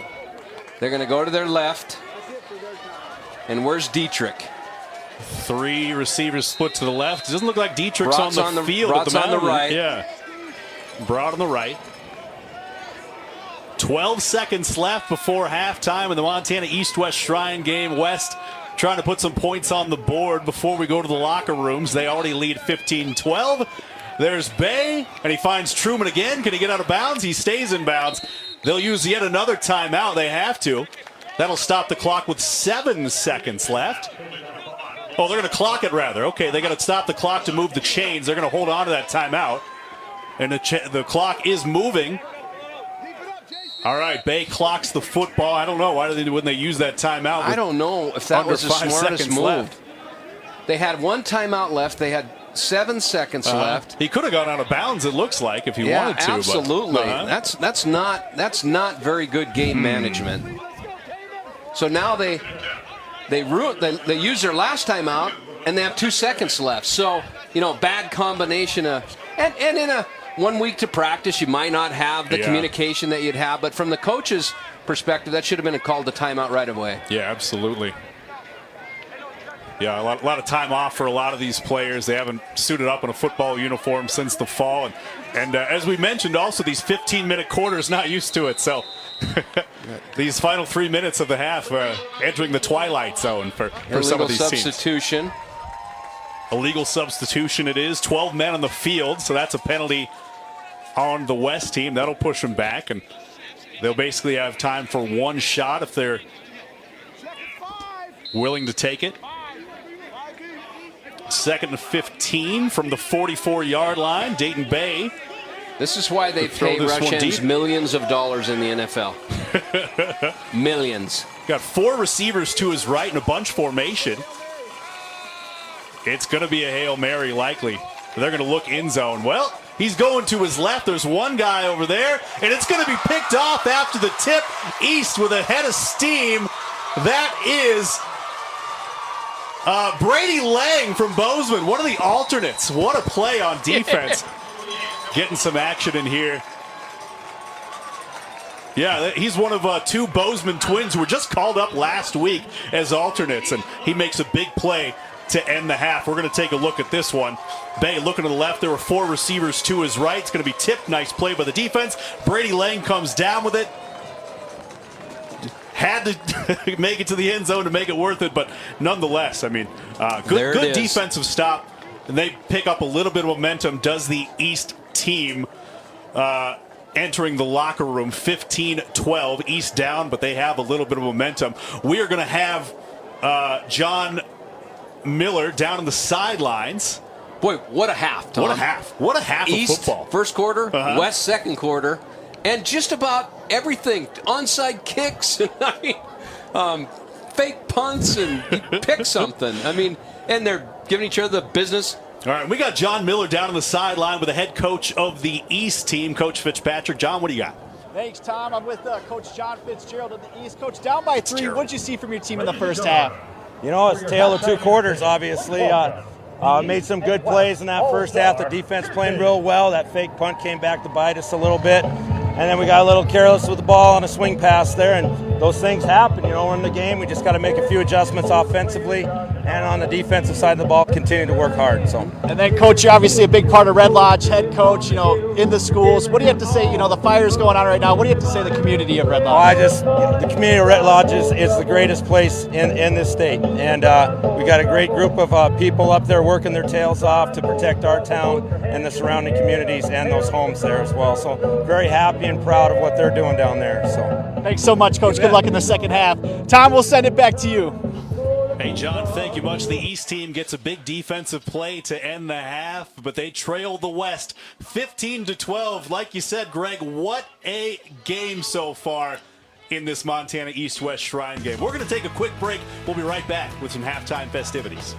[SPEAKER 2] They're going to go to their left. And where's Dietrich?
[SPEAKER 1] 3 receivers split to the left. It doesn't look like Dietrich's
[SPEAKER 2] Brock's
[SPEAKER 1] on the field
[SPEAKER 2] Brock's
[SPEAKER 1] at the
[SPEAKER 2] on the right.
[SPEAKER 1] Yeah. Broad on the right. 12 seconds left before halftime in the Montana East-West Shrine game. West trying to put some points on the board before we go to the locker rooms. They already lead 15-12. There's Bay, and he finds Truman again. Can he get out of bounds? He stays in bounds. They'll use yet another timeout. They have to. That'll stop the clock with 7 seconds left. Oh, they're going to clock it, rather. Okay, they got to stop the clock to move the chains. They're going to hold on to that timeout. And the clock is moving. All right, Bay clocks the football. I don't know. Wouldn't they use that timeout?
[SPEAKER 2] I don't know if that was the smartest move.
[SPEAKER 1] Left.
[SPEAKER 2] They had 1 timeout left. They had 7 seconds left.
[SPEAKER 1] He could have gone out of bounds, it looks like, if he wanted to.
[SPEAKER 2] Absolutely.
[SPEAKER 1] But,
[SPEAKER 2] That's not very good game management. So now they use their last timeout, and they have 2 seconds left. So, bad combination of and in a 1 week to practice, you might not have the communication that you'd have, but from the coach's perspective, that should have been called the timeout right away.
[SPEAKER 1] Yeah, absolutely. Yeah, a lot of time off for a lot of these players. They haven't suited up in a football uniform since the fall. And as we mentioned, also these 15-minute quarters, not used to it. So these final 3 minutes of the half entering the twilight zone for some of these
[SPEAKER 2] substitution.
[SPEAKER 1] teams. Illegal substitution it is. 12 men on the field, so that's a penalty on the West team. That'll push them back, and they'll basically have time for 1 shot if they're willing to take it. 2nd and 15 from the 44-yard line. Dayton Bay.
[SPEAKER 2] This is why they pay rush ends millions of dollars in the NFL. Millions.
[SPEAKER 1] Got 4 receivers to his right in a bunch formation. It's going to be a Hail Mary likely. They're going to look end zone. Well, he's going to his left. There's one guy over there, and it's going to be picked off after the tip. East with a head of steam. That is Brady Lang from Bozeman, one of the alternates. What a play on defense. Getting some action in here. Yeah, he's one of 2 Bozeman twins who were just called up last week as alternates, and he makes a big play to end the half. We're going to take a look at this one. Bay looking to the left. There were 4 receivers to his right. It's going to be tipped. Nice play by the defense. Brady Lang comes down with it. Had to make it to the end zone to make it worth it, but nonetheless, I mean, good defensive stop. And they pick up a little bit of momentum. Does the East team entering the locker room 15-12. East down, but they have a little bit of momentum. We are going to have John Miller down on the sidelines.
[SPEAKER 2] Boy, what a half, Tom.
[SPEAKER 1] What a half. What a half
[SPEAKER 2] East,
[SPEAKER 1] of football.
[SPEAKER 2] First quarter, West second quarter, and just about everything. Onside kicks, fake punts, and you pick something. I mean, and they're giving each other the business.
[SPEAKER 1] All right, we got John Miller down on the sideline with the head coach of the East team, Coach Fitzpatrick. John, what do you got?
[SPEAKER 6] Thanks, Tom. I'm with Coach John Fitzgerald of the East. Coach, down by 3. What did you see from your team in the first half?
[SPEAKER 16] It's a tale of 2 quarters, obviously. Made some good plays in that first half. The defense playing real well. That fake punt came back to bite us a little bit. And then we got a little careless with the ball on a swing pass there, and those things happen. We're in the game. We just got to make a few adjustments offensively, and on the defensive side of the ball, continue to work hard. So.
[SPEAKER 6] And then, Coach, you're obviously a big part of Red Lodge, head coach, in the schools. What do you have to say, the fire's going on right now. What do you have to say to the community of Red Lodge?
[SPEAKER 16] The community of Red Lodge is the greatest place in this state. And we got a great group of people up there working their tails off to protect our town and the surrounding communities and those homes there as well. So very happy and proud of what they're doing down there. So
[SPEAKER 6] thanks so much, Coach. Good luck in the second half. Tom, we'll send it back to you.
[SPEAKER 1] Hey, John, thank you much. The East team gets a big defensive play to end the half, but they trail the West 15-12. Like you said, Greg, what a game so far in this Montana East-West Shrine game. We're going to take a quick break. We'll be right back with some halftime festivities.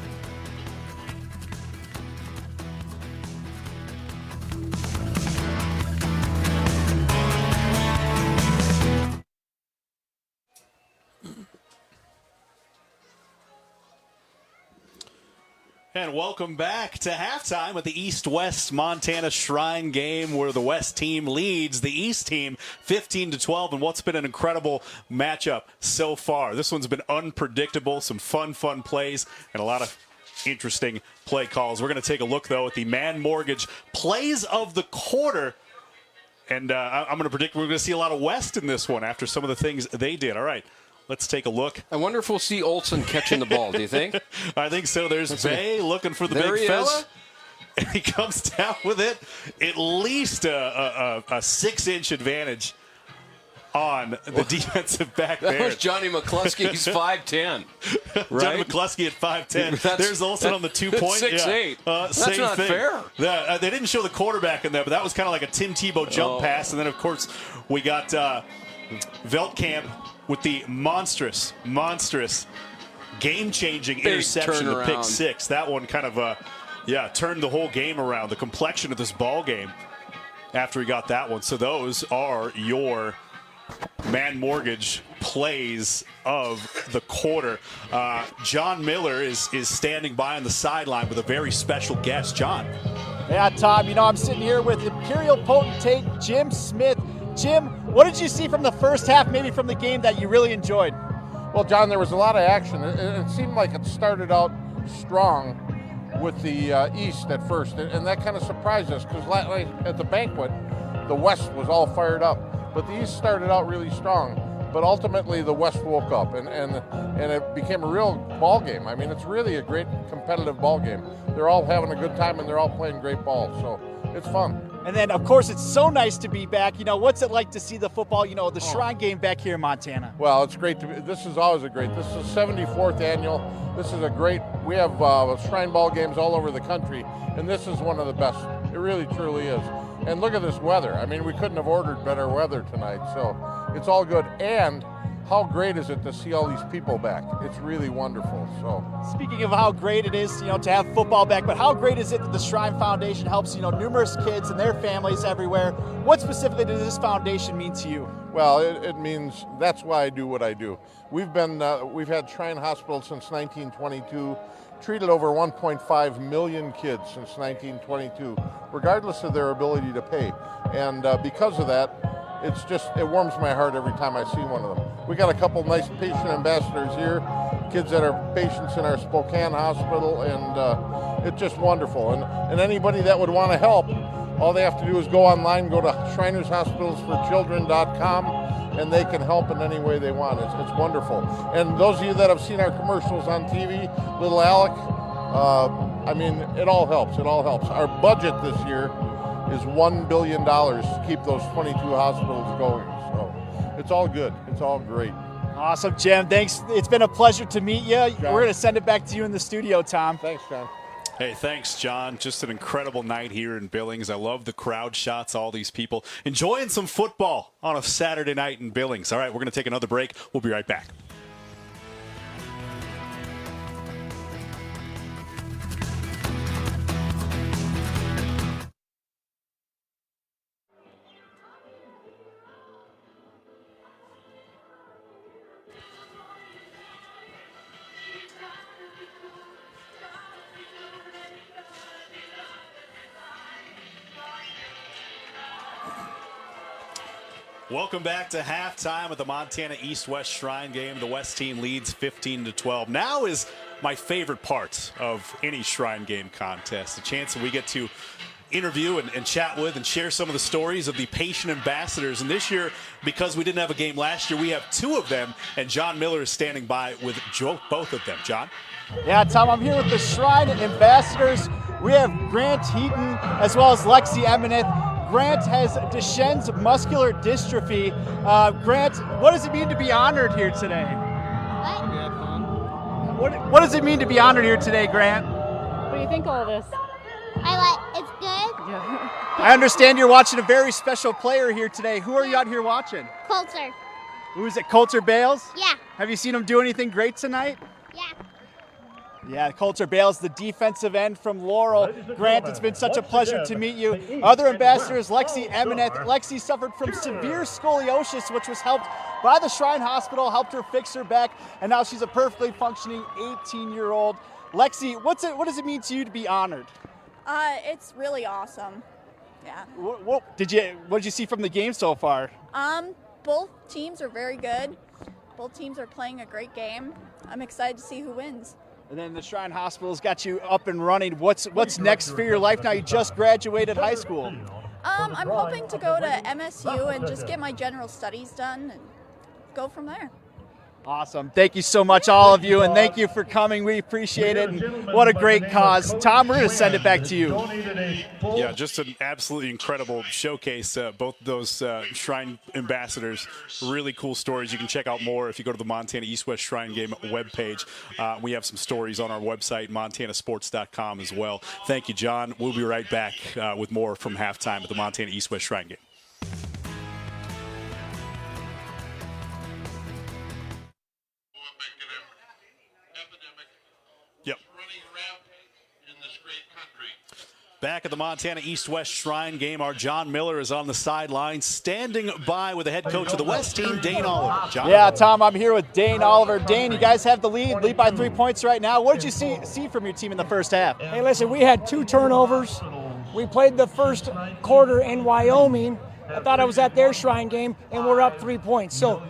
[SPEAKER 1] And welcome back to halftime at the East-West Montana Shrine game where the West team leads the East team 15-12 in what's been an incredible matchup so far. This one's been unpredictable, some fun plays, and a lot of interesting play calls. We're going to take a look, though, at the Man Mortgage plays of the quarter. And I'm going to predict we're going to see a lot of West in this one after some of the things they did. All right. Let's take a look.
[SPEAKER 2] I wonder if we'll see Olsen catching the ball. Do you think?
[SPEAKER 1] I think so. There's Bay looking for the
[SPEAKER 2] there
[SPEAKER 1] big
[SPEAKER 2] he
[SPEAKER 1] fella.
[SPEAKER 2] Is.
[SPEAKER 1] And he comes down with it. At least a 6-inch advantage on the defensive back there.
[SPEAKER 2] That was Johnny McCluskey. He's 5'10". Right?
[SPEAKER 1] Johnny McCluskey at 5'10". There's Olsen on the 2-point.
[SPEAKER 2] 6'8". That's
[SPEAKER 1] same
[SPEAKER 2] not
[SPEAKER 1] thing.
[SPEAKER 2] fair.
[SPEAKER 1] They didn't show the quarterback in there, but that was kind of like a Tim Tebow jump pass. And then, of course, we got Veldkamp with the monstrous, game-changing interception to pick six. That one kind of, turned the whole game around, the complexion of this ball game after he got that one. So those are your Man Mortgage plays of the quarter. John Miller is standing by on the sideline with a very special guest. John.
[SPEAKER 6] Yeah, Tom, I'm sitting here with Imperial potentate Jim Smith. Jim, what did you see from the first half, maybe from the game, that you really enjoyed?
[SPEAKER 17] Well, John, there was a lot of action. It seemed like it started out strong with the East at first, and that kind of surprised us because at the banquet, the West was all fired up, but the East started out really strong. But ultimately, the West woke up, and it became a real ball game. I mean, it's really a great competitive ball game. They're all having a good time, and they're all playing great ball, so it's fun.
[SPEAKER 6] And then, of course, it's so nice to be back. What's it like to see the football, the Shrine game back here in Montana?
[SPEAKER 17] Well, it's great to be. This is always this is the 74th annual. This is we have Shrine ball games all over the country, and this is one of the best. It really, truly is. And look at this weather. I mean, we couldn't have ordered better weather tonight, so it's all good. And how great is it to see all these people back? It's really wonderful. So,
[SPEAKER 6] speaking of how great it is, to have football back, but how great is it that the Shrine Foundation helps, numerous kids and their families everywhere? What specifically does this foundation mean to you?
[SPEAKER 17] Well, it means that's why I do what I do. We've had Shrine Hospital since 1922. Treated over 1.5 million kids since 1922, regardless of their ability to pay. And because of that, it warms my heart every time I see one of them. We got a couple nice patient ambassadors here, kids that are patients in our Spokane hospital, and it's just wonderful. And anybody that would want to help, all they have to do is go online, go to ShrinersHospitalsForChildren.com, and they can help in any way they want. It's wonderful. And those of you that have seen our commercials on TV, Little Alec, it all helps. It all helps. Our budget this year is $1 billion to keep those 22 hospitals going. So it's all good. It's all great.
[SPEAKER 6] Awesome, Jim. Thanks. It's been a pleasure to meet you. John. We're going to send it back to you in the studio, Tom.
[SPEAKER 17] Thanks, John.
[SPEAKER 1] Hey, thanks, John. Just an incredible night here in Billings. I love the crowd shots, all these people enjoying some football on a Saturday night in Billings. All right, we're going to take another break. We'll be right back. Welcome back to halftime at the Montana East-West Shrine game. The West team leads 15-12. Now is my favorite part of any Shrine game contest, the chance that we get to interview and chat with and share some of the stories of the patient ambassadors. And this year, because we didn't have a game last year, we have two of them, and John Miller is standing by with both of them. John?
[SPEAKER 6] Yeah, Tom, I'm here with the Shrine ambassadors. We have Grant Heaton as well as Lexi Emineth. Grant has Duchenne's muscular dystrophy. Grant, what does it mean to be honored here today? What does it mean to be honored here today, Grant?
[SPEAKER 18] What do you think of all this? It's good.
[SPEAKER 6] Yeah. I understand you're watching a very special player here today. Who are you out here watching?
[SPEAKER 18] Coulter.
[SPEAKER 6] Who is it, Coulter Bales?
[SPEAKER 18] Yeah.
[SPEAKER 6] Have you seen him do anything great tonight?
[SPEAKER 18] Yeah.
[SPEAKER 6] Yeah, Coulter Bales, the defensive end from Laurel. Grant, it's been such a pleasure to meet you. Other ambassadors, Lexi Emineth. Lexi suffered from severe scoliosis, which was helped by the Shrine Hospital, helped her fix her back, and now she's a perfectly functioning 18-year-old. Lexi, what does it mean to you to be honored?
[SPEAKER 19] It's really awesome. Yeah.
[SPEAKER 6] What did you see from the game so far?
[SPEAKER 19] Both teams are very good. Both teams are playing a great game. I'm excited to see who wins.
[SPEAKER 6] And then the Shrine Hospital's got you up and running. What's next for your life now? You just graduated high school.
[SPEAKER 19] I'm hoping to go to MSU and just get my general studies done and go from there.
[SPEAKER 6] Awesome. Thank you so much, all of you, and thank you for coming. We appreciate it. And what a great cause. Tom, we're going to send it back to you.
[SPEAKER 1] Yeah, just an absolutely incredible showcase. Both those Shrine ambassadors, really cool stories. You can check out more if you go to the Montana East-West Shrine Game webpage. We have some stories on our website, montanasports.com as well. Thank you, John. We'll be right back with more from halftime at the Montana East-West Shrine Game. Back at the Montana East-West Shrine Game, our John Miller is on the sideline, standing by with the head coach of the West team, Dane Oliver. John?
[SPEAKER 6] Yeah, Tom, I'm here with Dane Oliver. Dane, you guys have the lead by 3 points right now. What did you see from your team in the first half?
[SPEAKER 20] Hey, listen, we had 2 turnovers. We played the first quarter in Wyoming. I thought I was at their Shrine Game, and we're up 3 points. So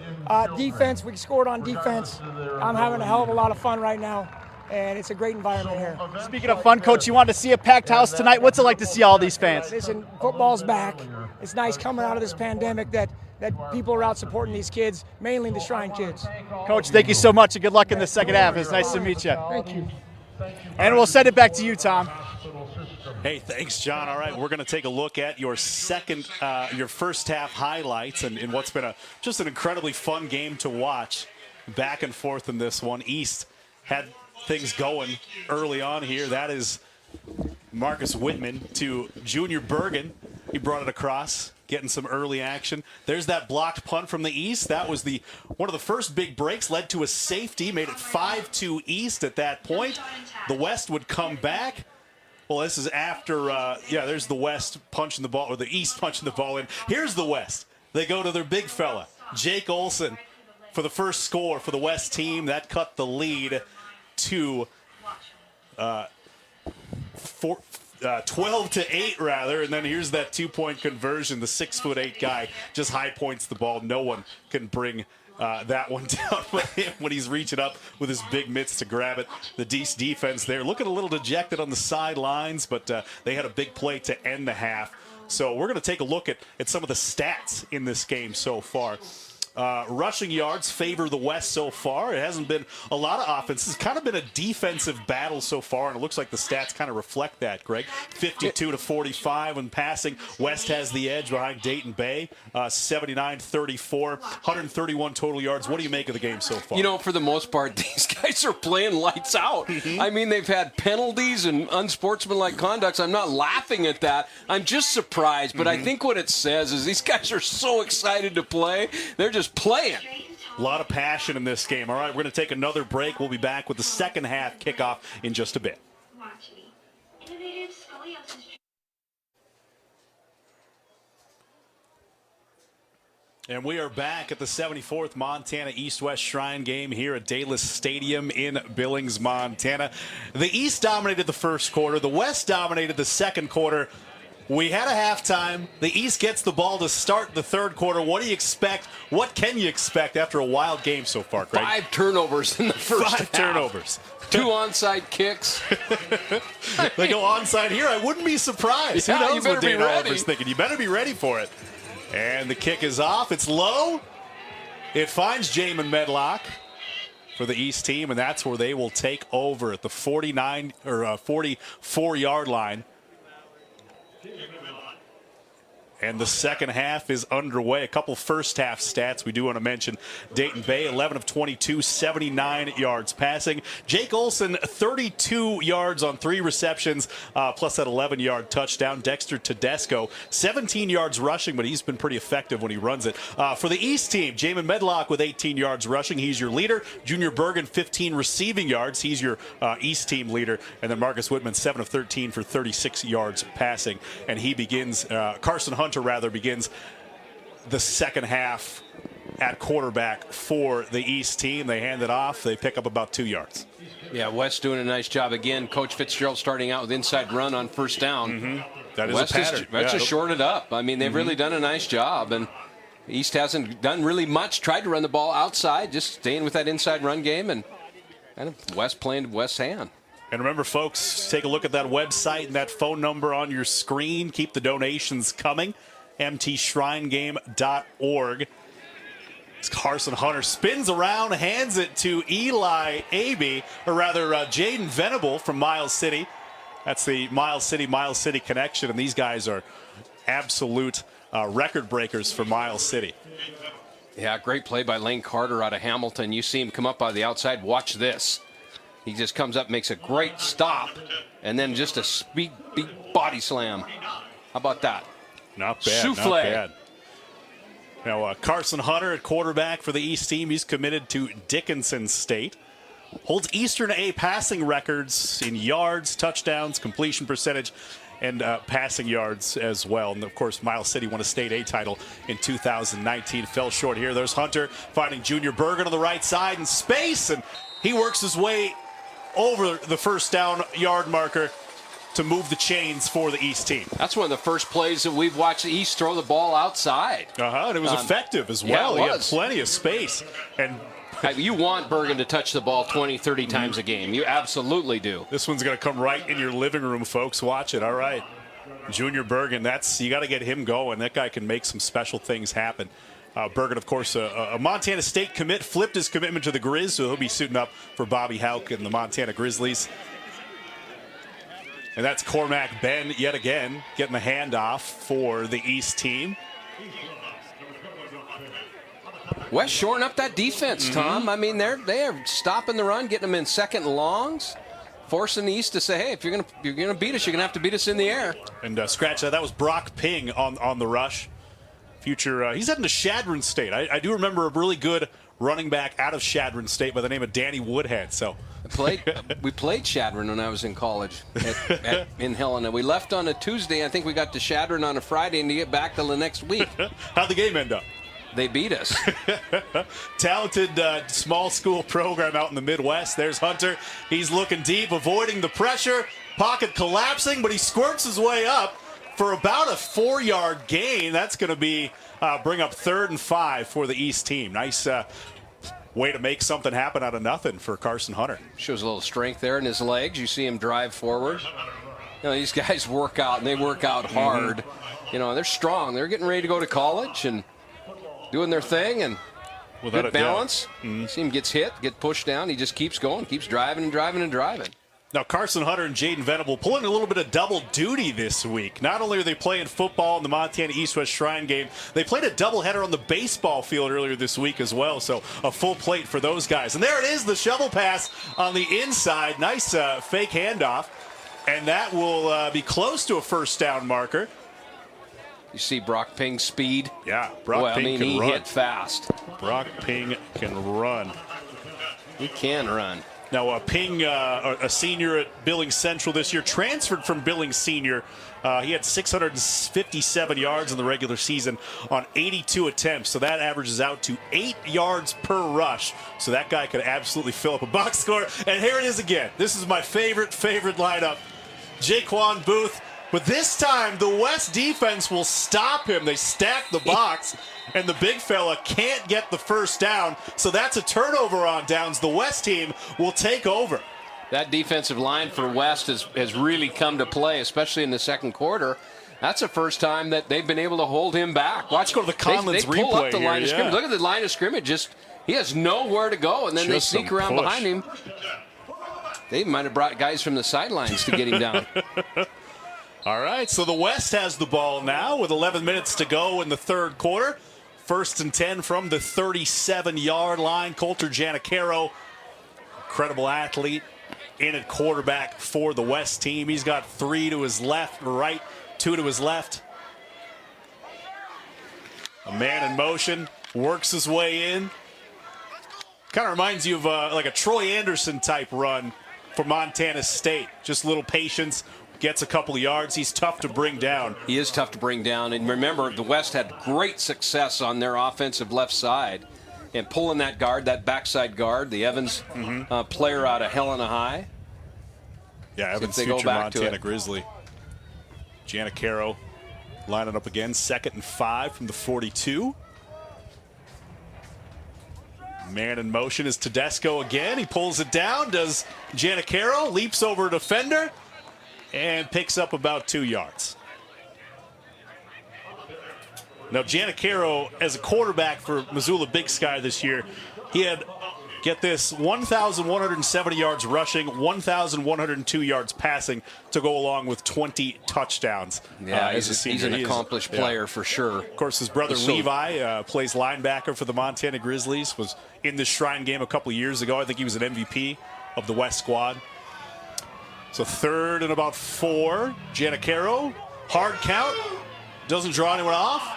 [SPEAKER 20] defense, we scored on defense. I'm having a hell of a lot of fun right now. And it's a great environment here.
[SPEAKER 6] Speaking of fun, Coach, you want to see a packed house tonight. What's it like to see all these fans?
[SPEAKER 20] Listen, football's back. It's nice coming out of this pandemic that people are out supporting these kids, mainly the Shrine kids.
[SPEAKER 6] Coach, thank you so much, and good luck in the second half. It's nice to meet you.
[SPEAKER 20] Thank you.
[SPEAKER 6] And we'll send it back to you, Tom.
[SPEAKER 1] Hey, thanks, John. All right, we're going to take a look at your first half highlights and what's been just an incredibly fun game to watch. Back and forth in this one. East had things going early on here. That is Marcus Whitman to Junior Bergen. He brought it across, getting some early action. There's that blocked punt from the East. That was one of the first big breaks, led to a safety, made it 5-2 East at that point. The West would come back. Well, this is after, there's the West punching the ball, or the East punching the ball in. Here's the West. They go to their big fella, Jake Olson, for the first score for the West team. That cut the lead to 12-8 rather, and then here's that 2-point conversion. The 6'8" guy just high points the ball. No one can bring that one down when he's reaching up with his big mitts to grab it. The East defense there looking a little dejected on the sidelines, but they had a big play to end the half. So we're going to take a look at some of the stats in this game so far. Rushing yards favor the West so far. It hasn't been a lot of offense. It's kind of been a defensive battle so far, and it looks like the stats kind of reflect that, Greg. 52-45 when passing. West has the edge behind Dayton Bay. 79-34, 131 total yards. What do you make of the game so far?
[SPEAKER 2] You know, for the most part, these guys are playing lights out. I mean, they've had penalties and unsportsmanlike conducts. I'm not laughing at that. I'm just surprised, but I think what it says is these guys are so excited to play. They're just playing.
[SPEAKER 1] A lot of passion in this game. All right, we're going to take another break. We'll be back with the second half kickoff in just a bit. And we are back at the 74th Montana East-West Shrine Game here at Dallas Stadium in Billings, Montana. The East dominated the first quarter. The West dominated the second quarter. We had a halftime. The East gets the ball to start the third quarter. What do you expect? What can you expect after a wild game so far, Greg?
[SPEAKER 2] 5 turnovers in the first half.
[SPEAKER 1] 5 turnovers.
[SPEAKER 2] 2 onside kicks.
[SPEAKER 1] They go onside here. I wouldn't be surprised.
[SPEAKER 2] Yeah,
[SPEAKER 1] Who knows what Dane Oliver's thinking? You better be ready for it. And the kick is off. It's low. It finds Jamin Medlock for the East team, and that's where they will take over at the 44-yard line. And the second half is underway. A couple first half stats we do want to mention. Dayton Bay, 11 of 22, 79 yards passing. Jake Olson, 32 yards on 3 receptions, plus that 11-yard touchdown. Dexter Tedesco, 17 yards rushing, but he's been pretty effective when he runs it. For the East team, Jamin Medlock with 18 yards rushing. He's your leader. Junior Bergen, 15 receiving yards. He's your East team leader. And then Marcus Whitman, 7 of 13 for 36 yards passing. And he begins, Carson Hunter begins the second half at quarterback for the East team. They hand it off. They pick up about 2 yards.
[SPEAKER 2] Yeah, West doing a nice job again. Coach Fitzgerald starting out with inside run on first down.
[SPEAKER 1] That is
[SPEAKER 2] West
[SPEAKER 1] a pattern.
[SPEAKER 2] West just shorted up. I mean, they've really done a nice job, and East hasn't done really much. Tried to run the ball outside, just staying with that inside run game, and kind of West playing West's hand.
[SPEAKER 1] And remember, folks, take a look at that website and that phone number on your screen. Keep the donations coming. mtshrinegame.org. Carson Hunter spins around, hands it to Eli Abe, or rather Jaden Venable from Miles City. That's the Miles City connection, and these guys are absolute record breakers for Miles City.
[SPEAKER 2] Yeah, great play by Lane Carter out of Hamilton. You see him come up on the outside. Watch this. He just comes up, makes a great stop, and then just a big body slam. How about that?
[SPEAKER 1] Not bad.
[SPEAKER 2] Souffle.
[SPEAKER 1] Not bad. Now, Carson Hunter at quarterback for the East team. He's committed to Dickinson State. Holds Eastern A passing records in yards, touchdowns, completion percentage, and passing yards as well. And, of course, Miles City won a State A title in 2019. Fell short here. There's Hunter finding Junior Bergen on the right side in space, and he works his way over the first down yard marker to move the chains for the East team.
[SPEAKER 2] That's one of the first plays that we've watched the East throw the ball outside.
[SPEAKER 1] And it was effective as well.
[SPEAKER 2] Yeah,
[SPEAKER 1] he had plenty of space. And
[SPEAKER 2] you want Bergen to touch the ball 20, 30 times a game. You absolutely do.
[SPEAKER 1] This one's going to come right in your living room, folks. Watch it. All right. Junior Bergen, you got to get him going. That guy can make some special things happen. Bergen, of course, a Montana State commit, flipped his commitment to the Grizz, so he'll be suiting up for Bobby Houck and the Montana Grizzlies. And that's Cormac Ben yet again getting the handoff for the East team.
[SPEAKER 2] West shoring up that defense, Tom. I mean, they're stopping the run, getting them in second and longs, forcing the East to say, hey, if you're gonna beat us, you're gonna have to beat us in the air.
[SPEAKER 1] And scratch that. That was Brock Ping on the rush. Future, he's heading to Chadron State. I do remember a really good running back out of Chadron State by the name of Danny Woodhead. So
[SPEAKER 2] we played Chadron when I was in college in Helena. We left on a Tuesday. I think we got to Chadron on a Friday and to get back till the next week.
[SPEAKER 1] How'd the game end up?
[SPEAKER 2] They beat us.
[SPEAKER 1] Talented small school program out in the Midwest. There's Hunter. He's looking deep, avoiding the pressure. Pocket collapsing, but he squirts his way up for about a 4-yard gain. That's going to be bring up 3rd and 5 for the East team. Nice way to make something happen out of nothing for Carson Hunter.
[SPEAKER 2] Shows a little strength there in his legs. You see him drive forward. You know, these guys work out, and they work out hard. You know, they're strong. They're getting ready to go to college and doing their thing, and good balance. See him gets hit, get pushed down. He just keeps going, keeps driving and driving and driving.
[SPEAKER 1] Now, Carson Hunter and Jaden Venable pulling a little bit of double duty this week. Not only are they playing football in the Montana East-West Shrine game, they played a doubleheader on the baseball field earlier this week as well, so a full plate for those guys. And there it is, the shovel pass on the inside. Nice fake handoff, and that will be close to a first down marker.
[SPEAKER 2] You see Brock Ping's speed?
[SPEAKER 1] Yeah, Brock Ping can
[SPEAKER 2] he
[SPEAKER 1] run.
[SPEAKER 2] hit fast.
[SPEAKER 1] Brock Ping can run.
[SPEAKER 2] He can run.
[SPEAKER 1] Now, Ping, a senior at Billings Central this year, transferred from Billings Senior. He had 657 yards in the regular season on 82 attempts, so that averages out to 8 yards per rush. So that guy could absolutely fill up a box score. And here it is again. This is my favorite lineup. Jaquan Booth. But this time, the West defense will stop him. They stack the box, and the big fella can't get the first down. So that's a turnover on downs. The West team will take over.
[SPEAKER 2] That defensive line for West has really come to play, especially in the second quarter. That's the first time that they've been able to hold him back.
[SPEAKER 1] Watch go to the Conlins
[SPEAKER 2] replay. They pull up the line of
[SPEAKER 1] here,
[SPEAKER 2] scrimmage. Look at the line of scrimmage. He has nowhere to go, and then they sneak around behind him. They might have brought guys from the sidelines to get him down.
[SPEAKER 1] All right, so the West has the ball now with 11 minutes to go in the third quarter. 1st and 10 from the 37-yard line. Coulter Janicaro, incredible athlete, in at quarterback for the West team. He's got 3 to his left, right, 2 to his left. A man in motion, works his way in. Kind of reminds you of like a Troy Anderson type run for Montana State. Just a little patience. Gets a couple of yards. He's tough to bring down.
[SPEAKER 2] He is tough to bring down. And remember, the West had great success on their offensive left side. and pulling that guard, that backside guard, the Evans player out of Helena High.
[SPEAKER 1] Yeah, Evans, future Montana Grizzly. Giannacaro lining up again, 2nd and 5 from the 42. Man in motion is Tedesco again. He pulls it down. Does Giannacaro, leaps over a defender and picks up about 2 yards. Now, Giannacaro, as a quarterback for Missoula Big Sky this year, he had, get this, 1,170 yards rushing, 1,102 yards passing to go along with 20 touchdowns.
[SPEAKER 2] Yeah, he's an accomplished player for sure.
[SPEAKER 1] Of course, his brother Levi plays linebacker for the Montana Grizzlies, was in the Shrine game a couple years ago. I think he was an MVP of the West squad. So 3rd and about 4. Giannacaro, hard count, doesn't draw anyone off.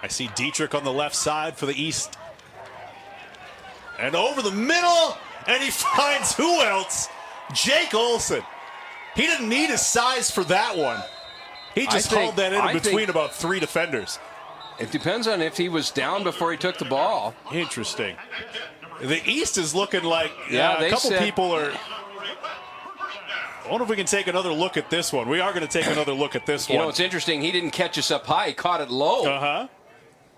[SPEAKER 1] I see Dietrich on the left side for the East. And over the middle, and he finds who else? Jake Olson. He didn't need his size for that one. He just hauled that in between about 3 defenders.
[SPEAKER 2] It depends on if he was down before he took the ball.
[SPEAKER 1] Interesting. The East is looking like a couple people are... I wonder if we can take another look at this one. We are going to take another look at this one.
[SPEAKER 2] You know, it's interesting. He didn't catch us up high. He caught it low.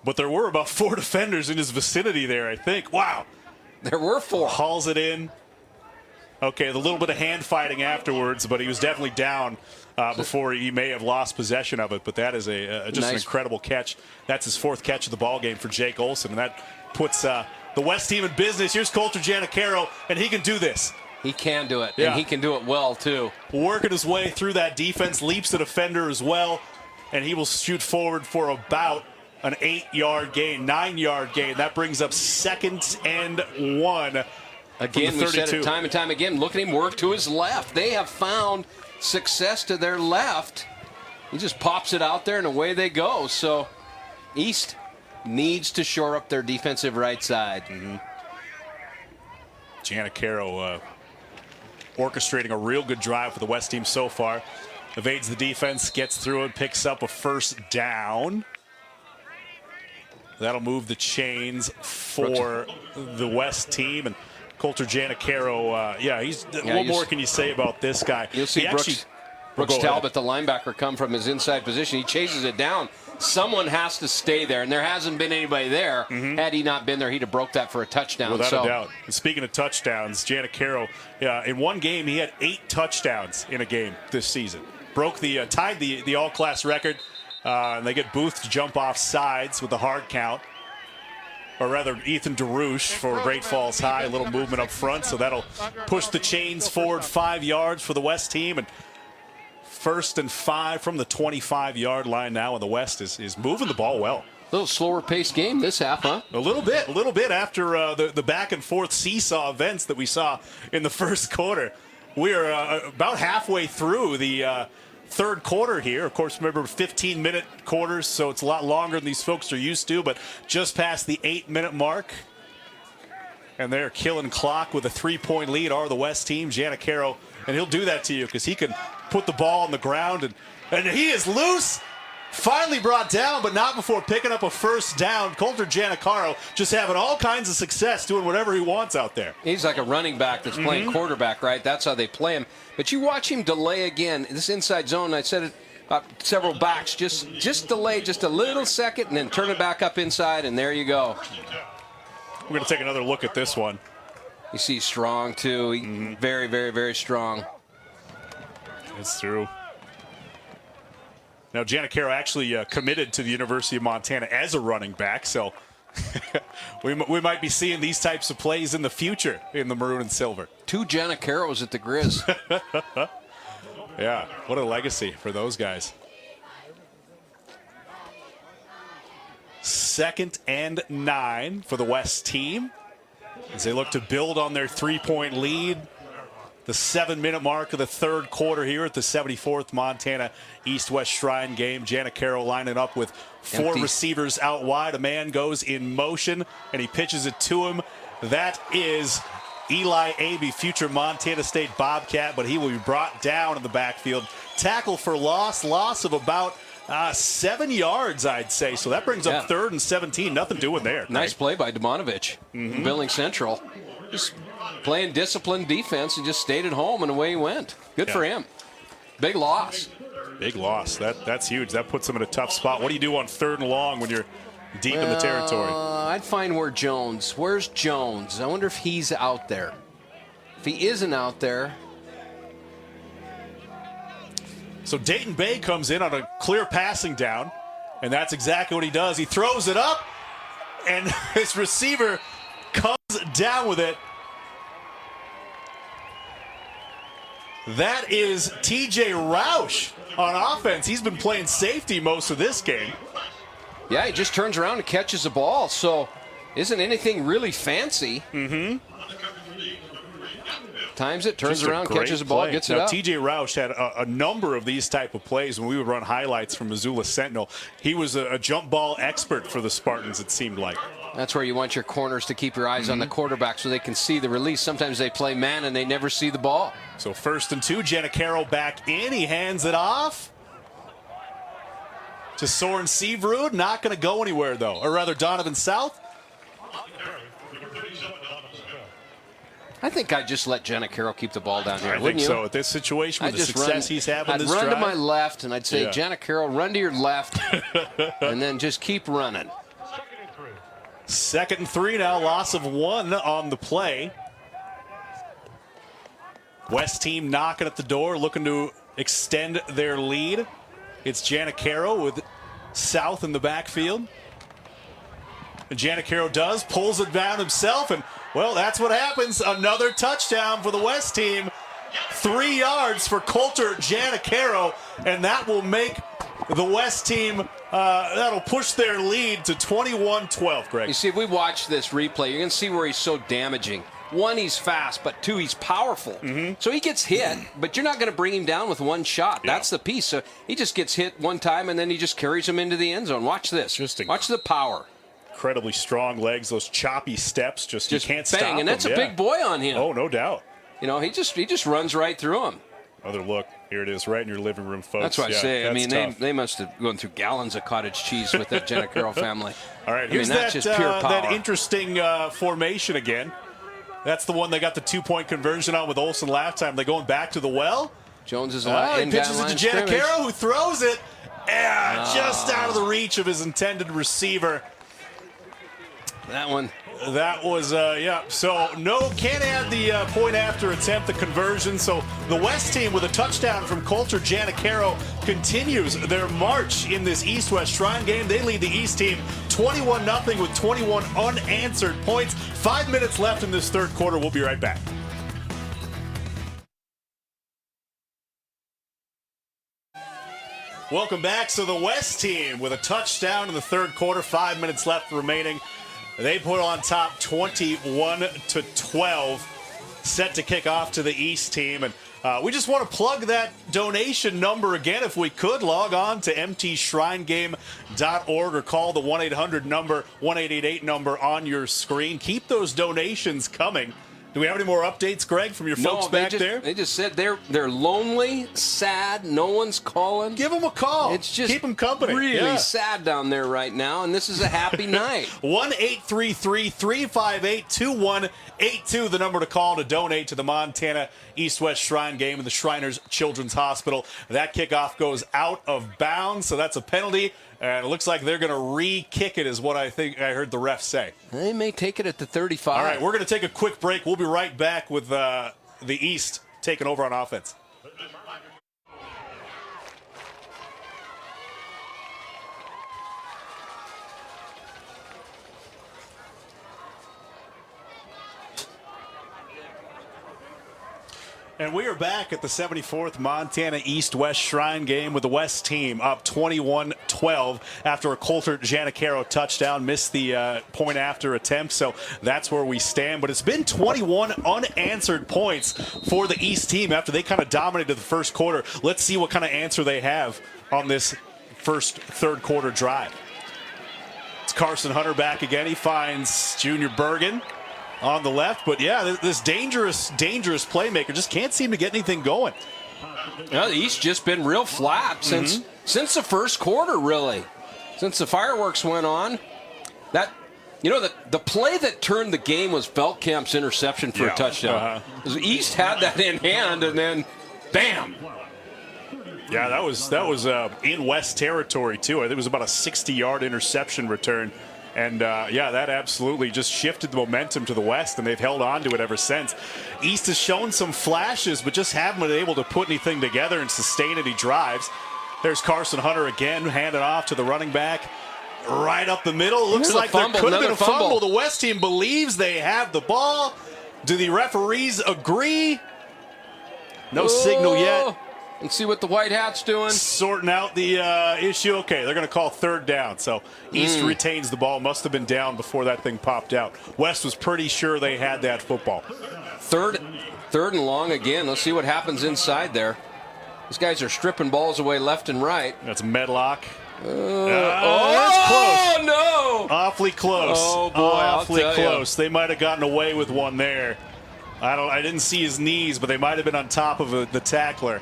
[SPEAKER 1] But there were about 4 defenders in his vicinity there, I think. Wow.
[SPEAKER 2] There were 4.
[SPEAKER 1] Hauls it in. Okay, the little bit of hand fighting afterwards, but he was definitely down before he may have lost possession of it. But that is just an incredible catch. That's his 4th catch of the ball game for Jake Olson, and that puts the West team in business. Here's Colter Giannacaro, and he can do this.
[SPEAKER 2] He can do it, and he can do it well, too.
[SPEAKER 1] Working his way through that defense, leaps the defender as well, and he will shoot forward for about an 8-yard gain, 9-yard gain. That brings up 2nd and 1.
[SPEAKER 2] Again, we said it time and time again. Look at him work to his left. They have found success to their left. He just pops it out there, and away they go. So East needs to shore up their defensive right side.
[SPEAKER 1] Giannacaro orchestrating a real good drive for the West team so far. Evades the defense, gets through it, picks up a 1st down. That'll move the chains for the West team. And Colter Giannacaro, what more can you say about this guy?
[SPEAKER 2] You'll see Brooks Talbot, the linebacker, come from his inside position. He chases it down. Someone has to stay there, and there hasn't been anybody there. Had he not been there, he'd have broke that for a touchdown.
[SPEAKER 1] Without a doubt. And speaking of touchdowns, Giannacaro, in one game, he had 8 touchdowns in a game this season. Tied the all-class record. And they get Booth to jump off sides with the hard count. Or rather, Ethan DeRouche for Great Falls High. A little movement up front, so that'll push the chains forward 5 yards for the West team. And 1st and 5 from the 25-yard line now, and the West is moving the ball well.
[SPEAKER 2] A little slower-paced game this half, huh?
[SPEAKER 1] A little bit after the back-and-forth seesaw events that we saw in the first quarter. We are about halfway through the 3rd quarter here. Of course, remember 15-minute quarters, so it's a lot longer than these folks are used to, but just past the 8-minute mark. And they're killing clock with a 3-point lead, are the West team. Giannacaro, and he'll do that to you because he can put the ball on the ground, and he is loose. Finally brought down, but not before picking up a 1st down. Colter Giannacaro just having all kinds of success doing whatever he wants out there.
[SPEAKER 2] He's like a running back that's playing quarterback, right? That's how they play him. But you watch him delay again. This inside zone, I said it about several backs, just delay just a little second and then turn it back up inside, and there you go.
[SPEAKER 1] We're going to take another look at this one.
[SPEAKER 2] You see strong, too. Very, very, very strong.
[SPEAKER 1] It's through. Now, Giannacaro actually committed to the University of Montana as a running back, so we might be seeing these types of plays in the future in the maroon and silver.
[SPEAKER 2] 2 Giannacaros at the Grizz.
[SPEAKER 1] Yeah, what a legacy for those guys. 2nd and 9 for the West team as they look to build on their 3-point lead. The 7-minute mark of the 3rd quarter here at the 74th Montana East-West Shrine game. Giannacaro lining up with 4 receivers out wide. A man goes in motion, and he pitches it to him. That is Eli Abey, future Montana State Bobcat, but he will be brought down in the backfield. Tackle for loss of about 7 yards, I'd say. So that brings up 3rd and 17. Nothing doing there.
[SPEAKER 2] Nice play by Demonovich. Billings Central. Just playing disciplined defense and just stayed at home, and away he went. Good for him. Big loss.
[SPEAKER 1] Big loss. That's huge. That puts them in a tough spot. What do you do on 3rd and long when you're deep in the territory?
[SPEAKER 2] I'd find Where's Jones? I wonder if he's out there. If he isn't out there.
[SPEAKER 1] So Dayton Bay comes in on a clear passing down, and that's exactly what he does. He throws it up, and his receiver comes down with it. That is TJ Roush on offense. He's been playing safety most of this game.
[SPEAKER 2] Yeah, he just turns around and catches the ball, so isn't anything really fancy. Times it, turns around, catches the ball, gets it up.
[SPEAKER 1] TJ Roush had a number of these type of plays when we would run highlights from Missoula Sentinel. He was a jump ball expert for the Spartans, it seemed like.
[SPEAKER 2] That's where you want your corners to keep your eyes on the quarterback so they can see the release. Sometimes they play man and they never see the ball.
[SPEAKER 1] So 1st and 2, Janicaro back in. He hands it off to Soren Seavrud. Not going to go anywhere, though. Or rather, Donovan South.
[SPEAKER 2] I think I'd just let Janicaro keep the ball down here,
[SPEAKER 1] wouldn't you? I think so. At this situation, with the success he's having this drive.
[SPEAKER 2] I'd run to my left, and I'd say, Janicaro, run to your left, and then just keep running.
[SPEAKER 1] 2nd and 3 now, loss of 1 on the play. West team knocking at the door, looking to extend their lead. It's Janicaro with South in the backfield. And Janicaro pulls it down himself, and, well, that's what happens. Another touchdown for the West team. 3 yards for Coulter Janicaro, and that will make the West team, that'll push their lead to 21-12, Greg.
[SPEAKER 2] You see, if we watch this replay, you're going to see where he's so damaging. 1, he's fast, but 2, he's powerful. So he gets hit, but you're not going to bring him down with 1 shot. That's the piece. So he just gets hit 1 time, and then he just carries him into the end zone. Watch this. Watch the power.
[SPEAKER 1] Incredibly strong legs, those choppy steps, just you can't stop him.
[SPEAKER 2] And that's a big boy on him.
[SPEAKER 1] Oh, no doubt.
[SPEAKER 2] You know, he just runs right through him.
[SPEAKER 1] Another look. Here it is, right in your living room, folks.
[SPEAKER 2] That's what I say. I mean, they must have gone through gallons of cottage cheese with that Janicaro family.
[SPEAKER 1] All right, here's that interesting formation again. That's the one they got the 2-point conversion on with Olsen last time. They're going back to the well.
[SPEAKER 2] Jones is
[SPEAKER 1] he pitches it to Janicaro, who throws it. Just out of the reach of his intended receiver.
[SPEAKER 2] That one.
[SPEAKER 1] That was, So, can't add the point after attempt, the conversion. So, the West team with a touchdown from Coulter Janicaro continues their march in this East-West Shrine game. They lead the East team 21-0 with 21 unanswered points. 5 minutes left in this 3rd quarter. We'll be right back. Welcome back. So, the West team with a touchdown in the 3rd quarter. 5 minutes left remaining. They put on top 21-12, set to kick off to the East team. And we just want to plug that donation number again. If we could, log on to mtshrinegame.org or call the 1-800 number, 1-888 number on your screen. Keep those donations coming. Do we have any more updates, Greg, from your folks back there?
[SPEAKER 2] They just said they're lonely, sad, no one's calling.
[SPEAKER 1] Give them a call.
[SPEAKER 2] It's just
[SPEAKER 1] keep them company.
[SPEAKER 2] Really sad down there right now, and this is a happy night.
[SPEAKER 1] 1-833-358-2182, the number to call to donate to the Montana East-West Shrine game and the Shriners Children's Hospital. That kickoff goes out of bounds, so that's a penalty. And it looks like they're going to re-kick it is what I think I heard the ref say.
[SPEAKER 2] They may take it at the 35.
[SPEAKER 1] All right, we're going to take a quick break. We'll be right back with the East taking over on offense. And we are back at the 74th Montana East-West Shrine game with the West team up 21-12 after a Coulter Janicaro touchdown. Missed the point after attempt, so that's where we stand. But it's been 21 unanswered points for the East team after they kind of dominated the 1st quarter. Let's see what kind of answer they have on this first 3rd quarter drive. It's Carson Hunter back again. He finds Junior Bergen on the left, but yeah, this dangerous playmaker just can't seem to get anything going.
[SPEAKER 2] Well, the East just been real flat since the first quarter, really. Since the fireworks went on. The play that turned the game was Veldkamp's interception for a touchdown. The East had that in hand, and then, bam!
[SPEAKER 1] Yeah, that was in West territory, too. I think it was about a 60-yard interception return. And, that absolutely just shifted the momentum to the West, and they've held on to it ever since. East has shown some flashes, but just haven't been able to put anything together and sustain any drives. There's Carson Hunter again, handed off to the running back. Right up the middle. Looks like there could have been a fumble. The West team believes they have the ball. Do the referees agree? No signal yet.
[SPEAKER 2] Let's see what the White Hat's doing.
[SPEAKER 1] Sorting out the issue. Okay, they're going to call third down. So East retains the ball. Must have been down before that thing popped out. West was pretty sure they had that football.
[SPEAKER 2] Third and long again. Let's see what happens inside there. These guys are stripping balls away left and right.
[SPEAKER 1] That's Medlock.
[SPEAKER 2] That's close. No!
[SPEAKER 1] Awfully close.
[SPEAKER 2] Oh, boy,
[SPEAKER 1] awfully
[SPEAKER 2] I'll tell
[SPEAKER 1] close. They might have gotten away with one there. I didn't see his knees, but they might have been on top of the tackler.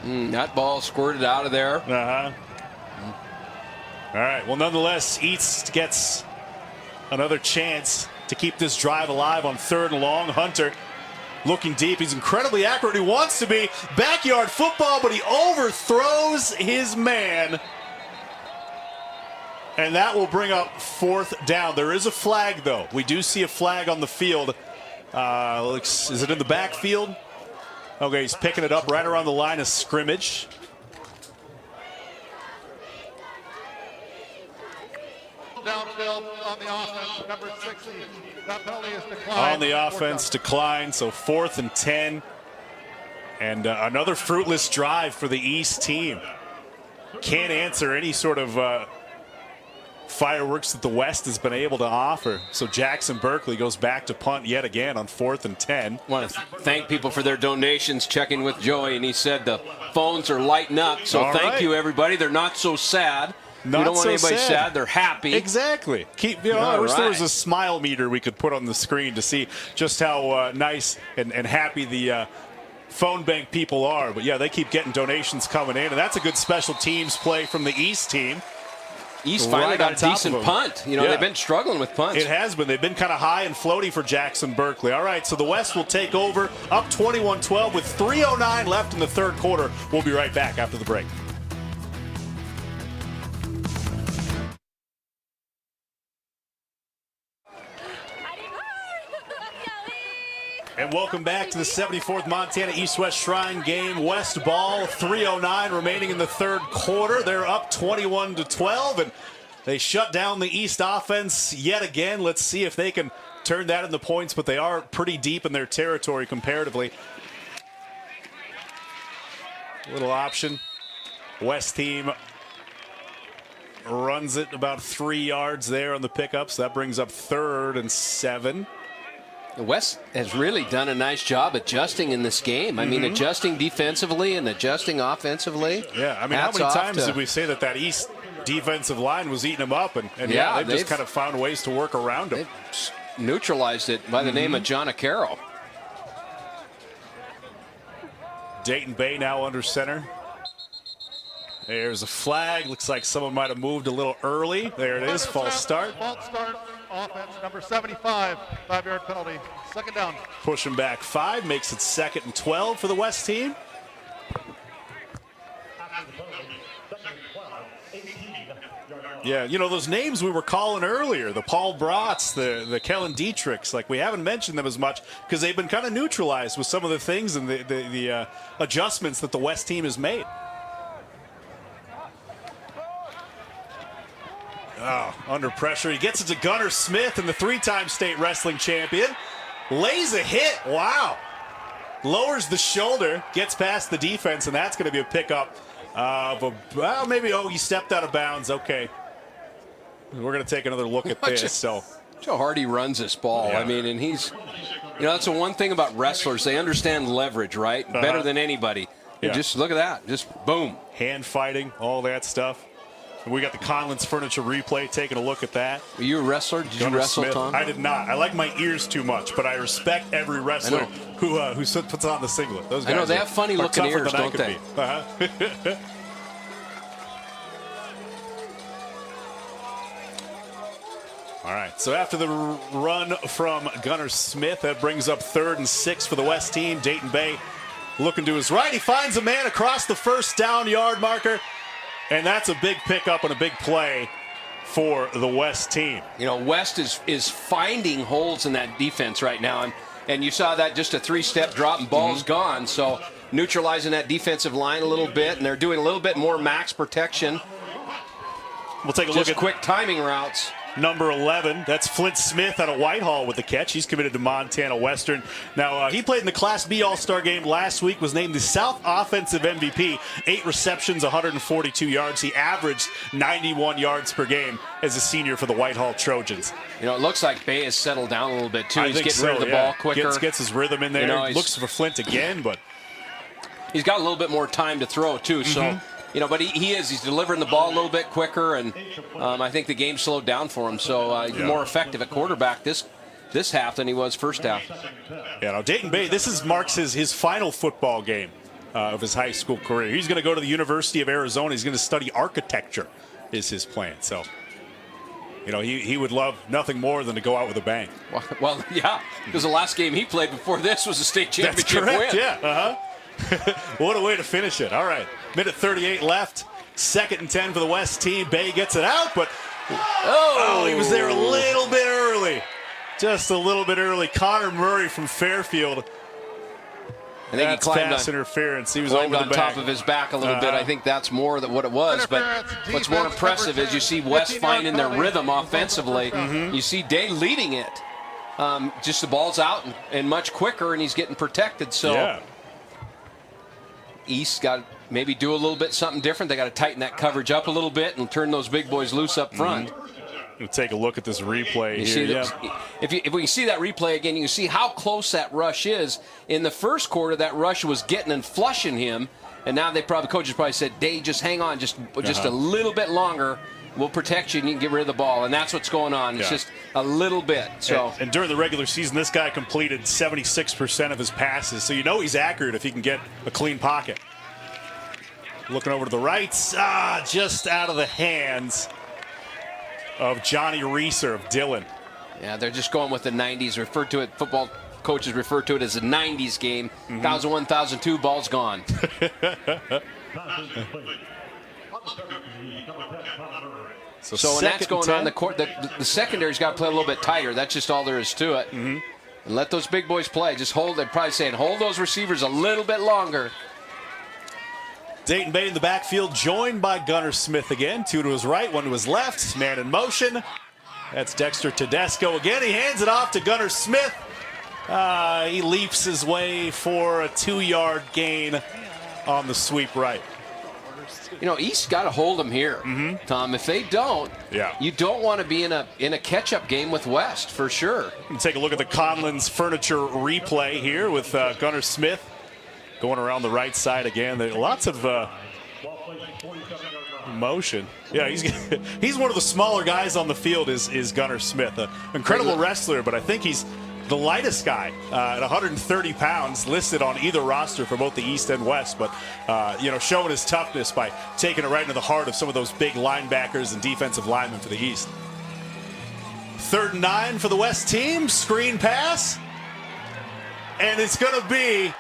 [SPEAKER 2] That ball squirted out of there.
[SPEAKER 1] All right. Well, nonetheless, East gets another chance to keep this drive alive on third and long. Hunter looking deep. He's incredibly accurate. He wants to be. Backyard football, but he overthrows his man. And that will bring up fourth down. There is a flag, though. We do see a flag on the field. Is it in the backfield? Okay, he's picking it up right around the line of scrimmage.
[SPEAKER 14] Downfield on the offense, number 60. That penalty is declined.
[SPEAKER 1] On the offense, decline. So 4th and 10. And another fruitless drive for the East team. Can't answer any sort of fireworks that the West has been able to offer. So Jackson Berkeley goes back to punt yet again on 4th and 10.
[SPEAKER 2] I want to thank people for their donations, checking with Joey, and he said the phones are lighting up. So thank you, everybody. They're not so sad. We don't want anybody sad. They're happy.
[SPEAKER 1] Exactly. I wish there was a smile meter we could put on the screen to see just how nice and happy the phone bank people are. But, yeah, they keep getting donations coming in, and that's a good special teams play from the East team.
[SPEAKER 2] East finally got a decent punt. They've been struggling with punts.
[SPEAKER 1] It has been. They've been kind of high and floaty for Jackson Berkeley. All right, so the West will take over, up 21-12 with 3:09 left in the third quarter. We'll be right back after the break. And welcome back to the 74th Montana East-West Shrine game. West ball, 3:09 remaining in the third quarter. They're up 21-12, and they shut down the East offense yet again. Let's see if they can turn that into points, but they are pretty deep in their territory comparatively. Little option. West team runs it about 3 yards there on the pickups. That brings up 3rd and 7.
[SPEAKER 2] The West has really done a nice job adjusting in this game. I mean, adjusting defensively and adjusting offensively.
[SPEAKER 1] Yeah, I mean, how many times did we say that East defensive line was eating them up? And they've just kind of found ways to work around them.
[SPEAKER 2] They've neutralized it by the name of John Acaro.
[SPEAKER 1] Dayton Bay now under center. There's a flag. Looks like someone might have moved a little early. There it is, false start.
[SPEAKER 14] False start, offense, number 75, 5-yard penalty, 2nd down.
[SPEAKER 1] Pushing back 5, makes it 2nd and 12 for the West team. Yeah, those names we were calling earlier, the Paul Brotts, the Kellen Dietrichs, like we haven't mentioned them as much because they've been kind of neutralized with some of the things and the adjustments that the West team has made. Oh, under pressure. He gets it to Gunnar Smith, and the 3-time state wrestling champion lays a hit. Wow. Lowers the shoulder, gets past the defense, and that's going to be a pickup. He stepped out of bounds. Okay. We're going to take another look at this.
[SPEAKER 2] How hard he runs this ball. Yeah. I mean, and he's, that's the one thing about wrestlers. They understand leverage, right? Better than anybody. And just look at that. Just boom.
[SPEAKER 1] Hand fighting, all that stuff. We got the Conlon's Furniture replay, taking a look at that.
[SPEAKER 2] Were you a wrestler? Did you wrestle,
[SPEAKER 1] Smith.
[SPEAKER 2] Tom?
[SPEAKER 1] I did not. I like my ears too much, but I respect every wrestler who puts on the singlet. Those guys
[SPEAKER 2] I know, they have funny looking ears, don't they?
[SPEAKER 1] All right, so after the run from Gunnar Smith, that brings up 3rd and 6 for the West team. Dayton Bay looking to his right. He finds a man across the first down yard marker, and that's a big pickup and a big play for the West team.
[SPEAKER 2] You know, West is finding holes in that defense right now, and you saw that just a 3-step drop and ball's gone, so neutralizing that defensive line a little bit, and they're doing a little bit more max protection.
[SPEAKER 1] We'll take a look at
[SPEAKER 2] quick timing routes.
[SPEAKER 1] Number 11, that's Flint Smith out of Whitehall with the catch. He's committed to Montana Western. Now, he played in the Class B All-Star game last week, was named the South Offensive MVP, 8 receptions, 142 yards. He averaged 91 yards per game as a senior for the Whitehall Trojans.
[SPEAKER 2] You know, it looks like Bay has settled down a little bit, too.
[SPEAKER 1] He's
[SPEAKER 2] getting rid of the ball quicker.
[SPEAKER 1] Gets his rhythm in there.
[SPEAKER 2] You know,
[SPEAKER 1] looks for Flint again, but
[SPEAKER 2] he's got a little bit more time to throw, too, so... You know, but he's delivering the ball a little bit quicker, and I think the game slowed down for him. So more effective at quarterback this half than he was first half.
[SPEAKER 1] Yeah, now Dayton Bay, marks his final football game of his high school career. He's going to go to the University of Arizona. He's going to study architecture is his plan. So, you know, he would love nothing more than to go out with a bang.
[SPEAKER 2] Well, yeah, because the last game he played before this was a state championship
[SPEAKER 1] That's correct,
[SPEAKER 2] win.
[SPEAKER 1] Yeah, what a way to finish it. All right, minute 38 left. 2nd and 10 for the West team. Bay gets it out, but he was there a little bit early. Just a little bit early. Connor Murray from Fairfield.
[SPEAKER 2] I think he climbed
[SPEAKER 1] pass interference. He was
[SPEAKER 2] climbed
[SPEAKER 1] over
[SPEAKER 2] on
[SPEAKER 1] the back.
[SPEAKER 2] top of his back a little bit. I think that's more than what it was. But what's more impressive is you see West finding their rhythm offensively. You see Day leading it. Just the ball's out and much quicker, and he's getting protected. So East got to maybe do a little bit something different. They got to tighten that coverage up a little bit and turn those big boys loose up front.
[SPEAKER 1] We'll take a look at this replay here.
[SPEAKER 2] If we can see that replay again, you can see how close that rush is. In the first quarter, that rush was getting and flushing him, and now coaches probably said, "Day, just hang on, just a little bit longer. We'll protect you, and you can get rid of the ball." And that's what's going on. It's just a little bit. So
[SPEAKER 1] and during the regular season, this guy completed 76% of his passes, so you know he's accurate if he can get a clean pocket. Looking over to the right, just out of the hands of Johnny Reeser of Dillon.
[SPEAKER 2] Yeah, they're just going with the 90s. Football coaches refer to it as a 90s game. 1001, 1002, ball's gone. So when that's going on, the secondary's got to play a little bit tighter. That's just all there is to it. And let those big boys play. Just hold. They're probably saying hold those receivers a little bit longer.
[SPEAKER 1] Dayton Bay in the backfield, joined by Gunnar Smith again. 2 to his right, 1 to his left. Man in motion. That's Dexter Tedesco again. He hands it off to Gunnar Smith. He leaps his way for a 2-yard gain on the sweep right.
[SPEAKER 2] You know, East got to hold them here, Tom. If they don't, you don't want to be in a catch-up game with West, for sure.
[SPEAKER 1] We'll take a look at the Conlon's Furniture replay here with Gunnar Smith going around the right side again. Lots of motion. Yeah, he's one of the smaller guys on the field is Gunnar Smith. An incredible wrestler, but I think he's the lightest guy at 130 pounds listed on either roster for both the East and West, but showing his toughness by taking it right into the heart of some of those big linebackers and defensive linemen for the East. 3rd and 9 for the West team. Screen pass. And it's going to be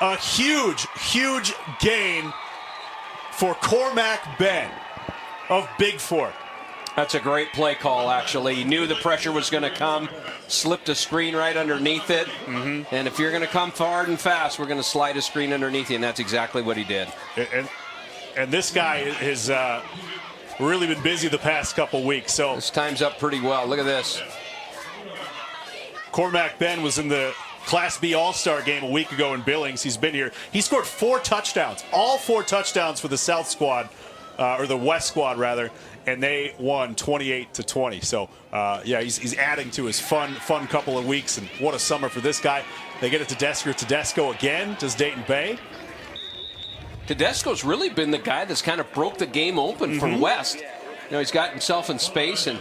[SPEAKER 1] a huge, huge gain for Cormac Ben of Big Fork.
[SPEAKER 2] That's a great play call, actually. He knew the pressure was going to come, slipped a screen right underneath it. And if you're going to come hard and fast, we're going to slide a screen underneath you, and that's exactly what he did.
[SPEAKER 1] And this guy has really been busy the past couple weeks. So
[SPEAKER 2] this time's up pretty well. Look at this.
[SPEAKER 1] Cormac Ben was in the Class B All-Star game a week ago in Billings. He's been here. He scored 4 touchdowns, all 4 touchdowns for the South squad, or the West squad rather, and they won 28-20. So he's adding to his fun couple of weeks, and what a summer for this guy. They get it to Tedesco again. Does Dayton Bay?
[SPEAKER 2] Tedesco's really been the guy that's kind of broke the game open for West. You know, he's got himself in space. And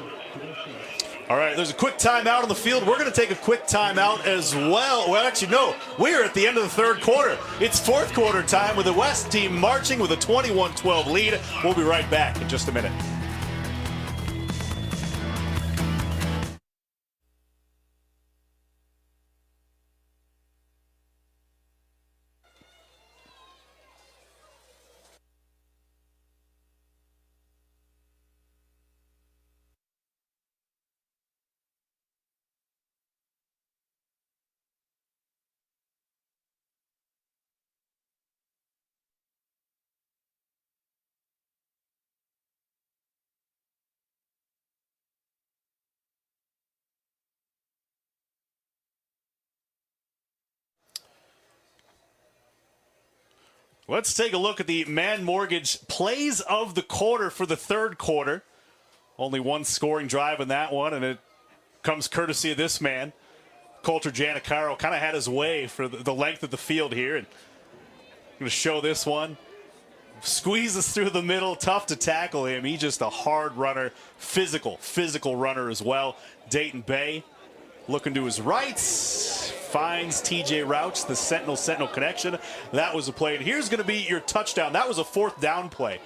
[SPEAKER 1] all right, there's a quick timeout on the field. We're going to take a quick timeout as well. Well, actually, no. We're at the end of the third quarter. It's fourth quarter time with the West team marching with a 21-12 lead. We'll be right back in just a minute. Let's take a look at the Man Mortgage plays of the quarter for the third quarter. Only one scoring drive in that one, and it comes courtesy of this man. Colter Janicaro kind of had his way for the length of the field here. And I'm going to show this one. Squeezes through the middle, tough to tackle him. He's just a hard runner, physical runner as well. Dayton Bay looking to his right. Finds TJ Rouch, the Sentinel connection. That was a play. And here's going to be your touchdown. That was a fourth down play.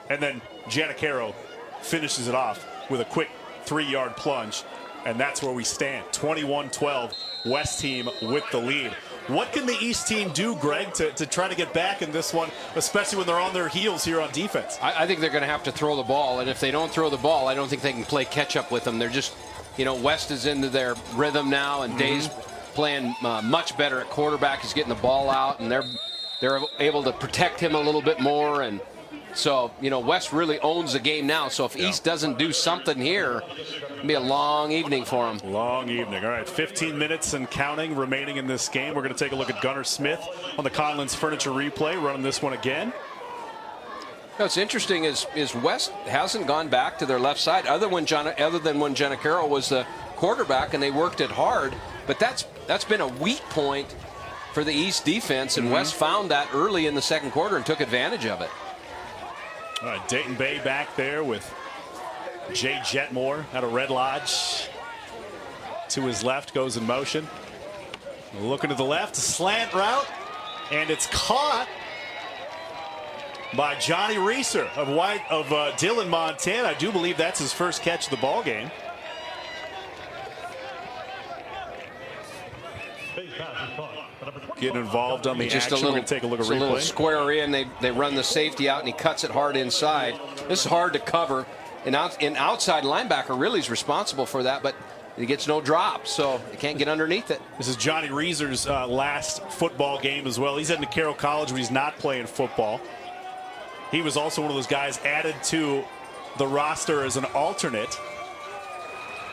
[SPEAKER 1] And then Janicaro finishes it off with a quick 3-yard plunge. And that's where we stand. 21-12, West team with the lead. What can the East team do, Greg, to try to get back in this one, especially when they're on their heels here on defense?
[SPEAKER 2] I think they're going to have to throw the ball. And if they don't throw the ball, I don't think they can play catch-up with them. They're just, you know, West is into their rhythm now, and Day's playing much better at quarterback. He's getting the ball out, and they're able to protect him a little bit more. And so, you know, West really owns the game now. So if East doesn't do something here, it'll be a long evening for them.
[SPEAKER 1] Long evening. All right, 15 minutes and counting remaining in this game. We're going to take a look at Gunnar Smith on the Conlon's Furniture replay, running this one again.
[SPEAKER 2] What's interesting is West hasn't gone back to their left side other than when Janicaro was the quarterback, and they worked it hard. But that's been a weak point for the East defense, and West found that early in the second quarter and took advantage of it.
[SPEAKER 1] All right, Dayton Bay back there with Jay Jetmore out of Red Lodge. To his left, goes in motion. Looking to the left, slant route, and it's caught by Johnny Reeser of Dillon, Montana. I do believe that's his first catch of the ball game. Getting involved on the
[SPEAKER 2] just
[SPEAKER 1] action.
[SPEAKER 2] We're
[SPEAKER 1] going to take a look at
[SPEAKER 2] replay. A little square in. They run the safety out, and he cuts it hard inside. This is hard to cover. And outside linebacker really is responsible for that, but he gets no drop, so he can't get underneath it.
[SPEAKER 1] This is Johnny Reeser's last football game as well. He's heading to Carroll College, but he's not playing football. He was also one of those guys added to the roster as an alternate.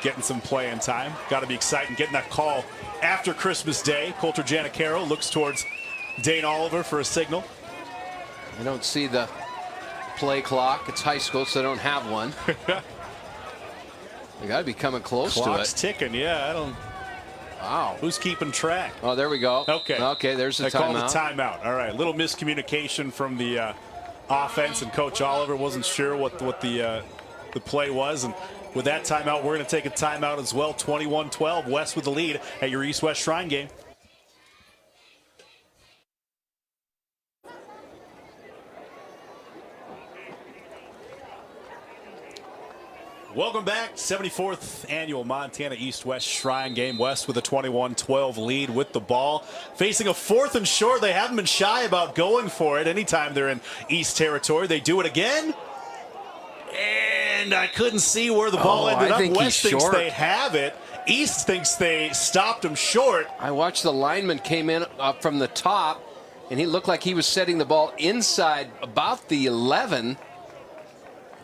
[SPEAKER 1] Getting some playing time. Got to be exciting getting that call after Christmas Day. Colter Janicaro looks towards Dane Oliver for a signal.
[SPEAKER 2] I don't see the play clock. It's high school, so they don't have one. They got to be coming close to it.
[SPEAKER 1] Clock's ticking, yeah. I don't.
[SPEAKER 2] Wow.
[SPEAKER 1] Who's keeping track?
[SPEAKER 2] Oh, there we go.
[SPEAKER 1] Okay.
[SPEAKER 2] Okay, there's the timeout.
[SPEAKER 1] They called the timeout. All right. Little miscommunication from the offense, and Coach Oliver wasn't sure what the play was. And with that timeout, we're going to take a timeout as well. 21-12, West with the lead at your East-West Shrine game. Welcome back. 74th annual Montana East-West Shrine game. West with a 21-12 lead with the ball. Facing a 4th and short. They haven't been shy about going for it anytime they're in East territory. They do it again. And I couldn't see where the ball ended up. West thinks they have it. East thinks they stopped him short.
[SPEAKER 2] I watched the lineman came in up from the top, and he looked like he was setting the ball inside about the 11.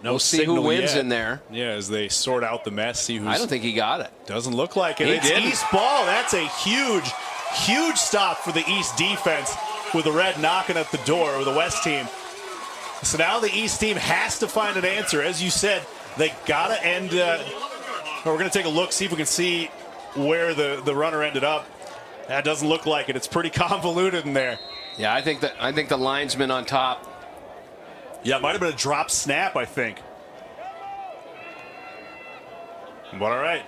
[SPEAKER 1] No
[SPEAKER 2] we'll see who wins in there.
[SPEAKER 1] Yeah, as they sort out the mess. See who's.
[SPEAKER 2] I don't think he got it.
[SPEAKER 1] Doesn't look like it.
[SPEAKER 2] It's
[SPEAKER 1] East ball. That's a huge stop for the East defense with the red knocking at the door of the West team. So now the East team has to find an answer. As you said, they got to end. We're going to take a look, see if we can see where the runner ended up. That doesn't look like it. It's pretty convoluted in there.
[SPEAKER 2] Yeah, I think the linesman on top.
[SPEAKER 1] Yeah, it might have been a drop snap, I think. But all right.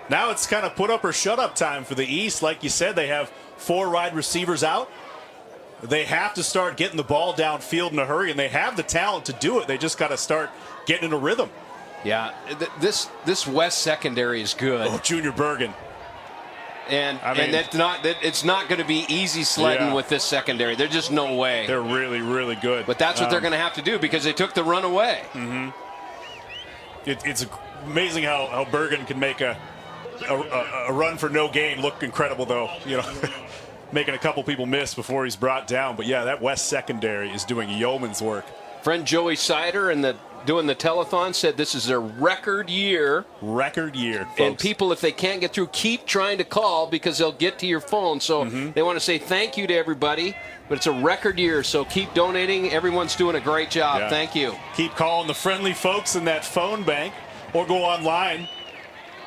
[SPEAKER 1] Now it's kind of put up or shut up time for the East. Like you said, they have 4 wide receivers out. They have to start getting the ball downfield in a hurry, and they have the talent to do it. They just got to start getting in a rhythm.
[SPEAKER 2] Yeah, this West secondary is good.
[SPEAKER 1] Oh, Junior Bergen.
[SPEAKER 2] And it's not going to be easy sledding with this secondary. There's just no way.
[SPEAKER 1] They're really, really good.
[SPEAKER 2] But that's what they're going to have to do because they took the run away.
[SPEAKER 1] Mm-hmm. It's amazing how Bergen can make a run for no gain look incredible, though. You know, making a couple people miss before he's brought down. But yeah, that West secondary is doing yeoman's work.
[SPEAKER 2] Friend Joey Sider doing the telethon said this is their record year.
[SPEAKER 1] Record year, folks.
[SPEAKER 2] And people, if they can't get through, keep trying to call because they'll get to your phone. So they want to say thank you to everybody. But it's a record year, so keep donating. Everyone's doing a great job.
[SPEAKER 1] Yeah.
[SPEAKER 2] Thank you.
[SPEAKER 1] Keep calling the friendly folks in that phone bank or go online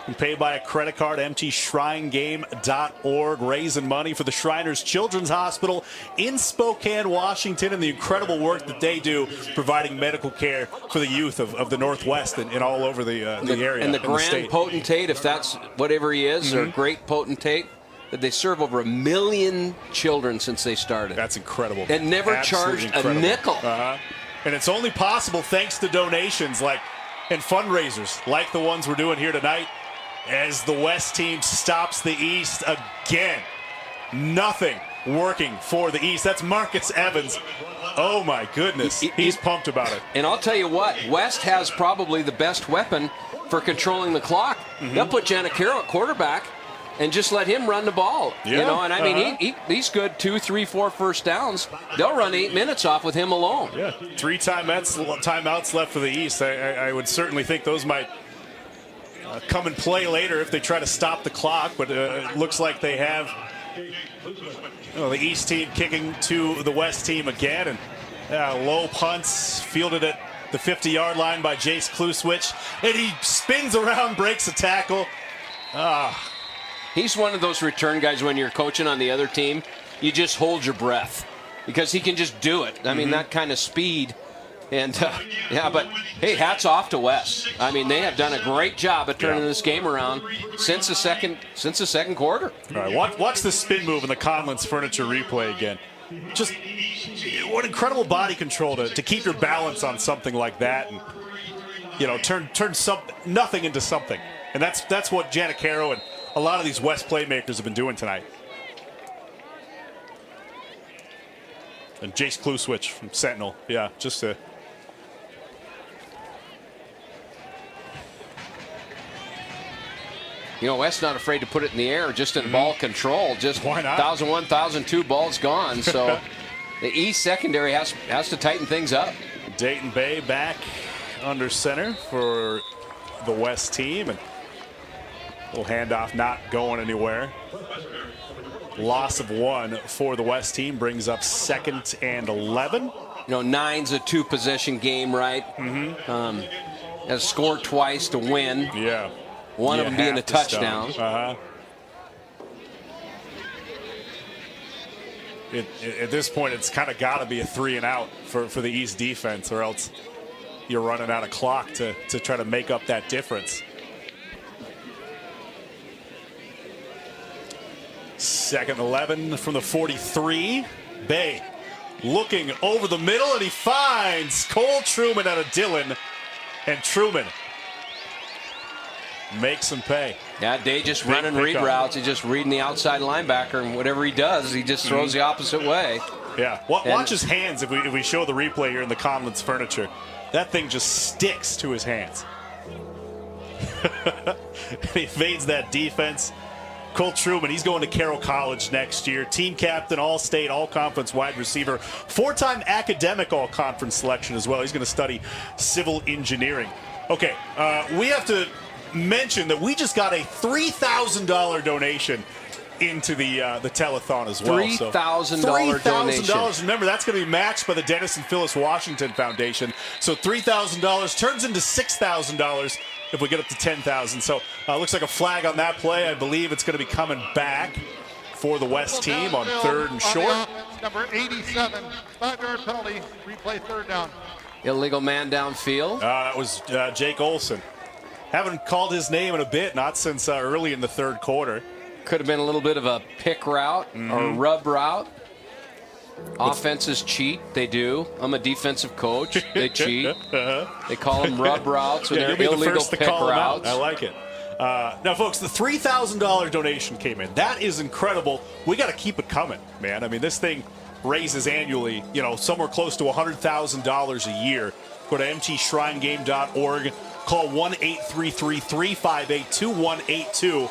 [SPEAKER 1] and pay by a credit card, mtshrinegame.org, raising money for the Shriners Children's Hospital in Spokane, Washington, and the incredible work that they do providing medical care for the youth of the Northwest and all over the area.
[SPEAKER 2] And the grand potentate, if that's whatever he is, or great potentate, that they serve over 1 million children since they started.
[SPEAKER 1] That's incredible.
[SPEAKER 2] And never charged a nickel.
[SPEAKER 1] And it's only possible thanks to donations and fundraisers like the ones we're doing here tonight as the West team stops the East again. Nothing working for the East. That's Marcus Evans. Oh, my goodness. He's pumped about it.
[SPEAKER 2] And I'll tell you what, West has probably the best weapon for controlling the clock. They'll put Giannichero at quarterback and just let him run the ball.
[SPEAKER 1] Yeah.
[SPEAKER 2] You know, and I mean, he's good 2, 3, 4 first downs. They'll run 8 minutes off with him alone.
[SPEAKER 1] Yeah, 3 timeouts left for the East. I would certainly think those might come and play later if they try to stop the clock, but it looks like they have the East team kicking to the West team again, and low punts fielded at the 50-yard line by Jace Kluswich, and he spins around, breaks a tackle.
[SPEAKER 2] He's one of those return guys when you're coaching on the other team, you just hold your breath because he can just do it. I mean, that kind of speed. And, but, hey, hats off to West. I mean, they have done a great job at turning this game around since the second quarter.
[SPEAKER 1] All right, watch the spin move in the Conlon's Furniture replay again. Just what incredible body control to keep your balance on something like that and, turn nothing into something. And that's what Giannichero and a lot of these West playmakers have been doing tonight. And Jace Kluswich from Sentinel. Yeah, just a...
[SPEAKER 2] West's not afraid to put it in the air, just in ball control. Just
[SPEAKER 1] why not?
[SPEAKER 2] 1,001, 1,002 balls gone. So the East secondary has to tighten things up.
[SPEAKER 1] Dayton Bay back under center for the West team. And little handoff not going anywhere. Loss of 1 for the West team brings up 2nd and 11.
[SPEAKER 2] 9's a 2-possession game, right? Has scored twice to win.
[SPEAKER 1] Yeah.
[SPEAKER 2] One of them being a touchdown.
[SPEAKER 1] At this point, it's kind of got to be a 3 and out for the East defense, or else you're running out of clock to try to make up that difference. 2nd and 11 from the 43. Bay looking over the middle, and he finds Cole Truman out of Dillon, and Truman makes him pay.
[SPEAKER 2] Yeah, Day just running read routes. He's just reading the outside linebacker, and whatever he does, he just throws the opposite way.
[SPEAKER 1] Yeah, watch his hands if we show the replay here in the Conlon's Furniture. That thing just sticks to his hands. He evades that defense. Cole Truman, he's going to Carroll College next year. Team captain, all-state, all-conference wide receiver. 4-time academic all-conference selection as well. He's going to study civil engineering. Okay, we have to mention that we just got a $3,000 donation into the telethon as well.
[SPEAKER 2] $3,000
[SPEAKER 1] $3,000. Remember, that's going to be matched by the Dennis and Phyllis Washington Foundation. So $3,000 turns into $6,000 if we get up to $10,000. So looks like a flag on that play. I believe it's going to be coming back for the West team on 3rd and short.
[SPEAKER 14] number 87, 5-yard penalty, replay 3rd down.
[SPEAKER 2] Illegal man downfield.
[SPEAKER 1] That was Jake Olson. Haven't called his name in a bit, not since early in the 3rd quarter.
[SPEAKER 2] Could have been a little bit of a pick route or rub route. Offenses cheat. They do. I'm a defensive coach. They cheat. They call them rub routes or
[SPEAKER 1] you'll
[SPEAKER 2] they're
[SPEAKER 1] be the
[SPEAKER 2] illegal
[SPEAKER 1] first to
[SPEAKER 2] pick
[SPEAKER 1] call them out.
[SPEAKER 2] routes.
[SPEAKER 1] I like it. Now, folks, the $3,000 donation came in. That is incredible. We got to keep it coming, man. I mean, this thing raises annually, somewhere close to $100,000 a year. Go to mtshrinegame.org. Call 1-833-358-2182.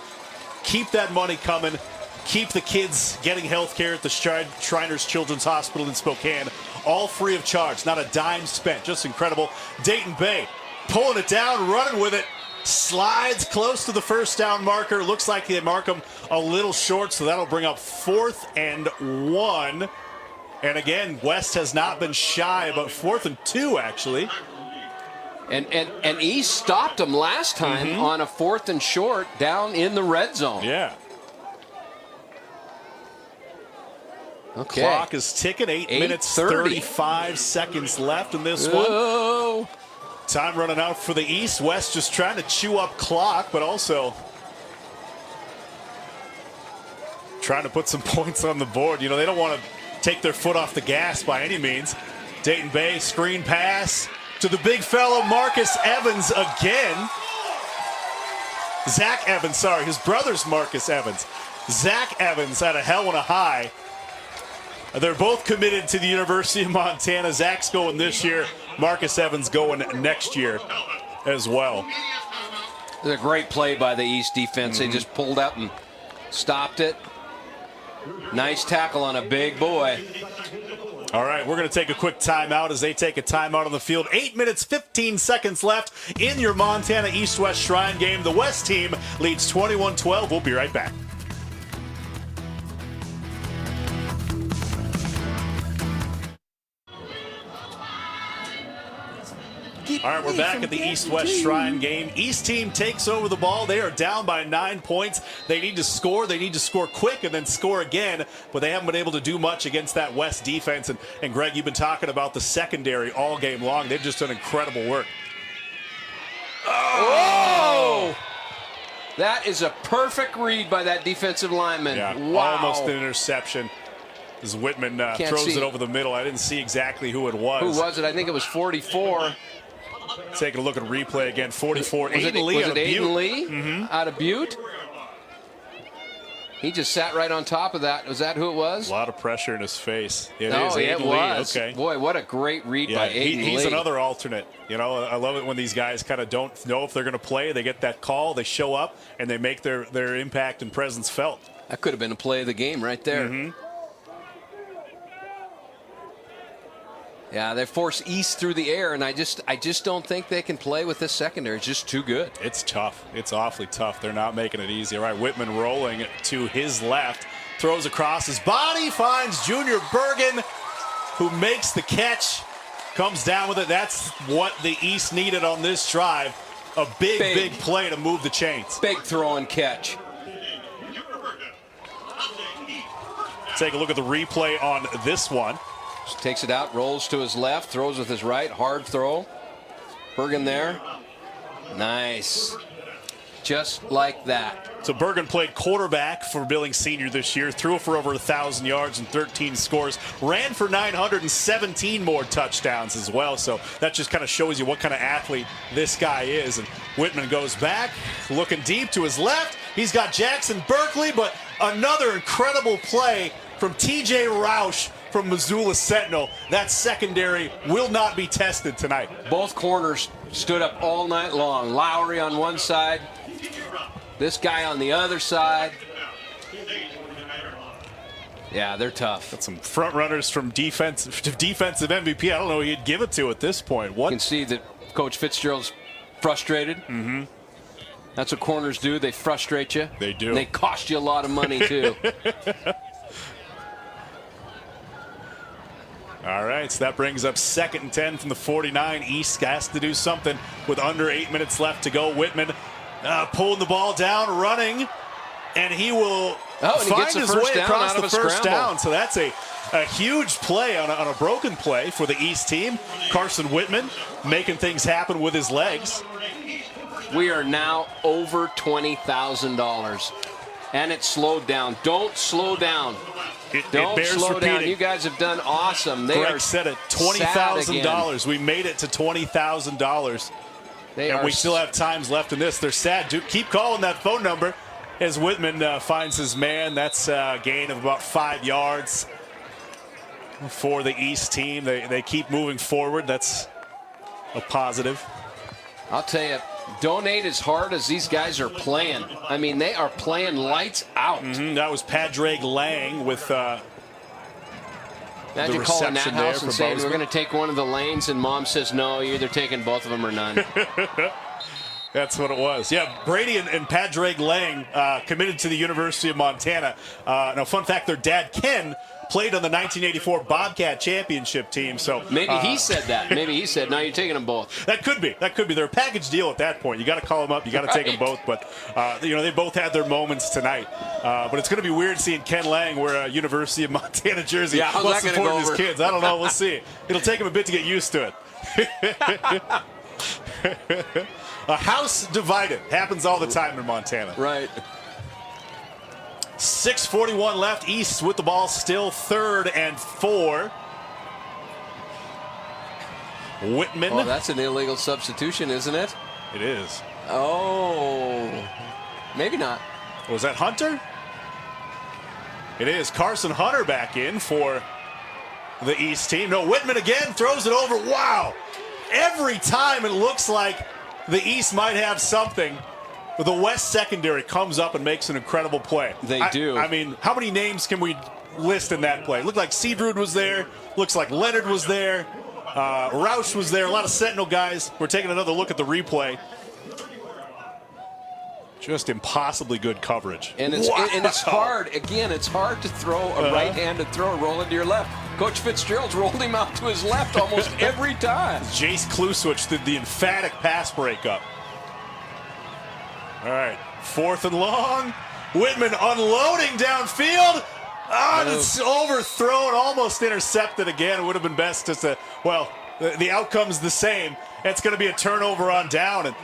[SPEAKER 1] Keep that money coming. Keep the kids getting health care at the Shriners Children's Hospital in Spokane. All free of charge. Not a dime spent. Just incredible. Dayton Bay pulling it down, running with it. Slides close to the 1st down marker. Looks like they mark him a little short, so that'll bring up 4th and 1. And again, West has not been shy, but 4th and 2, actually.
[SPEAKER 2] And East stopped them last time on a 4th and short down in the red zone.
[SPEAKER 1] Yeah.
[SPEAKER 2] Okay.
[SPEAKER 1] Clock is ticking. 8 minutes, 35 seconds left in this one. Time running out for the East. West just trying to chew up clock, but also trying to put some points on the board. They don't want to take their foot off the gas by any means. Dayton Bay, screen pass to the big fellow, Marcus Evans again. Zach Evans, sorry, his brother's Marcus Evans. Zach Evans had a hell and a high. They're both committed to the University of Montana. Zach's going this year. Marcus Evans going next year as well.
[SPEAKER 2] It was a great play by the East defense. They just pulled up and stopped it. Nice tackle on a big boy.
[SPEAKER 1] All right, we're going to take a quick timeout as they take a timeout on the field. 8 minutes, 15 seconds left in your Montana East-West Shrine game. The West team leads 21-12. We'll be right back. All right, we're back at the East-West Shrine game. East team takes over the ball. They are down by 9 points. They need to score. They need to score quick and then score again, but they haven't been able to do much against that West defense. And Greg, you've been talking about the secondary all game long. They've just done incredible work.
[SPEAKER 2] Oh! That is a perfect read by that defensive lineman.
[SPEAKER 1] Yeah,
[SPEAKER 2] wow.
[SPEAKER 1] Almost an interception. As Whitman throws it over the middle. I didn't see exactly who it was.
[SPEAKER 2] Who was it? I think it was 44.
[SPEAKER 1] Taking a look at replay again. 44.
[SPEAKER 2] Was it Aiden Lee out of Butte? He just sat right on top of that. Was that who it was?
[SPEAKER 1] A lot of pressure in his face. It is
[SPEAKER 2] Aiden
[SPEAKER 1] Lee.
[SPEAKER 2] Was.
[SPEAKER 1] Okay.
[SPEAKER 2] Boy, what a great read by Aiden Lee.
[SPEAKER 1] He's another alternate. I love it when these guys kind of don't know if they're going to play. They get that call, they show up, and they make their impact and presence felt.
[SPEAKER 2] That could have been a play of the game right there. Yeah, they force East through the air, and I just don't think they can play with this secondary. It's just too good.
[SPEAKER 1] It's tough. It's awfully tough. They're not making it easy. All right, Whitman rolling to his left, throws across his body, finds Junior Bergen, who makes the catch, comes down with it. That's what the East needed on this drive. A big play to move the chains.
[SPEAKER 2] Big throw and catch.
[SPEAKER 1] Take a look at the replay on this one.
[SPEAKER 2] Just takes it out, rolls to his left, throws with his right, hard throw. Bergen there. Nice. Just like that.
[SPEAKER 1] So Bergen played quarterback for Billings Senior this year, threw for over 1,000 yards and 13 scores, ran for 917 more touchdowns as well. So that just kind of shows you what kind of athlete this guy is. And Whitman goes back, looking deep to his left. He's got Jackson Berkeley, but another incredible play from TJ Roush from Missoula Sentinel. That secondary will not be tested tonight.
[SPEAKER 2] Both corners stood up all night long. Lowry on one side, this guy on the other side. Yeah, they're tough.
[SPEAKER 1] Got some front runners from defensive MVP. I don't know who you'd give it to at this point.
[SPEAKER 2] You can see that Coach Fitzgerald's frustrated. That's what corners do. They frustrate you.
[SPEAKER 1] They do.
[SPEAKER 2] And they cost you a lot of money, too.
[SPEAKER 1] All right, so that brings up 2nd and 10 from the 49. East has to do something with under 8 minutes left to go. Whitman pulling the ball down, running, and he will
[SPEAKER 2] Oh, and he gets
[SPEAKER 1] find
[SPEAKER 2] a
[SPEAKER 1] his way
[SPEAKER 2] first down
[SPEAKER 1] across
[SPEAKER 2] out of
[SPEAKER 1] the
[SPEAKER 2] a
[SPEAKER 1] first
[SPEAKER 2] scramble.
[SPEAKER 1] down. So that's a huge play on a broken play for the East team. Carson Whitman making things happen with his legs.
[SPEAKER 2] We are now over $20,000. And it slowed down. Don't slow down. Don't
[SPEAKER 1] bears
[SPEAKER 2] slow
[SPEAKER 1] repeating.
[SPEAKER 2] down. You guys have done awesome. They
[SPEAKER 1] Greg
[SPEAKER 2] are
[SPEAKER 1] said it,
[SPEAKER 2] sad again.
[SPEAKER 1] $20,000. We made it to $20,000. And we still have times left in this. They're sad. Keep calling that phone number as Whitman finds his man. That's a gain of about 5 yards for the East team. They keep moving forward. That's a positive.
[SPEAKER 2] I'll tell you, donate as hard as these guys are playing. I mean, they are playing lights out.
[SPEAKER 1] That was Padraig Lang with
[SPEAKER 2] Imagine calling that house and saying, we're going to take one of the lanes, and Mom says, no, you're either taking both of them or none.
[SPEAKER 1] That's what it was. Yeah, Brady and Padraig Lang committed to the University of Montana. Now, fun fact, their dad, Ken, played on the 1984 Bobcat Championship team. So
[SPEAKER 2] maybe he said that. Maybe he said, no, you're taking them both.
[SPEAKER 1] That could be. They're a package deal at that point. You got to call them up. You got to take them both. But, they both had their moments tonight. But it's going to be weird seeing Ken Lang wear a University of Montana jersey while supporting his kids. I don't know. We'll see. It'll take him a bit to get used to it. A house divided. Happens all the time in Montana.
[SPEAKER 2] Right.
[SPEAKER 1] 6:41 left. East with the ball still 3rd and 4. Whitman.
[SPEAKER 2] Oh, that's an illegal substitution, isn't it?
[SPEAKER 1] It is.
[SPEAKER 2] Oh, maybe not.
[SPEAKER 1] Was that Hunter? It is. Carson Hunter back in for the East team. No, Whitman again throws it over. Wow. Every time it looks like the East might have something, the West secondary comes up and makes an incredible play.
[SPEAKER 2] They do.
[SPEAKER 1] I mean, how many names can we list in that play? It looked like Seabrood was there. Looks like Leonard was there. Roush was there. A lot of Sentinel guys. We're taking another look at the replay. Just impossibly good coverage.
[SPEAKER 2] And it's hard. Again, it's hard to throw a right-handed throw, roll into your left. Coach Fitzgerald's rolled him out to his left almost every time.
[SPEAKER 1] Jace Kluswich did the emphatic pass breakup. All right, 4th and long. Whitman unloading downfield. And it's overthrown, almost intercepted again. It would have been best just to, the outcome's the same. It's going to be a turnover on down. And,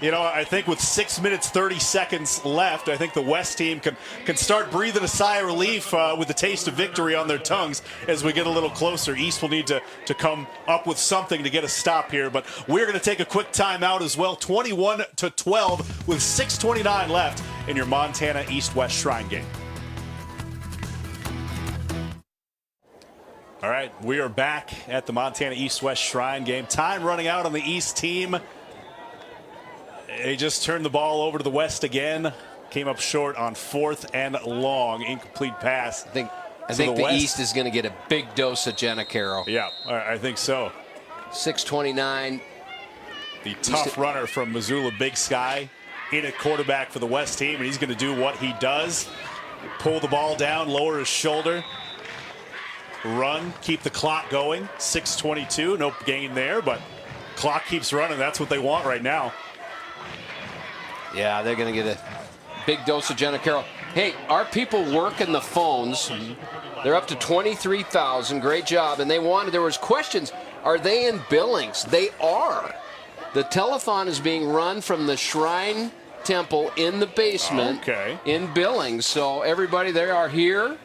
[SPEAKER 1] I think with 6 minutes, 30 seconds left, I think the West team can start breathing a sigh of relief with the taste of victory on their tongues as we get a little closer. East will need to come up with something to get a stop here. But we're going to take a quick timeout as well. 21-12 with 6:29 left in your Montana East-West Shrine game. All right, we are back at the Montana East-West Shrine game. Time running out on the East team. They just turned the ball over to the West again. Came up short on 4th and long. Incomplete pass.
[SPEAKER 2] I think the East is going to get a big dose of Jenna Carroll.
[SPEAKER 1] Yeah, I think so.
[SPEAKER 2] 6:29.
[SPEAKER 1] The tough runner from Missoula Big Sky in at quarterback for the West team, and he's going to do what he does. Pull the ball down, lower his shoulder. Run, keep the clock going. 6:22, no gain there, but clock keeps running. That's what they want right now.
[SPEAKER 2] Yeah, they're going to get a big dose of Jenna Carroll. Hey, our people working the phones. They're up to 23,000. Great job. And there was questions. Are they in Billings? They are. The telethon is being run from the Shrine Temple in the basement in Billings. So everybody, they are here.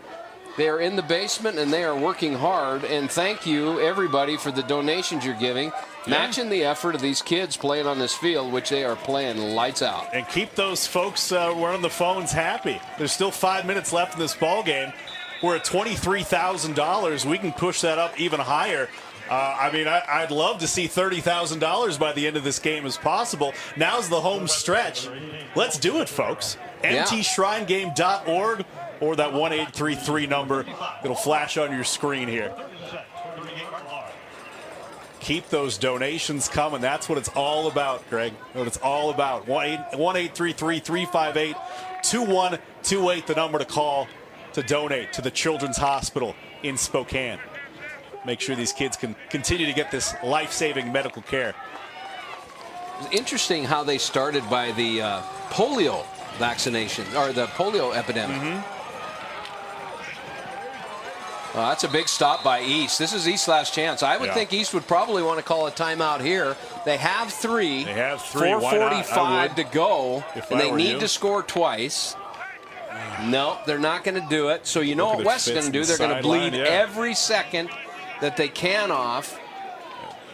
[SPEAKER 2] They are in the basement, and they are working hard. And thank you, everybody, for the donations you're giving. Matching the effort of these kids playing on this field, which they are playing lights out.
[SPEAKER 1] And keep those folks running the phones happy. There's still 5 minutes left in this ball game. We're at $23,000. We can push that up even higher. I'd love to see $30,000 by the end of this game as possible. Now's the home stretch. Let's do it, folks. mtshrinegame.org or that 1-833 number. It'll flash on your screen here. Keep those donations coming. That's what it's all about, Greg. What it's all about. 1-833-358-2128, the number to call to donate to the Children's Hospital in Spokane. Make sure these kids can continue to get this life-saving medical care.
[SPEAKER 2] It's interesting how they started by the polio vaccination, or the polio epidemic. That's a big stop by East. This is East's last chance. I would think East would probably want to call a timeout here. They have three.
[SPEAKER 1] They have three.
[SPEAKER 2] 4:45 to go, and they need to score twice. No, they're not going to do it. So you know what West is going to do? They're going to bleed every second that they can off.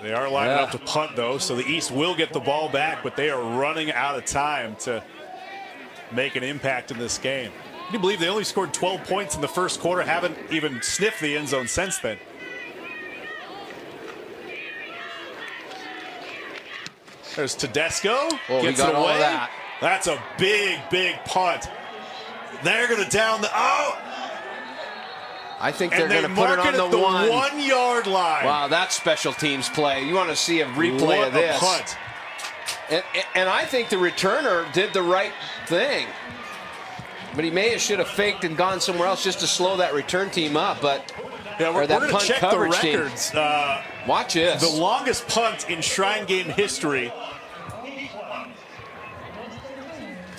[SPEAKER 1] They are lining up to punt, though, so the East will get the ball back, but they are running out of time to make an impact in this game. Can you believe they only scored 12 points in the first quarter, haven't even sniffed the end zone since then? There's Tedesco. Gets it away. That's a big, big punt. They're going to down the...
[SPEAKER 2] I think they're going to put it on the
[SPEAKER 1] 1 yard line.
[SPEAKER 2] Wow, that's special teams play. You want to see a replay of this.
[SPEAKER 1] Punt.
[SPEAKER 2] And I think the returner did the right thing. But he may have should have faked and gone somewhere else just to slow that return team up. But
[SPEAKER 1] we're going to check the records.
[SPEAKER 2] Watch this.
[SPEAKER 1] The longest punt in Shrine Game history.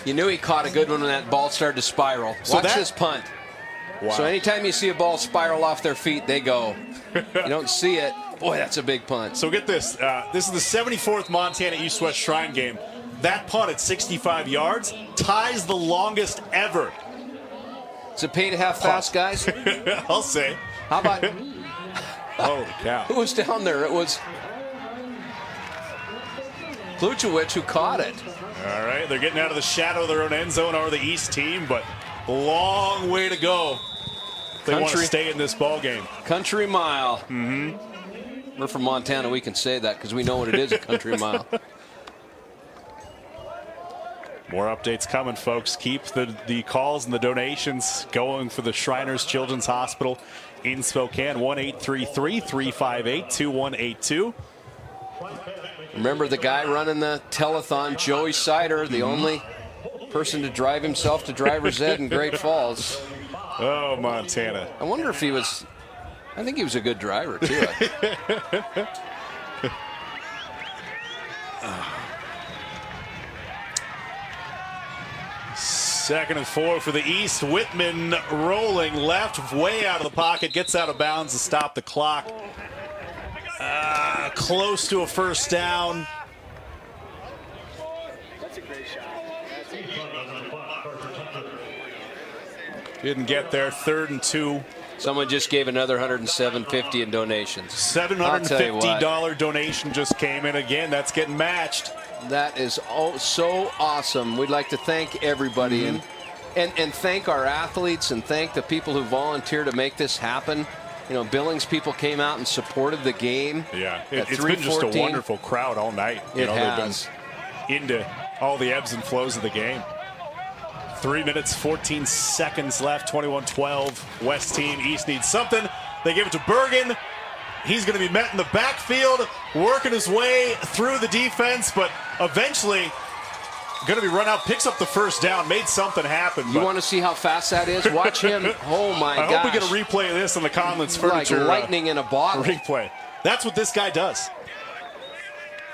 [SPEAKER 2] You knew he caught a good one when that ball started to spiral. Watch this punt.
[SPEAKER 1] Wow.
[SPEAKER 2] So anytime you see a ball spiral off their feet, they go. You don't see it. Boy, that's a big punt.
[SPEAKER 1] So get this. This is the 74th Montana East-West Shrine Game. That punt at 65 yards ties the longest ever.
[SPEAKER 2] Is it paid half fast, guys?
[SPEAKER 1] I'll say.
[SPEAKER 2] How about...
[SPEAKER 1] Holy cow.
[SPEAKER 2] Who was down there? It was Kluchowicz who caught it.
[SPEAKER 1] All right, they're getting out of the shadow of their own end zone, or the East team, but long way to go if they want to stay in this ball game.
[SPEAKER 2] Country mile. Mm-hmm. We're from Montana. We can say that because we know what it is, a country mile.
[SPEAKER 1] More updates coming, folks. Keep the calls and the donations going for the Shriners Children's Hospital in Spokane. 1-833-358-2182.
[SPEAKER 2] Remember the guy running the telethon, Joey Sider, the only person to drive himself to driver's ed in Great Falls.
[SPEAKER 1] Oh, Montana.
[SPEAKER 2] I wonder if he was... I think he was a good driver, too.
[SPEAKER 1] Second and 4 for the East. Whitman rolling left, way out of the pocket, gets out of bounds to stop the clock. Close to a first down.
[SPEAKER 14] That's a great shot.
[SPEAKER 1] Didn't get there. 3rd and 2.
[SPEAKER 2] Someone just gave another $107.50 in donations.
[SPEAKER 1] $750 donation just came in again. That's getting matched.
[SPEAKER 2] That is so awesome. We'd like to thank everybody and thank our athletes and thank the people who volunteer to make this happen. You know, Billings people came out and supported the game.
[SPEAKER 1] Yeah, it's been just a wonderful crowd all night.
[SPEAKER 2] They've
[SPEAKER 1] been into all the ebbs and flows of the game. 3 minutes, 14 seconds left, 21-12. West team, East needs something. They give it to Bergen. He's going to be met in the backfield, working his way through the defense, but eventually going to be run out, picks up the first down, made something happen.
[SPEAKER 2] You want to see how fast that is? Watch him. Oh, my gosh.
[SPEAKER 1] I hope we get a replay of this on the Conlins Furniture.
[SPEAKER 2] Like lightning in a bottle.
[SPEAKER 1] Replay. That's what this guy does.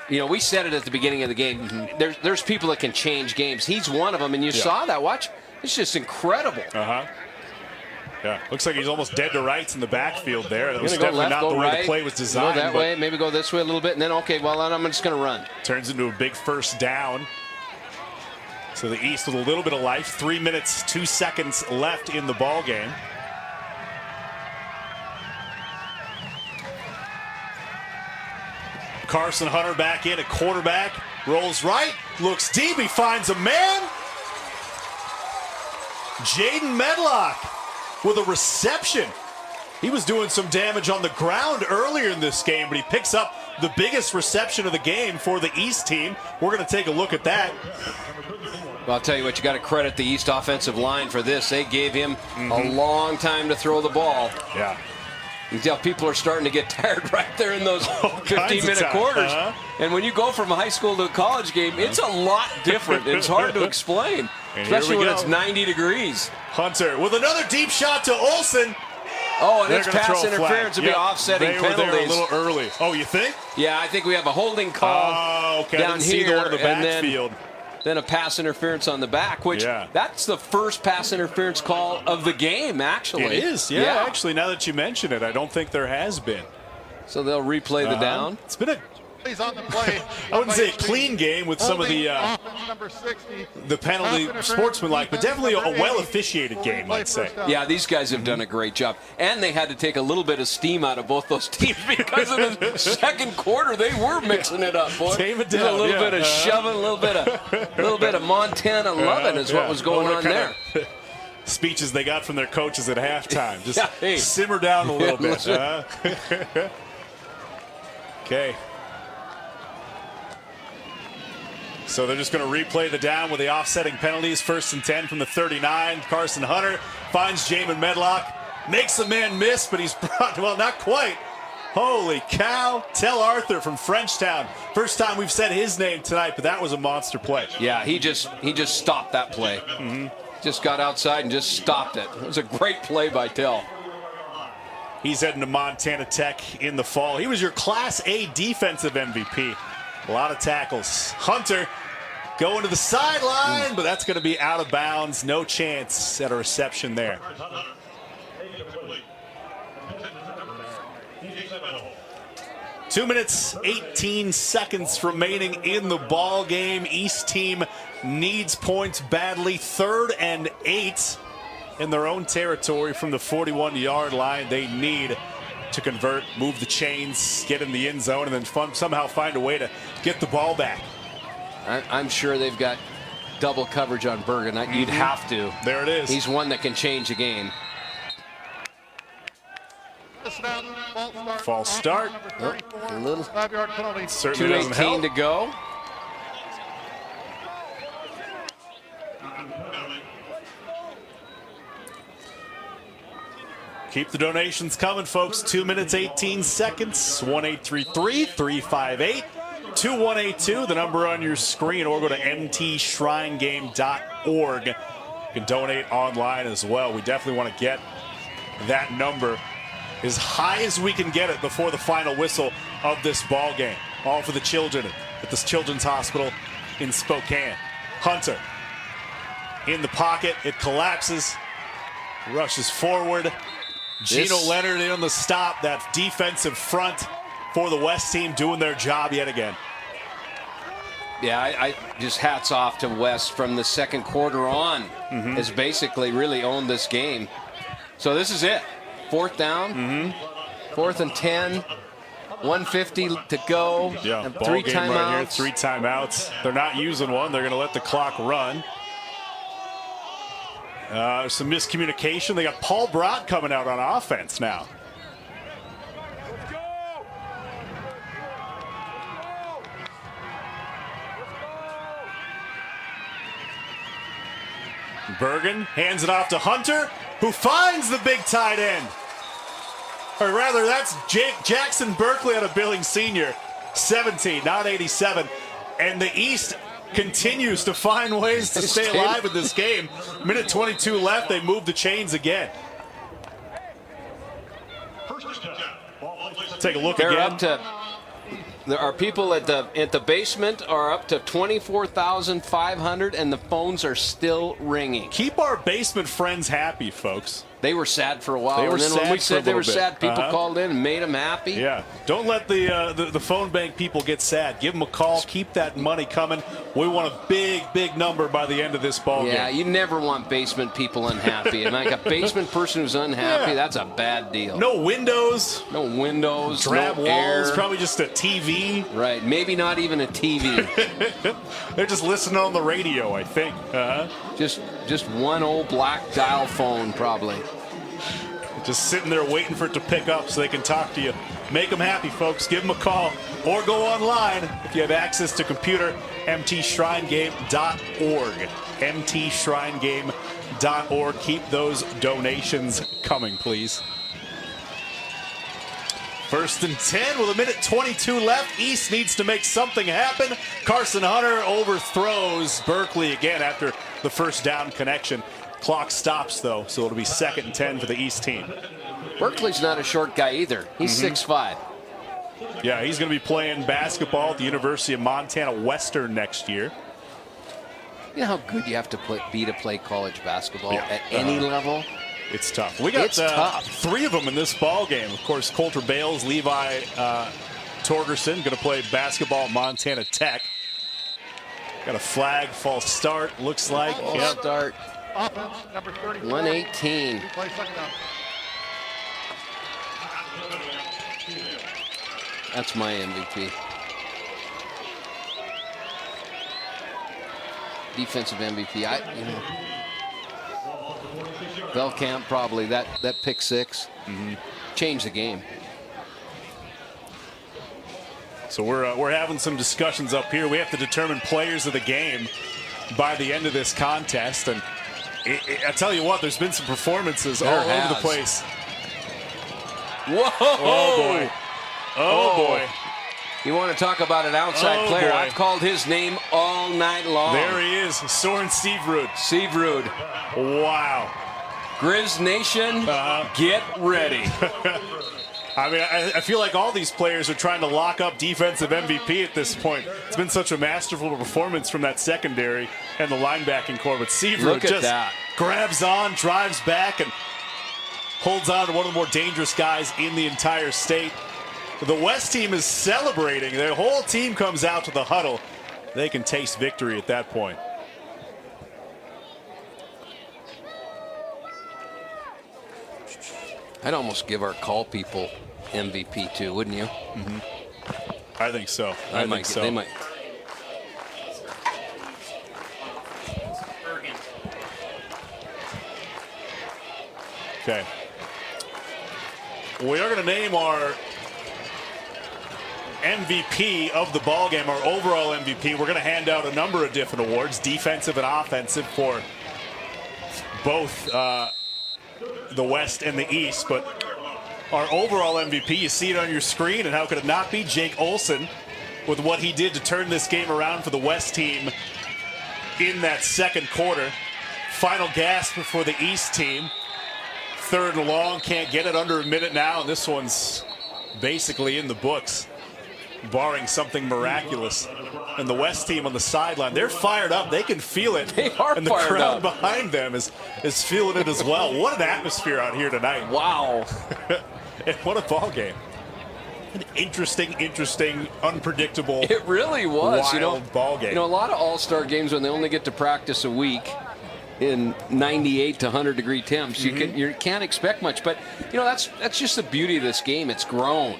[SPEAKER 2] You know, we said it at the beginning of the game. There's people that can change games. He's one of them, and you saw that. Watch. It's just incredible.
[SPEAKER 1] Uh-huh. Yeah, looks like he's almost dead to rights in the backfield there. That was definitely
[SPEAKER 2] left,
[SPEAKER 1] not the way
[SPEAKER 2] right,
[SPEAKER 1] the play was designed.
[SPEAKER 2] Go that way, maybe go this way a little bit, and then, okay, well, then I'm just going to run.
[SPEAKER 1] Turns into a big first down. So the East with a little bit of life. 3 minutes, 2 seconds left in the ball game. Carson Hunter back in at quarterback. Rolls right, looks deep, he finds a man. Jaden Medlock with a reception. He was doing some damage on the ground earlier in this game, but he picks up the biggest reception of the game for the East team. We're going to take a look at that.
[SPEAKER 2] Well, I'll tell you what, you got to credit the East offensive line for this. They gave him a long time to throw the ball.
[SPEAKER 1] Yeah.
[SPEAKER 2] You can tell people are starting to get tired right there in those 15-minute quarters. And when you go from a high school to a college game, it's a lot different. It's hard to explain, especially when it's 90 degrees.
[SPEAKER 1] Hunter with another deep shot to Olsen.
[SPEAKER 2] Oh, and it's pass interference to be offsetting penalties.
[SPEAKER 1] They were there a little early. Oh, you think?
[SPEAKER 2] Yeah, I think we have a holding call
[SPEAKER 1] okay.
[SPEAKER 2] down
[SPEAKER 1] I didn't see the one in the
[SPEAKER 2] and
[SPEAKER 1] backfield.
[SPEAKER 2] than a pass interference on the back, which that's the first pass interference call of the game, actually.
[SPEAKER 1] It is, yeah. Actually, now that you mention it, I don't think there has been.
[SPEAKER 2] So they'll replay the down.
[SPEAKER 1] It's been a
[SPEAKER 14] He's on the play.
[SPEAKER 1] I wouldn't say a clean game with some of the penalty sportsmanlike, but definitely a well-officiated game, I'd say.
[SPEAKER 2] Yeah, these guys have done a great job. And they had to take a little bit of steam out of both those teams because in the second quarter, they were mixing it up, boy.
[SPEAKER 1] Tame it down,
[SPEAKER 2] a little bit of shoving, a little bit of Montana loving is what was going on there.
[SPEAKER 1] Speeches they got from their coaches at halftime. Just simmer down a little bit. Okay. So they're just going to replay the down with the offsetting penalties. 1st and 10 from the 39. Carson Hunter finds Jamin Medlock. Makes the man miss, but he's brought, well, not quite. Holy cow. Tell Arthur from Frenchtown. First time we've said his name tonight, but that was a monster play.
[SPEAKER 2] Yeah, he just stopped that play. Just got outside and just stopped it. It was a great play by Tell.
[SPEAKER 1] He's heading to Montana Tech in the fall. He was your Class A defensive MVP. A lot of tackles. Hunter going to the sideline, but that's going to be out of bounds. No chance at a reception there. Two minutes, 18 seconds remaining in the ball game. East team needs points badly. 3rd and 8 in their own territory from the 41-yard line. They need to convert, move the chains, get in the end zone, and then somehow find a way to get the ball back.
[SPEAKER 2] I'm sure they've got double coverage on Bergen. You'd have to.
[SPEAKER 1] There it is.
[SPEAKER 2] He's one that can change the game.
[SPEAKER 1] False start.
[SPEAKER 2] A little.
[SPEAKER 14] 5-yard penalty.
[SPEAKER 1] Certainly doesn't help.
[SPEAKER 2] 2:18 to go.
[SPEAKER 1] Keep the donations coming, folks. 2 minutes, 18 seconds. 1-833-358-2182. The number on your screen, or go to mtshrinegame.org. You can donate online as well. We definitely want to get that number as high as we can get it before the final whistle of this ball game. All for the children at this Children's Hospital in Spokane. Hunter in the pocket. It collapses. Rushes forward. Gino Leonard in on the stop. That defensive front for the West team doing their job yet again.
[SPEAKER 2] Yeah, I just hats off to West from the second quarter on. Has basically really owned this game. So this is it. 4th down. 4th and 10. 150 to go.
[SPEAKER 1] Yeah,
[SPEAKER 2] and
[SPEAKER 1] ball
[SPEAKER 2] 3
[SPEAKER 1] game
[SPEAKER 2] timeouts.
[SPEAKER 1] right here. 3 timeouts. They're not using one. They're going to let the clock run. Some miscommunication. They got Paul Brott coming out on offense now. Bergen hands it off to Hunter, who finds the big tight end. Or rather, that's Jackson Berkeley out of Billings Senior. 17, not 87. And the East continues to find ways to stay alive in this game. Minute 22 left. They move the chains again. Take a look
[SPEAKER 2] They're
[SPEAKER 1] again.
[SPEAKER 2] up to. There are people at the basement are up to 24,500, and the phones are still ringing.
[SPEAKER 1] Keep our basement friends happy, folks.
[SPEAKER 2] They were sad for a while.
[SPEAKER 1] They were
[SPEAKER 2] and then
[SPEAKER 1] sad
[SPEAKER 2] when we
[SPEAKER 1] for a
[SPEAKER 2] said they were
[SPEAKER 1] little bit.
[SPEAKER 2] sad, people called in and made them happy.
[SPEAKER 1] Yeah. Don't let the phone bank people get sad. Give them a call. Keep that money coming. We want a big, big number by the end of this ball game.
[SPEAKER 2] Yeah, you never want basement people unhappy. And like a basement person who's unhappy, that's a bad deal.
[SPEAKER 1] No windows.
[SPEAKER 2] No windows.
[SPEAKER 1] Drab
[SPEAKER 2] no
[SPEAKER 1] walls.
[SPEAKER 2] air.
[SPEAKER 1] Probably just a TV.
[SPEAKER 2] Right. Maybe not even a TV.
[SPEAKER 1] They're just listening on the radio, I think.
[SPEAKER 2] Just one old black dial phone, probably.
[SPEAKER 1] Just sitting there waiting for it to pick up so they can talk to you. Make them happy, folks. Give them a call or go online if you have access to computer. mtshrinegame.org. mtshrinegame.org. Keep those donations coming, please. 1st and 10 with a minute 22 left. East needs to make something happen. Carson Hunter overthrows Berkeley again after the first down connection. Clock stops, though, so it'll be 2nd and 10 for the East team.
[SPEAKER 2] Berkeley's not a short guy either. He's 6'5".
[SPEAKER 1] Yeah, he's going to be playing basketball at the University of Montana Western next year.
[SPEAKER 2] You know how good you have to be to play college basketball at any level?
[SPEAKER 1] It's tough. We got three of them in this ball game. Of course, Coulter Bales, Levi Torgerson going to play basketball at Montana Tech. Got a flag, false start, looks like.
[SPEAKER 2] False start.
[SPEAKER 14] Offense, number 34.
[SPEAKER 2] 118.
[SPEAKER 14] Play second down.
[SPEAKER 2] That's my MVP. Defensive MVP. Belkamp probably that pick six changed the game.
[SPEAKER 1] So we're having some discussions up here. We have to determine players of the game by the end of this contest, and I tell you what, there's been some performances all over the place.
[SPEAKER 2] Whoa!
[SPEAKER 1] Oh boy! Oh boy!
[SPEAKER 2] You want to talk about an outside player?
[SPEAKER 1] Boy.
[SPEAKER 2] I've called his name all night long.
[SPEAKER 1] There he is, Soren Severud.
[SPEAKER 2] Severud.
[SPEAKER 1] Wow.
[SPEAKER 2] Grizz Nation, get ready.
[SPEAKER 1] I mean, I feel like all these players are trying to lock up defensive MVP at this point. It's been such a masterful performance from that secondary and the linebacking core. But Severud just grabs on, drives back, and holds on to one of the more dangerous guys in the entire state. The West team is celebrating. Their whole team comes out to the huddle. They can taste victory at that point.
[SPEAKER 2] I'd almost give our call people MVP too, wouldn't you?
[SPEAKER 1] I think so. I think so.
[SPEAKER 2] They might.
[SPEAKER 1] Okay. We are going to name our MVP of the ball game, our overall MVP. We're going to hand out a number of different awards, defensive and offensive, for both the West and the East. But our overall MVP, you see it on your screen, and how could it not be? Jake Olson, with what he did to turn this game around for the West team in that second quarter. Final gasp for the East team. Third and long, can't get it, under a minute now, and this one's basically in the books, barring something miraculous. And the West team on the sideline, they're fired up. They can feel it.
[SPEAKER 2] They are
[SPEAKER 1] and the
[SPEAKER 2] fired
[SPEAKER 1] crowd
[SPEAKER 2] up
[SPEAKER 1] behind them is feeling it as well. What an atmosphere out here tonight.
[SPEAKER 2] Wow.
[SPEAKER 1] And what a ball game. An interesting, unpredictable.
[SPEAKER 2] It really was.
[SPEAKER 1] Wild ball game.
[SPEAKER 2] You know, a lot of all-star games, when they only get to practice a week in 98 to 100 degree temps, you can't expect much. But you know, that's just the beauty of this game. It's grown,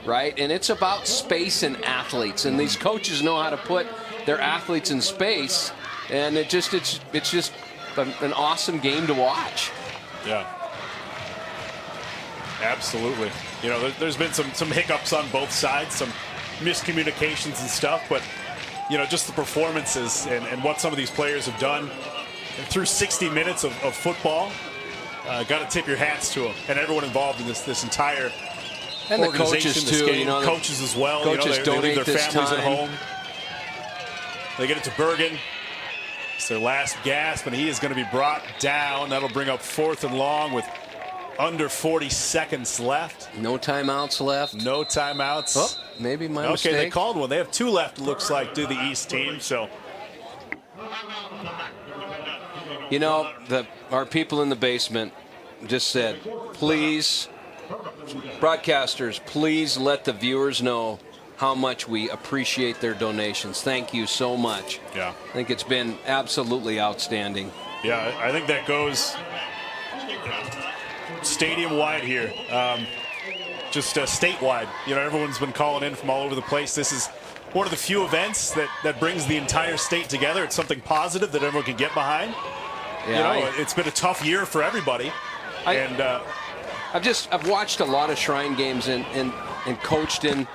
[SPEAKER 2] right? And it's about space and athletes, and these coaches know how to put their athletes in space, and it's just an awesome game to watch.
[SPEAKER 1] Yeah, absolutely. You know, there's been some hiccups on both sides, some miscommunications and stuff, but you know, just the performances and what some of these players have done through 60 minutes of football. Got to tip your hats to them and everyone involved in this entire
[SPEAKER 2] and the
[SPEAKER 1] organization,
[SPEAKER 2] coaches
[SPEAKER 1] this
[SPEAKER 2] too.
[SPEAKER 1] game.
[SPEAKER 2] You know,
[SPEAKER 1] coaches as well.
[SPEAKER 2] Coaches
[SPEAKER 1] they leave their families at home.
[SPEAKER 2] time.
[SPEAKER 1] They get it to Bergen. It's their last gasp, and he is going to be brought down. That'll bring up 4th and long with under 40 seconds left.
[SPEAKER 2] No timeouts left.
[SPEAKER 1] No timeouts.
[SPEAKER 2] Oh, maybe my mistake.
[SPEAKER 1] Okay, they called one. They have 2 left, it looks like, to the East team. So,
[SPEAKER 2] you know, our people in the basement just said, please, broadcasters, please let the viewers know how much we appreciate their donations. Thank you so much.
[SPEAKER 1] Yeah.
[SPEAKER 2] I think it's been absolutely outstanding.
[SPEAKER 1] Yeah, I think that goes stadium-wide here. Just statewide. You know, everyone's been calling in from all over the place. This is one of the few events that brings the entire state together. It's something positive that everyone can get behind.
[SPEAKER 2] Yeah,
[SPEAKER 1] you know, it's been a tough year for everybody.
[SPEAKER 2] I've watched a lot of Shrine games and coached in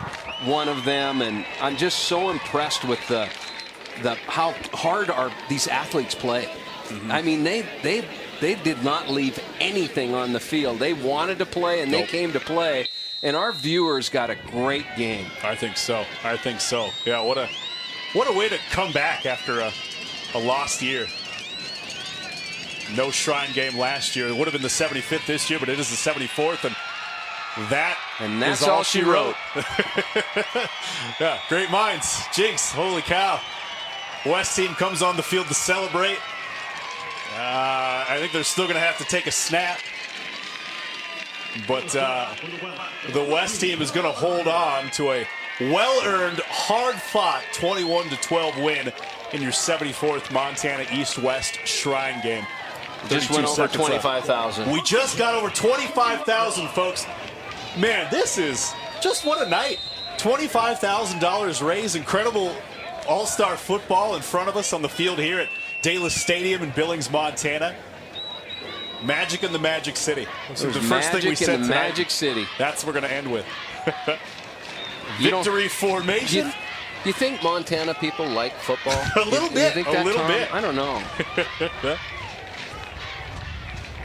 [SPEAKER 2] one of them, and I'm just so impressed with the how hard these athletes play. I mean, they did not leave anything on the field. They wanted to play, and they came to play. And our viewers got a great game.
[SPEAKER 1] I think so. Yeah, what a way to come back after a lost year. No Shrine game last year. It would have been the 75th this year, but it is the 74th, and that's
[SPEAKER 2] is all she wrote.
[SPEAKER 1] Yeah, great minds. Jinx, holy cow. West team comes on the field to celebrate. I think they're still going to have to take a snap. But the West team is going to hold on to a well-earned, hard-fought 21-12 win in your 74th Montana East-West Shrine game.
[SPEAKER 2] Just went over 25,000.
[SPEAKER 1] We just got over 25,000, folks. Man, this is just what a night. $25,000 raised. Incredible all-star football in front of us on the field here at Dallas Stadium in Billings, Montana. Magic in the Magic City.
[SPEAKER 2] This is the first thing we said tonight. Magic City.
[SPEAKER 1] That's what we're going to end with. Victory formation.
[SPEAKER 2] You think Montana people like football?
[SPEAKER 1] A little bit.
[SPEAKER 2] You think
[SPEAKER 1] a little bit.
[SPEAKER 2] I don't know.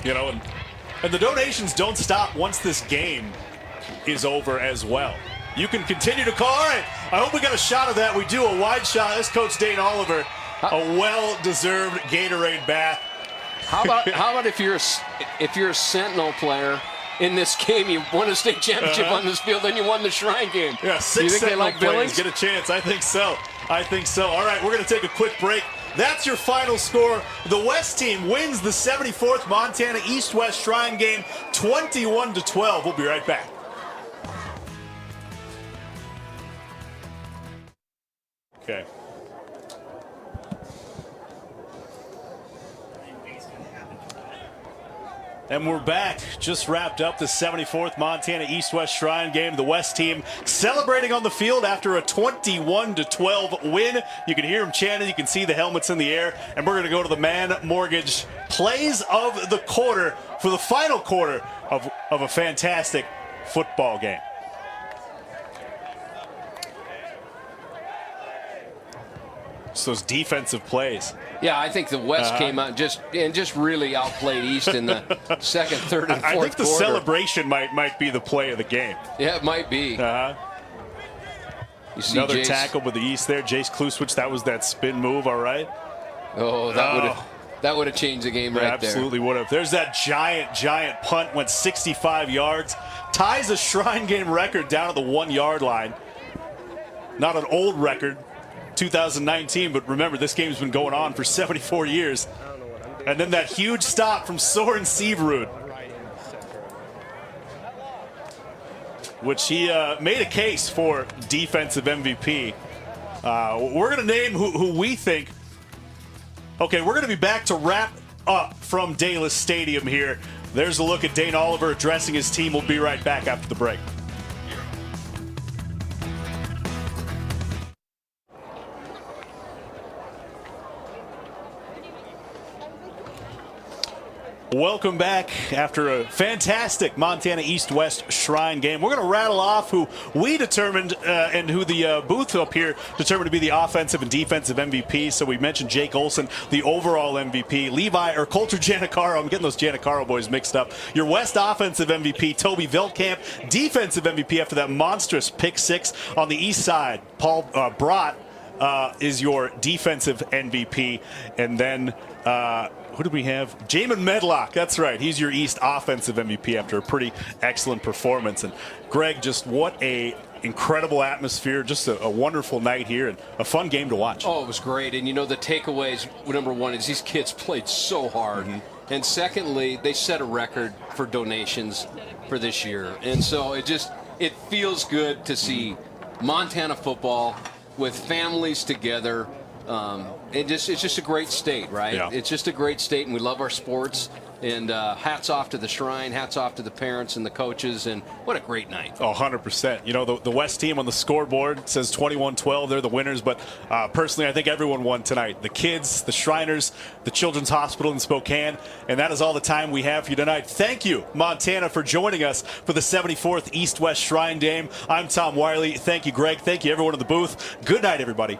[SPEAKER 1] You know, and the donations don't stop once this game is over as well. You can continue to call. All right, I hope we got a shot of that. We do a wide shot. This Coach Dane Oliver, a well-deserved Gatorade bath.
[SPEAKER 2] How about if you're a Sentinel player in this game, you won a state championship on this field, then you won the Shrine game.
[SPEAKER 1] Yeah, 6
[SPEAKER 2] you think
[SPEAKER 1] Sentinel
[SPEAKER 2] they like
[SPEAKER 1] players
[SPEAKER 2] Billings?
[SPEAKER 1] get a chance. I think so. I think so. All right, we're going to take a quick break. That's your final score. The West team wins the 74th Montana East-West Shrine game 21-12. We'll be right back. Okay. And we're back. Just wrapped up the 74th Montana East-West Shrine game. The West team celebrating on the field after a 21-12 win. You can hear them chanting. You can see the helmets in the air. And we're going to go to the Man Mortgage plays of the quarter for the final quarter of a fantastic football game. It's those defensive plays.
[SPEAKER 2] Yeah, I think the West came out just really outplayed East in the second, third, and fourth quarter.
[SPEAKER 1] I think the celebration might be the play of the game.
[SPEAKER 2] Yeah, it might be.
[SPEAKER 1] You see another tackle with the East there. Jace Kluswich, that was that spin move, all right?
[SPEAKER 2] Oh, that would have changed the game right there.
[SPEAKER 1] Absolutely would have. There's that giant punt, went 65 yards. Ties a Shrine game record down at the 1 yard line. Not an old record. 2019, but remember, this game's been going on for 74 years. And then that huge stop from Soren Severud, which he made a case for defensive MVP. We're going to name who we think. Okay, we're going to be back to wrap up from Dallas Stadium here. There's a look at Dane Oliver addressing his team. We'll be right back after the break. Welcome back after a fantastic Montana East-West Shrine game. We're going to rattle off who we determined and who the booth up here determined to be the offensive and defensive MVP. So we mentioned Jake Olson, the overall MVP. Coulter Janicaro, I'm getting those Janicaro boys mixed up. Your West offensive MVP, Toby Viltkamp. Defensive MVP after that monstrous pick six on the East side. Paul Brott is your defensive MVP. And then who do we have? Jamin Medlock. That's right. He's your East offensive MVP after a pretty excellent performance. And Greg, just what a incredible atmosphere. Just a wonderful night here and a fun game to watch.
[SPEAKER 2] Oh, it was great. And, you know, the takeaways, number one, is these kids played so hard. And secondly, they set a record for donations for this year. And so it feels good to see Montana football with families together. It's just a great state, right?
[SPEAKER 1] Yeah.
[SPEAKER 2] It's just a great state, and we love our sports. And hats off to the Shrine, hats off to the parents and the coaches, and what a great night.
[SPEAKER 1] Oh, 100%. You know, the West team on the scoreboard says 21-12. They're the winners, but personally, I think everyone won tonight. The kids, the Shriners, the Children's Hospital in Spokane, and that is all the time we have for you tonight. Thank you, Montana, for joining us for the 74th East-West Shrine game. I'm Tom Wiley. Thank you, Greg. Thank you, everyone in the booth. Good night, everybody.